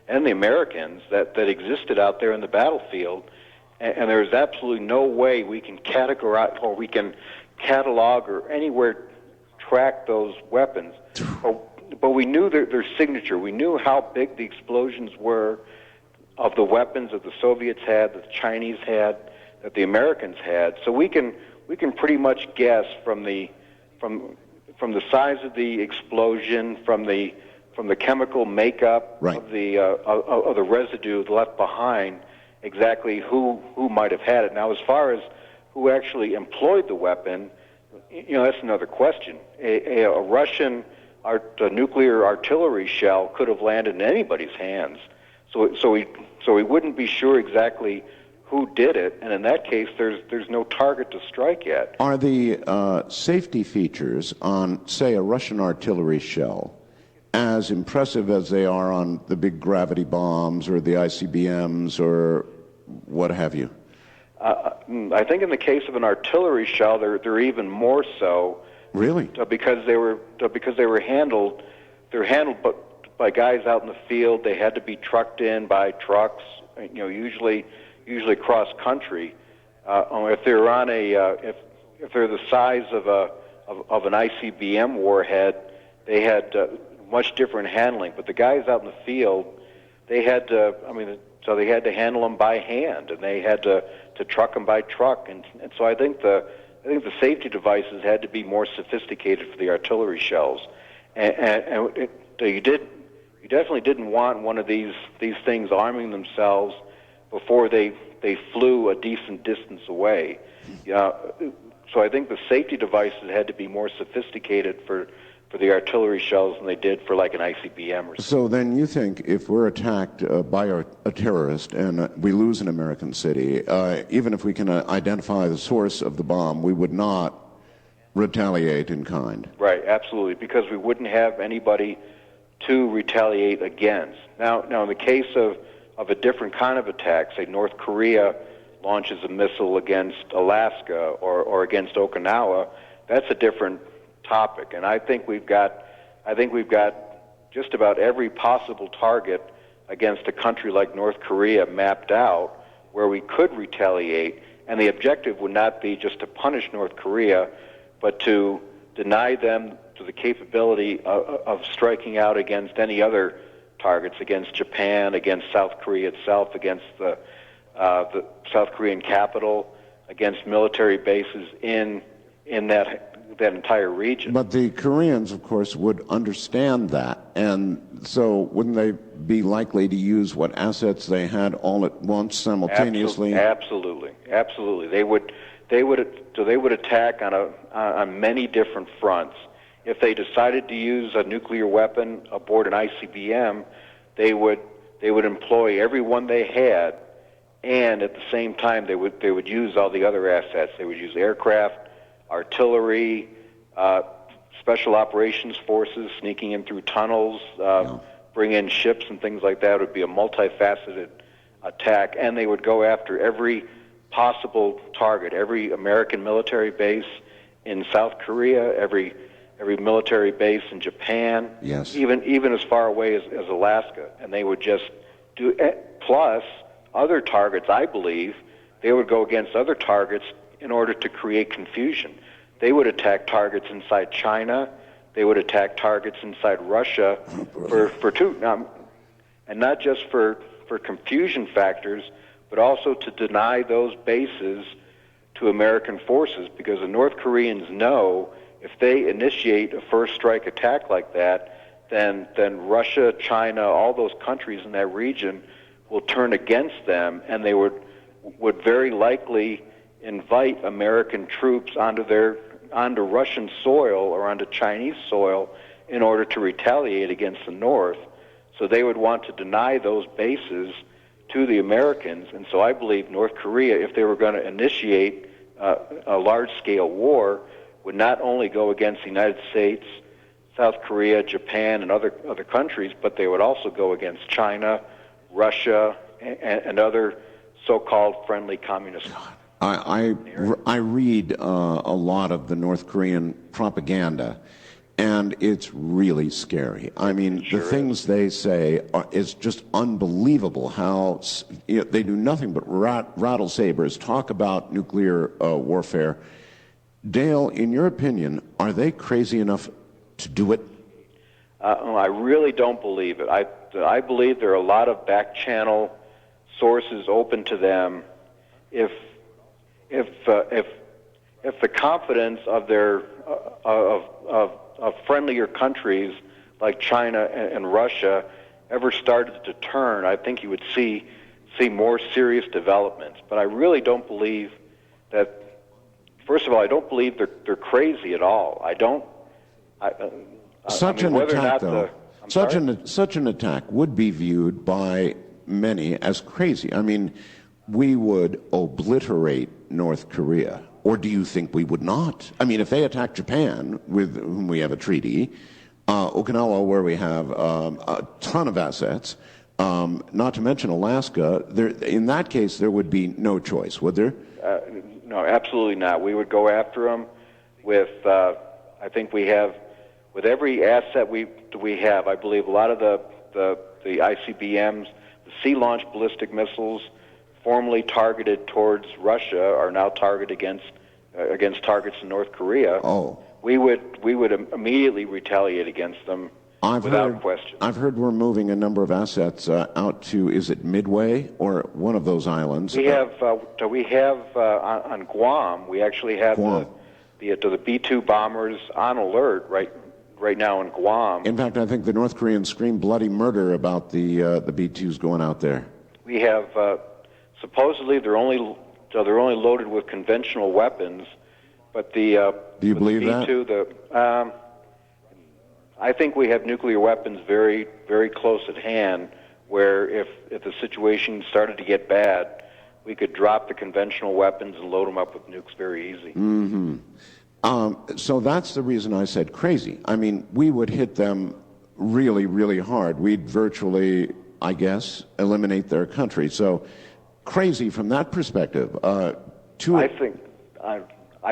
Speaker 3: and the Americans that existed out there in the battlefield. And there's absolutely no way we can categorize or we can catalog or anywhere track those weapons. But we knew their signature. We knew how big the explosions were of the weapons that the Soviets had, that the Chinese had, that the Americans had. So we can pretty much guess from the size of the explosion, from the chemical makeup
Speaker 2: right.
Speaker 3: of the residue left behind, exactly who might have had it. Now, as far as who actually employed the weapon, that's another question. A Russian nuclear artillery shell could have landed in anybody's hands, so we wouldn't be sure exactly who did it, and in that case, there's no target to strike at.
Speaker 2: Are the safety features on, say, a Russian artillery shell as impressive as they are on the big gravity bombs or the ICBMs or what have you?
Speaker 3: I think in the case of an artillery shell, they're even more so.
Speaker 2: Really?
Speaker 3: Because they were handled. They're handled by guys out in the field. They had to be trucked in by trucks. Usually cross country. If they're on if they're the size of an ICBM warhead, they had much different handling. But the guys out in the field, they had to. So they had to handle them by hand, and they had to truck them by truck, and so I think the safety devices had to be more sophisticated for the artillery shells, and you definitely didn't want one of these things arming themselves before they flew a decent distance away. So I think the safety devices had to be more sophisticated for the artillery shells than they did for like an ICBM or something.
Speaker 2: So then you think if we're attacked by a terrorist and we lose an American city, even if we can identify the source of the bomb, we would not retaliate in kind?
Speaker 3: Right, absolutely, because we wouldn't have anybody to retaliate against. Now in the case of a different kind of attack, say North Korea launches a missile against Alaska or against Okinawa, that's a different topic, and I think we've got just about every possible target against a country like North Korea mapped out where we could retaliate, and the objective would not be just to punish North Korea, but to deny them to the capability of striking out against any other targets, against Japan, against South Korea itself, against the South Korean capital, against military bases in that entire region.
Speaker 2: But the Koreans, of course, would understand that, and so wouldn't they be likely to use what assets they had all at once simultaneously?
Speaker 3: Absolutely. They would attack on many different fronts. If they decided to use a nuclear weapon aboard an ICBM, they would employ every one they had, and at the same time they would use all the other assets. They would use aircraft, artillery, special operations forces sneaking in through tunnels, bring in ships and things like that. It would be a multifaceted attack, and they would go after every possible target, every American military base in South Korea, every military base in Japan,
Speaker 2: yes,
Speaker 3: even as far away as Alaska, and they would just do plus other targets. I believe they would go against other targets in order to create confusion. They would attack targets inside China. They would attack targets inside Russia for two, and not just for confusion factors, but also to deny those bases to American forces, because the North Koreans know if they initiate a first strike attack like that, then Russia, China, all those countries in that region will turn against them, and they would very likely invite American troops onto Russian soil or onto Chinese soil in order to retaliate against the North. So they would want to deny those bases to the Americans, and so I believe North Korea, if they were going to initiate a large-scale war, would not only go against the United States, South Korea, Japan, and other countries, but they would also go against China, Russia, and other so-called friendly communist countries.
Speaker 2: I read a lot of the North Korean propaganda, and it's really scary. I mean, the things they say is just unbelievable. How they do nothing but rattle sabers, talk about nuclear warfare. Dale, in your opinion, are they crazy enough to do it?
Speaker 3: I really don't believe it. I believe there are a lot of back-channel sources open to them. If the confidence of their of friendlier countries like China and Russia ever started to turn, I think you would see more serious developments. But I really don't believe that. First of all, I don't believe they're crazy at all. I don't.
Speaker 2: Such an attack, though. Such an attack would be viewed by many as crazy. I mean, we would obliterate North Korea. Or do you think we would not? I mean, if they attack Japan, with whom we have a treaty, Okinawa, where we have a ton of assets, not to mention Alaska, in that case, there would be no choice, would there?
Speaker 3: No, absolutely not. We would go after them with, I think we have, with every asset we have, I believe a lot of the ICBMs, the sea-launched ballistic missiles formerly targeted towards Russia are now targeted against targets in North Korea.
Speaker 2: Oh.
Speaker 3: We would immediately retaliate against them without question.
Speaker 2: I've heard we're moving a number of assets out to, is it Midway or one of those islands?
Speaker 3: We have on Guam. We actually have
Speaker 2: Guam.
Speaker 3: the B-2 bombers on alert right now in Guam.
Speaker 2: In fact, I think the North Koreans scream bloody murder about the B-2s going out there.
Speaker 3: We have supposedly they're only loaded with conventional weapons, but the
Speaker 2: do you believe
Speaker 3: B-2, I think we have nuclear weapons very, very close at hand, where if the situation started to get bad, we could drop the conventional weapons and load them up with nukes very easy.
Speaker 2: Mm-hmm. So that's the reason I said crazy. I mean, we would hit them really, really hard. We'd virtually, I guess, eliminate their country. So crazy from that perspective.
Speaker 3: I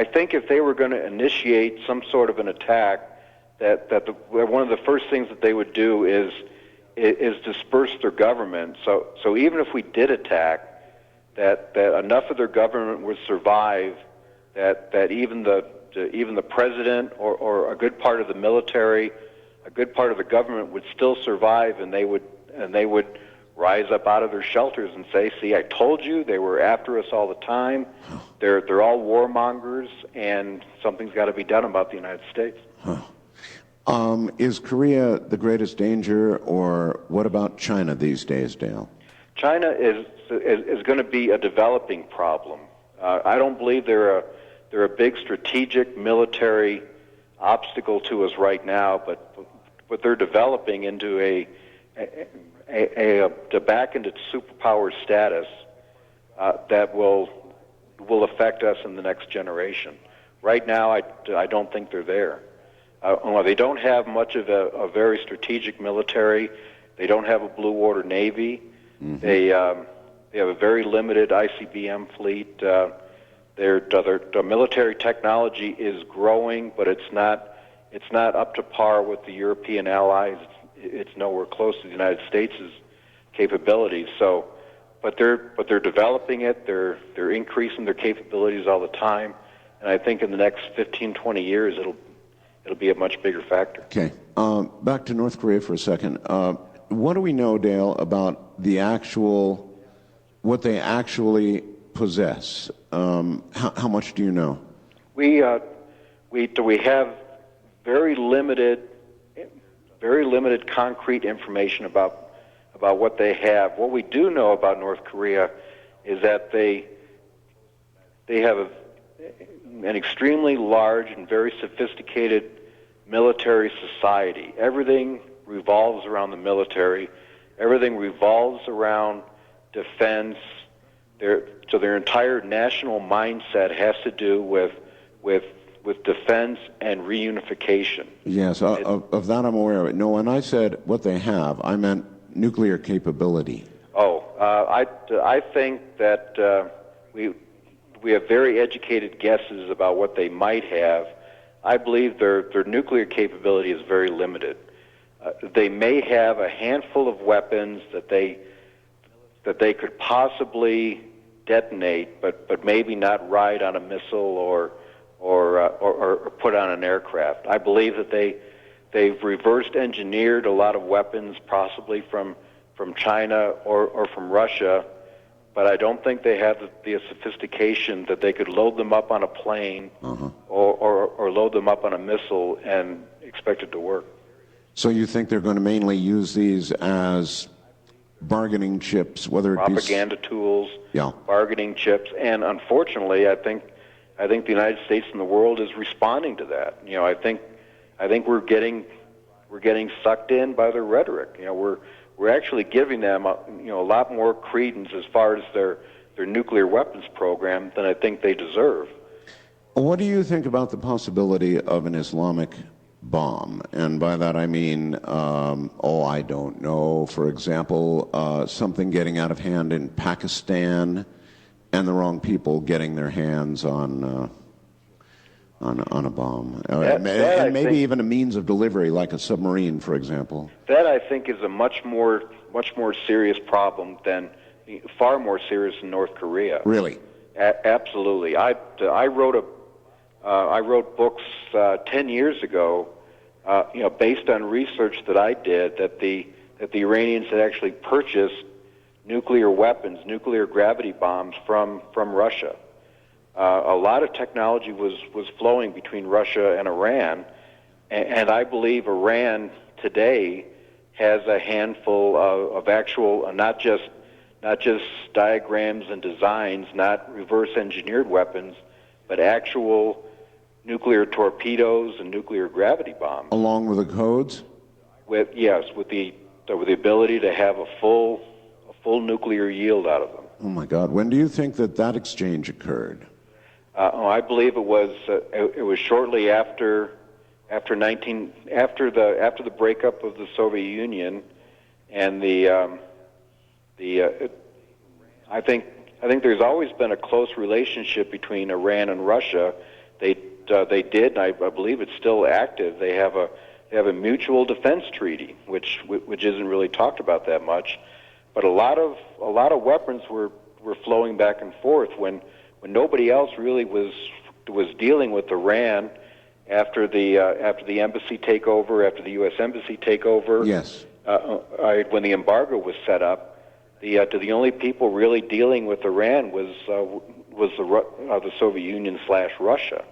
Speaker 3: think if they were going to initiate some sort of an attack, that one of the first things that they would do is disperse their government. So even if we did attack, that enough of their government would survive, that even the president or a good part of the military, a good part of the government would still survive, and they would rise up out of their shelters and say, "See, I told you, they were after us all the time. They're all warmongers, and something's got to be done about the United States."
Speaker 2: Huh. Is Korea the greatest danger, or what about China these days, Dale?
Speaker 3: China is going to be a developing problem. I don't believe they're a big strategic military obstacle to us right now, but they're developing into back into superpower status that will affect us in the next generation. Right now, I don't think they're there. They don't have much of a very strategic military. They don't have a blue water navy. Mm-hmm. They have a very limited ICBM fleet. Their military technology is growing, but it's not up to par with the European allies. It's nowhere close to the United States' capabilities. So, but they're developing it. They're increasing their capabilities all the time, and I think in the next 15, 20 years it'll be a much bigger factor.
Speaker 2: Okay. Back to North Korea for a second. What do we know, Dale, about what they actually possess? How much do you know?
Speaker 3: We have very limited concrete information about what they have. What we do know about North Korea is that they have an extremely large and very sophisticated military society. Everything revolves around the military. Everything revolves around defense. So their entire national mindset has to do with defense and reunification.
Speaker 2: Yes, of that I'm aware of it. No, when I said what they have, I meant nuclear capability.
Speaker 3: I think that we have very educated guesses about what they might have. I believe their nuclear capability is very limited. They may have a handful of weapons that they could possibly detonate, but maybe not ride on a missile or put on an aircraft. I believe that they've reversed engineered a lot of weapons, possibly from China or from Russia, but I don't think they have the sophistication that they could load them up on a plane or load them up on a missile and expect it to work.
Speaker 2: So you think they're going to mainly use these as bargaining chips, whether it be
Speaker 3: propaganda tools, bargaining chips, and unfortunately, I think the United States and the world is responding to that. You know, I think we're getting sucked in by their rhetoric. You know, we're actually giving them a lot more credence as far as their nuclear weapons program than I think they deserve.
Speaker 2: What do you think about the possibility of an Islamic bomb? And by that I mean, I don't know, for example, something getting out of hand in Pakistan And the wrong people getting their hands on a bomb, and maybe even a means of delivery, like a submarine, for example.
Speaker 3: That, I think, is a much more serious problem far more serious than North Korea.
Speaker 2: Really?
Speaker 3: Absolutely. I wrote books 10 years ago, based on research that I did, that the Iranians had actually purchased nuclear weapons, nuclear gravity bombs from Russia. A lot of technology was flowing between Russia and Iran, and I believe Iran today has a handful of actual, not just diagrams and designs, not reverse engineered weapons, but actual nuclear torpedoes and nuclear gravity bombs.
Speaker 2: Along with the codes?
Speaker 3: With the ability to have a full nuclear yield out of them.
Speaker 2: Oh my God! When do you think that exchange occurred?
Speaker 3: I believe it was shortly after the breakup of the Soviet Union, and I think there's always been a close relationship between Iran and Russia. They did, and I believe it's still active. They have a mutual defense treaty, which isn't really talked about that much. But a lot of weapons were flowing back and forth when nobody else really was dealing with Iran after the embassy takeover, after the U.S. embassy takeover.
Speaker 2: Yes.
Speaker 3: When the embargo was set up, the only people really dealing with Iran was the Soviet Union / Russia,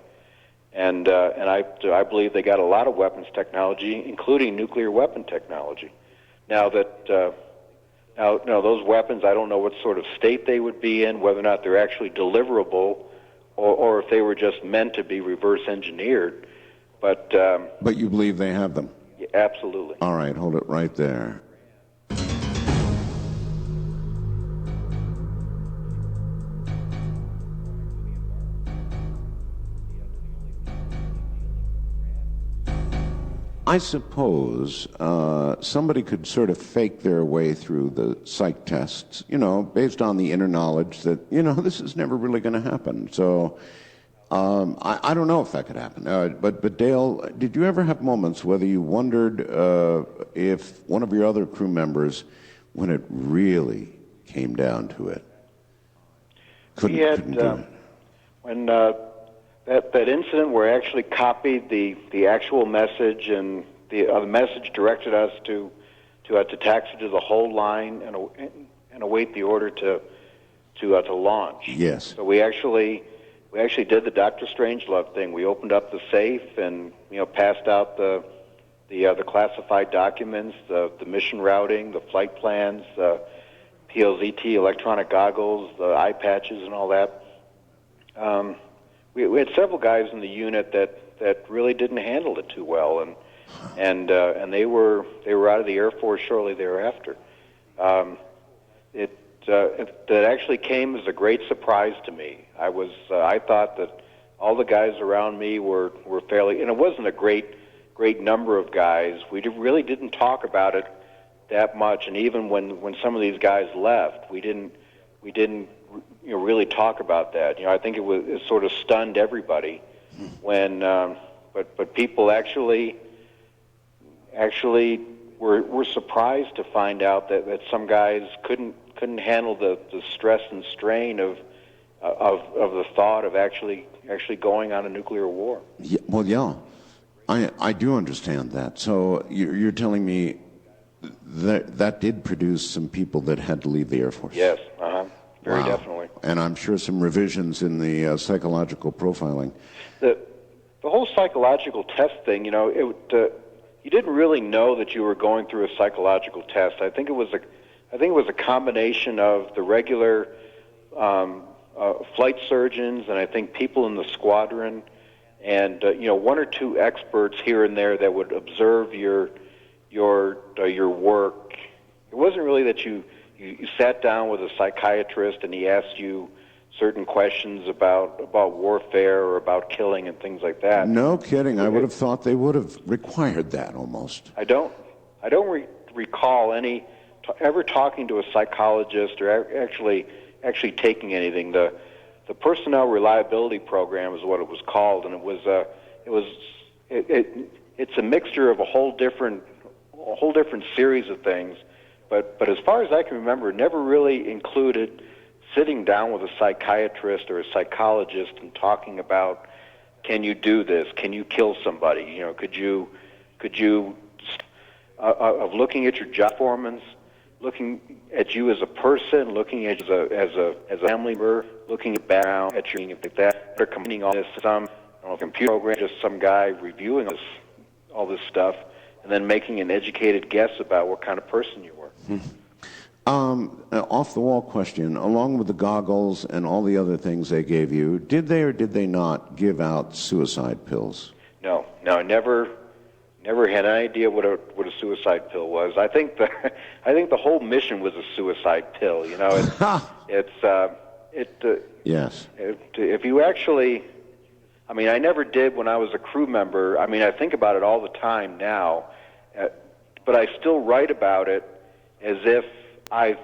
Speaker 3: and I believe they got a lot of weapons technology, including nuclear weapon technology. Now those weapons, I don't know what sort of state they would be in, whether or not they're actually deliverable, or if they were just meant to be reverse engineered. But
Speaker 2: you believe they have them?
Speaker 3: Yeah, absolutely.
Speaker 2: All right, hold it right there. I suppose somebody could sort of fake their way through the psych tests, based on the inner knowledge that, this is never really going to happen. So I don't know if that could happen. But Dale, did you ever have moments whether you wondered if one of your other crew members, when it really came down to it, couldn't do it?
Speaker 3: When that incident where I actually copied the actual message, and the message directed us to taxi to the hold line and await the order to launch.
Speaker 2: Yes.
Speaker 3: So we actually did the Dr. Strangelove thing. We opened up the safe and passed out the classified documents, the mission routing, the flight plans, the PLZT electronic goggles, the eye patches, and all that. We had several guys in the unit that really didn't handle it too well, and they were out of the Air Force shortly thereafter. It actually came as a great surprise to me. I thought that all the guys around me were fairly, and it wasn't a great number of guys. We really didn't talk about it that much, and even when some of these guys left, we didn't really talk about that. I think it sort of stunned everybody when, but people actually were surprised to find out that some guys couldn't handle the stress and strain of the thought of actually going on a nuclear war.
Speaker 2: Yeah, well, yeah, I do understand that. So you're telling me that did produce some people that had to leave the Air Force?
Speaker 3: Yes, very
Speaker 2: wow.
Speaker 3: Definitely.
Speaker 2: And I'm sure some revisions in the psychological profiling.
Speaker 3: The whole psychological test thing, you didn't really know that you were going through a psychological test. I think it was a combination of the regular flight surgeons, and I think people in the squadron, and one or two experts here and there that would observe your work. It wasn't really that you sat down with a psychiatrist and he asked you certain questions about warfare or about killing and things like that.
Speaker 2: No kidding. I would have thought they would have required that almost.
Speaker 3: I don't recall ever talking to a psychologist or actually actually taking anything. The personnel reliability program is what it was called, and it's a mixture of a whole different series of things. But as far as I can remember, it never really included sitting down with a psychiatrist or a psychologist and talking about, can you do this? Can you kill somebody? You know, could you of looking at your job performance, looking at you as a person, looking at you as a family member, looking at background, at your like that, or combining all this some computer program, just some guy reviewing all this stuff, and then making an educated guess about what kind of person you were.
Speaker 2: Off-the-wall question. Along with the goggles and all the other things they gave you, did they or did they not give out suicide pills?
Speaker 3: No, I never had any idea what a suicide pill was. I think the whole mission was a suicide pill. You know,
Speaker 2: yes.
Speaker 3: If you actually, I mean, I never did when I was a crew member. I mean, I think about it all the time now, but I still write about it as if I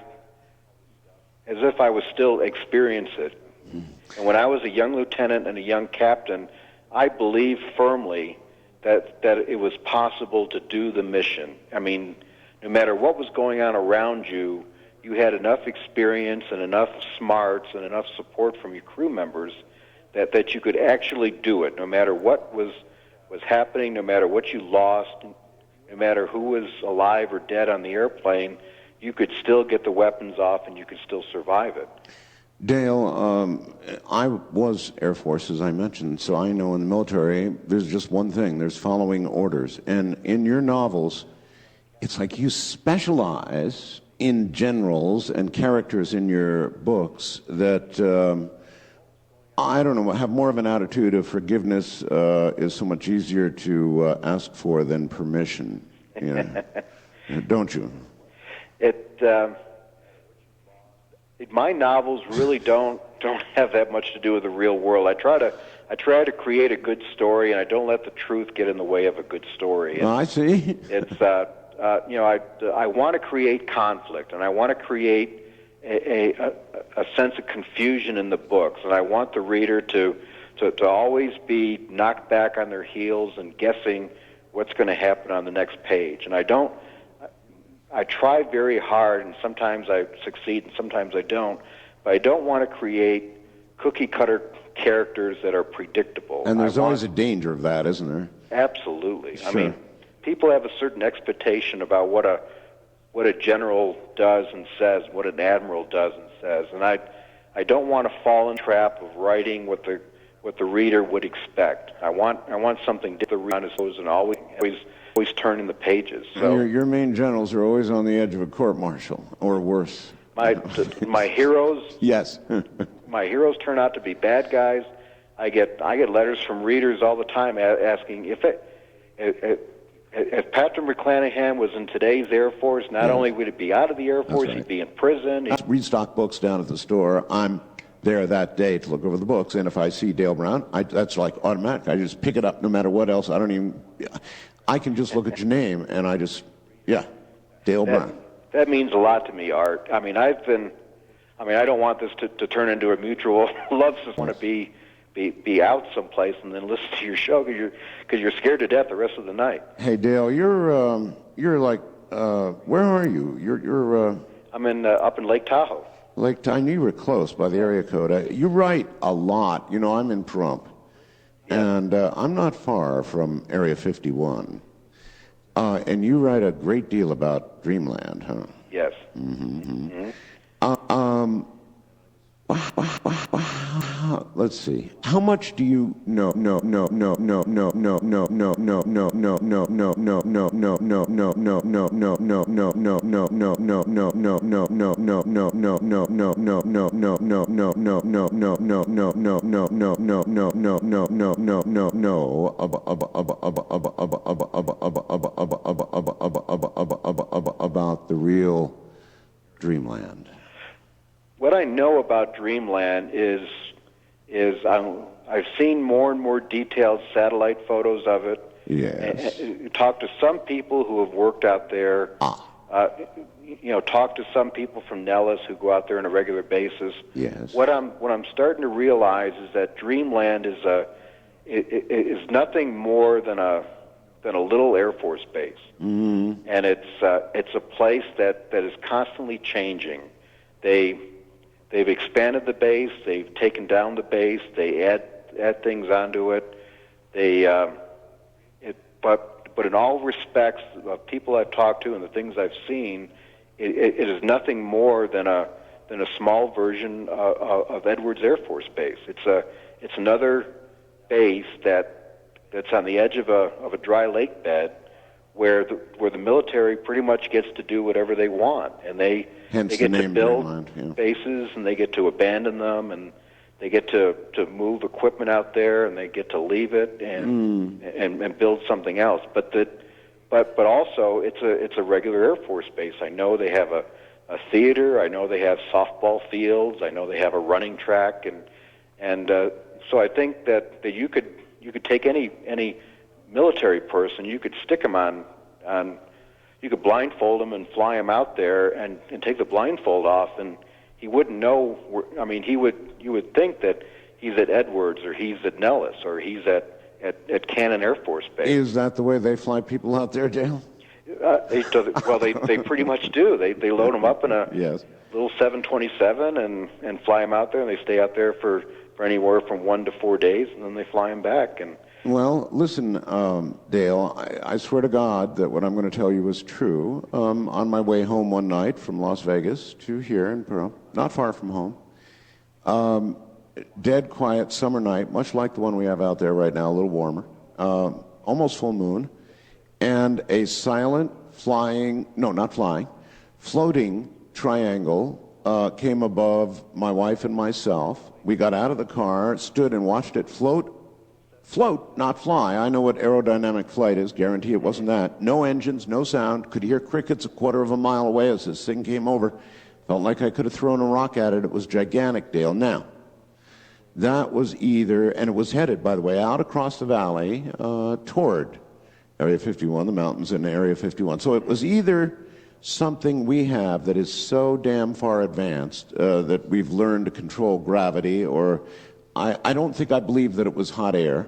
Speaker 3: was still experiencing it. And when I was a young lieutenant and a young captain, I believed firmly that it was possible to do the mission. I mean, no matter what was going on around you, you had enough experience and enough smarts and enough support from your crew members that you could actually do it, no matter what was happening, no matter what you lost, no matter who was alive or dead on the airplane. You could still get the weapons off and you could still survive it.
Speaker 2: Dale, I was Air Force, as I mentioned, so I know in the military there's just one thing. There's following orders. And in your novels, it's like you specialize in generals and characters in your books that, I don't know, have more of an attitude of forgiveness is so much easier to ask for than permission. You know? Don't you?
Speaker 3: My novels really don't have that much to do with the real world. I try to create a good story, and I don't let the truth get in the way of a good story.
Speaker 2: I see.
Speaker 3: It's I want to create conflict, and I want to create a sense of confusion in the books, and I want the reader to always be knocked back on their heels and guessing what's going to happen on the next page. And I try very hard, and sometimes I succeed and sometimes I don't, but I don't want to create cookie-cutter characters that are predictable.
Speaker 2: And there's always a danger of that, isn't there?
Speaker 3: Absolutely.
Speaker 2: Sure.
Speaker 3: I mean, people have a certain expectation about what a general does and says, what an admiral does and says, and I don't want to fall in the trap of writing what the reader would expect. I want something different and always turning the pages. So
Speaker 2: your main generals are always on the edge of a court-martial, or worse.
Speaker 3: My heroes.
Speaker 2: Yes.
Speaker 3: My heroes turn out to be bad guys. I get letters from readers all the time asking if Patrick McClanahan was in today's Air Force, not only would he be out of the Air Force, he'd be in prison.
Speaker 2: Restock books down at the store. I'm there that day to look over the books, and if I see Dale Brown, that's like automatic. I just pick it up no matter what else. I can just look at your name, and Dale Brown.
Speaker 3: That means a lot to me, Art. I mean, I don't want this to turn into a mutual love. Just want to be out someplace and then listen to your show because you're scared to death the rest of the night.
Speaker 2: Hey, Dale, you're like, where are you? You're
Speaker 3: I'm up in Lake Tahoe.
Speaker 2: I knew you were close by the area code. You write a lot. You know, I'm in Pahrump, and I'm not far from Area 51. And you write a great deal about Dreamland, huh?
Speaker 3: Yes.
Speaker 2: Mm-hmm. Let's see. How much do you know? About the real Dreamland?
Speaker 3: What I know about Dreamland is I've seen more and more detailed satellite photos of it.
Speaker 2: Yes.
Speaker 3: And talked to some people who have worked out there. talked to some people from Nellis who go out there on a regular basis.
Speaker 2: Yes.
Speaker 3: What I'm starting to realize is that Dreamland is nothing more than a little Air Force base, and it's a place that is constantly changing. They've expanded the base, they've taken down the base, they add things onto it. But in all respects, the people I've talked to and the things I've seen, it is nothing more than a small version of Edwards Air Force Base. It's another base that's on the edge of a dry lake bed, where the military pretty much gets to do whatever they want, and they get to build bases, and they get to abandon them, and they get to move equipment out there, and they get to leave it and build something else. But also it's a regular Air Force base. I know they have a theater. I know they have softball fields. I know they have a running track, and so I think that you could take any military person, you could stick them on you could blindfold him and fly him out there and take the blindfold off, and he wouldn't know. You would think that he's at Edwards or he's at Nellis or he's at Cannon Air Force Base.
Speaker 2: Is that the way they fly people out there, Dale?
Speaker 3: They pretty much do. They load them up in a little 727 and fly them out there, and they stay out there for anywhere from 1 to 4 days, and then they fly them back. And
Speaker 2: well, listen, Dale, I swear to God that what I'm going to tell you is true. On my way home one night from Las Vegas to here in Pearl, not far from home, dead quiet summer night, much like the one we have out there right now, a little warmer, almost full moon, and a silent floating triangle came above my wife and myself. We got out of the car, stood and watched it float, not fly. I know what aerodynamic flight is, guarantee it wasn't that. No engines, no sound, could hear crickets a quarter of a mile away as this thing came over. Felt like I could have thrown a rock at it. It was gigantic, Dale. Now, that was either, and it was headed, by the way, out across the valley toward Area 51, the mountains in Area 51. So it was either something we have that is so damn far advanced that we've learned to control gravity, or I don't think I believe that it was hot air,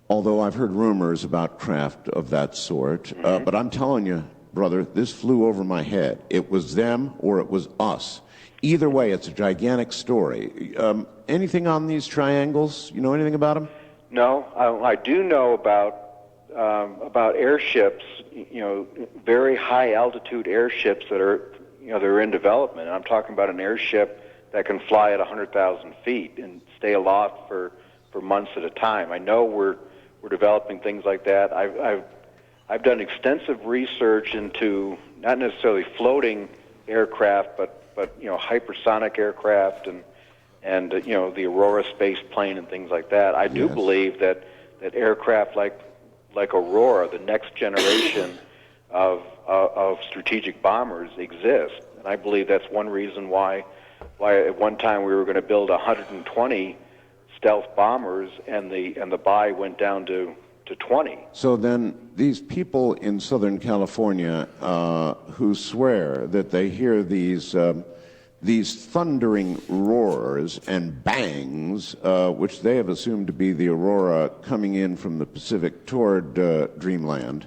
Speaker 2: although I've heard rumors about craft of that sort. But I'm telling you, brother, this flew over my head. It was them or it was us. Either way, it's a gigantic story. Anything on these triangles? You know anything about them?
Speaker 3: No, I do know about airships, very high altitude airships that are, they're in development. I'm talking about an airship that can fly at 100,000 feet and stay aloft for months at a time. I know we're developing things like that. I've done extensive research into not necessarily floating aircraft, but hypersonic aircraft and the Aurora space plane and things like that. I do believe that aircraft like Aurora, the next generation of strategic bombers, exist, and I believe that's one reason why at one time we were going to build 120 stealth bombers, and the buy went down to 20.
Speaker 2: So then these people in Southern California who swear that they hear these thundering roars and bangs, which they have assumed to be the Aurora coming in from the Pacific toward Dreamland.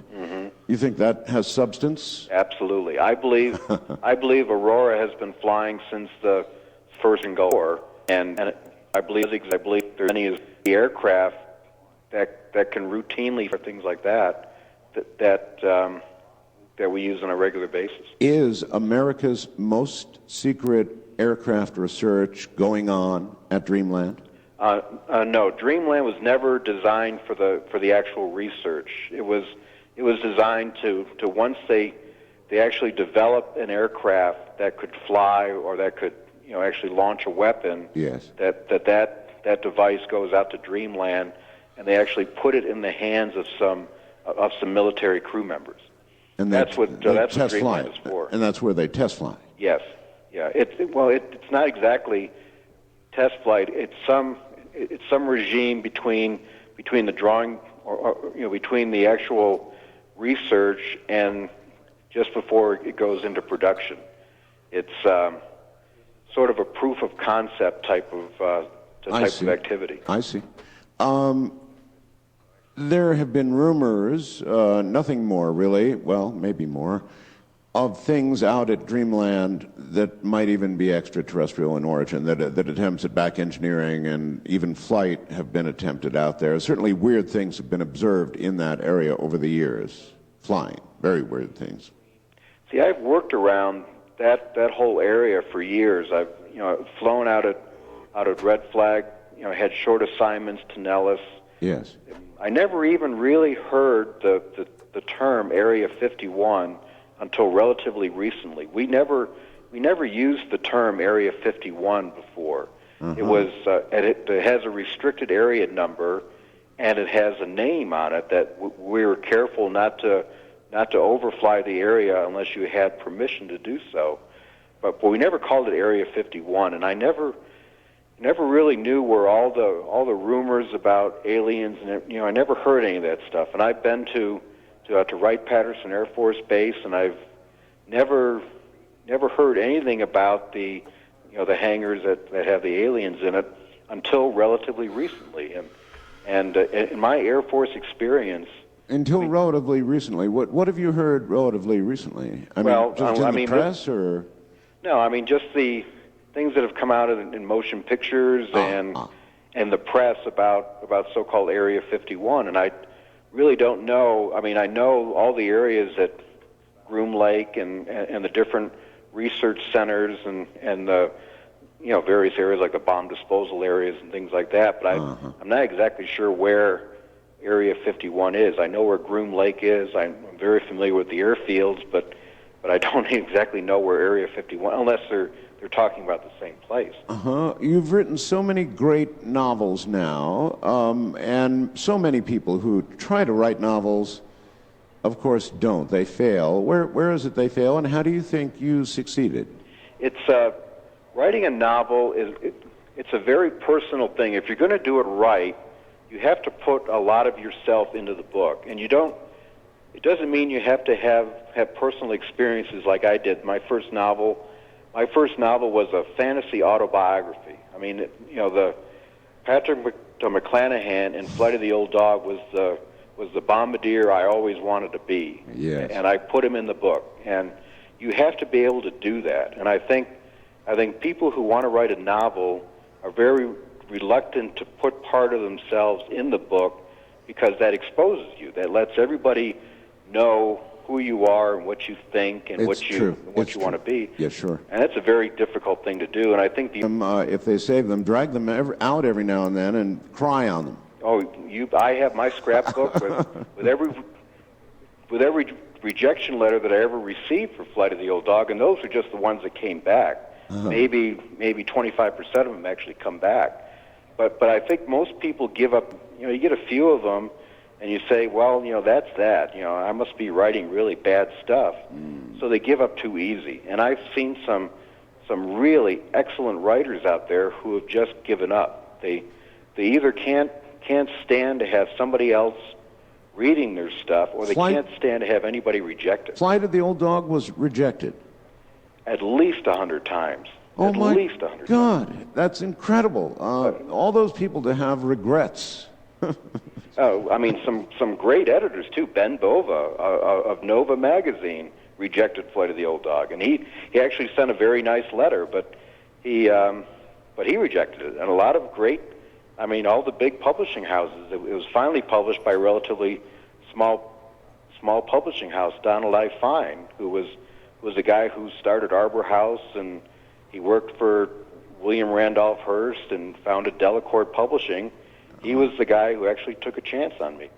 Speaker 2: You think that has substance?
Speaker 3: Absolutely. I believe Aurora has been flying since the first Gulf War, and I believe there's any aircraft that can routinely for things like that we use on a regular basis.
Speaker 2: Is America's most secret aircraft research going on at Dreamland?
Speaker 3: No, Dreamland was never designed for the actual research. It was designed to once they actually develop an aircraft that could fly or that could actually launch a weapon.
Speaker 2: Yes.
Speaker 3: That device goes out to Dreamland, and they actually put it in the hands of some military crew members.
Speaker 2: And
Speaker 3: that's what Dreamland is for.
Speaker 2: And that's where they test fly.
Speaker 3: Yes. Yeah. It's not exactly test flight. It's some regime between the drawing or between the actual research and just before it goes into production. It's sort of a proof of concept type of activity.
Speaker 2: I see. There have been rumors, nothing more really, well, maybe more, of things out at Dreamland that might even be extraterrestrial in origin, that attempts at back engineering and even flight have been attempted out there. Certainly weird things have been observed in that area over the years, flying, very weird things.
Speaker 3: See, I've worked around that whole area for years. I've flown out at Red Flag, had short assignments to Nellis.
Speaker 2: Yes.
Speaker 3: I never even really heard the term Area 51 until relatively recently. We never used the term Area 51 before. It was it has a restricted area number, and it has a name on it that we were careful not to overfly the area unless you had permission to do so. But we never called it Area 51, and I never really knew where all the rumors about aliens and I never heard any of that stuff. And I've been to Wright-Patterson Air Force Base, and I've never heard anything about the hangars that have the aliens in it until relatively recently. And in my Air Force experience,
Speaker 2: until relatively recently, what have you heard relatively recently? I mean, just in the press, or
Speaker 3: no? I mean, just the things that have come out in motion pictures and the press about so-called Area 51, and I really don't know. I mean, I know all the areas at Groom Lake and the different research centers and the various areas like the bomb disposal areas and things like that, but I'm not exactly sure where Area 51 is. I know where Groom Lake is. I'm very familiar with the airfields, but I don't exactly know where Area 51, unless they're talking about the same place.
Speaker 2: You've written so many great novels now, and so many people who try to write novels, of course, don't. They fail. Where is it they fail, and how do you think you succeeded?
Speaker 3: It's writing a novel it's a very personal thing. If you're going to do it right, you have to put a lot of yourself into the book, and it doesn't mean you have to have personal experiences like I did. My first novel was a fantasy autobiography. I mean, the Patrick McClanahan in Flight of the Old Dog was the bombardier I always wanted to be.
Speaker 2: Yes.
Speaker 3: And I put him in the book. And you have to be able to do that. And I think people who want to write a novel are very reluctant to put part of themselves in the book because that exposes you. That lets everybody know who you are and what you think and what you want to be.
Speaker 2: Yeah, sure.
Speaker 3: And that's a very difficult thing to do. And I think
Speaker 2: if they save them, drag them out every now and then and cry on them.
Speaker 3: Oh, I have my scrapbook with every rejection letter that I ever received for Flight of the Old Dog, and those are just the ones that came back. Maybe 25% of them actually come back. But I think most people give up. You get a few of them, and you say, well, that's that. I must be writing really bad stuff. So they give up too easy. And I've seen some really excellent writers out there who have just given up. They either can't stand to have somebody else reading their stuff, or they can't stand to have anybody reject it.
Speaker 2: Flight of the Old Dog was rejected
Speaker 3: at least 100 times.
Speaker 2: Oh,
Speaker 3: at
Speaker 2: my
Speaker 3: least 100
Speaker 2: God,
Speaker 3: times.
Speaker 2: That's incredible. All those people to have regrets.
Speaker 3: Oh, I mean, some great editors too. Ben Bova of Nova magazine rejected Flight of the Old Dog, and he actually sent a very nice letter, but he rejected it. And a lot of great, I mean, all the big publishing houses. It was finally published by a relatively small publishing house, Donald I. Fine, who was a guy who started Arbor House, and he worked for William Randolph Hearst and founded Delacorte Publishing. He was the guy who actually took a chance on me.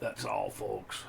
Speaker 16: That's all, folks.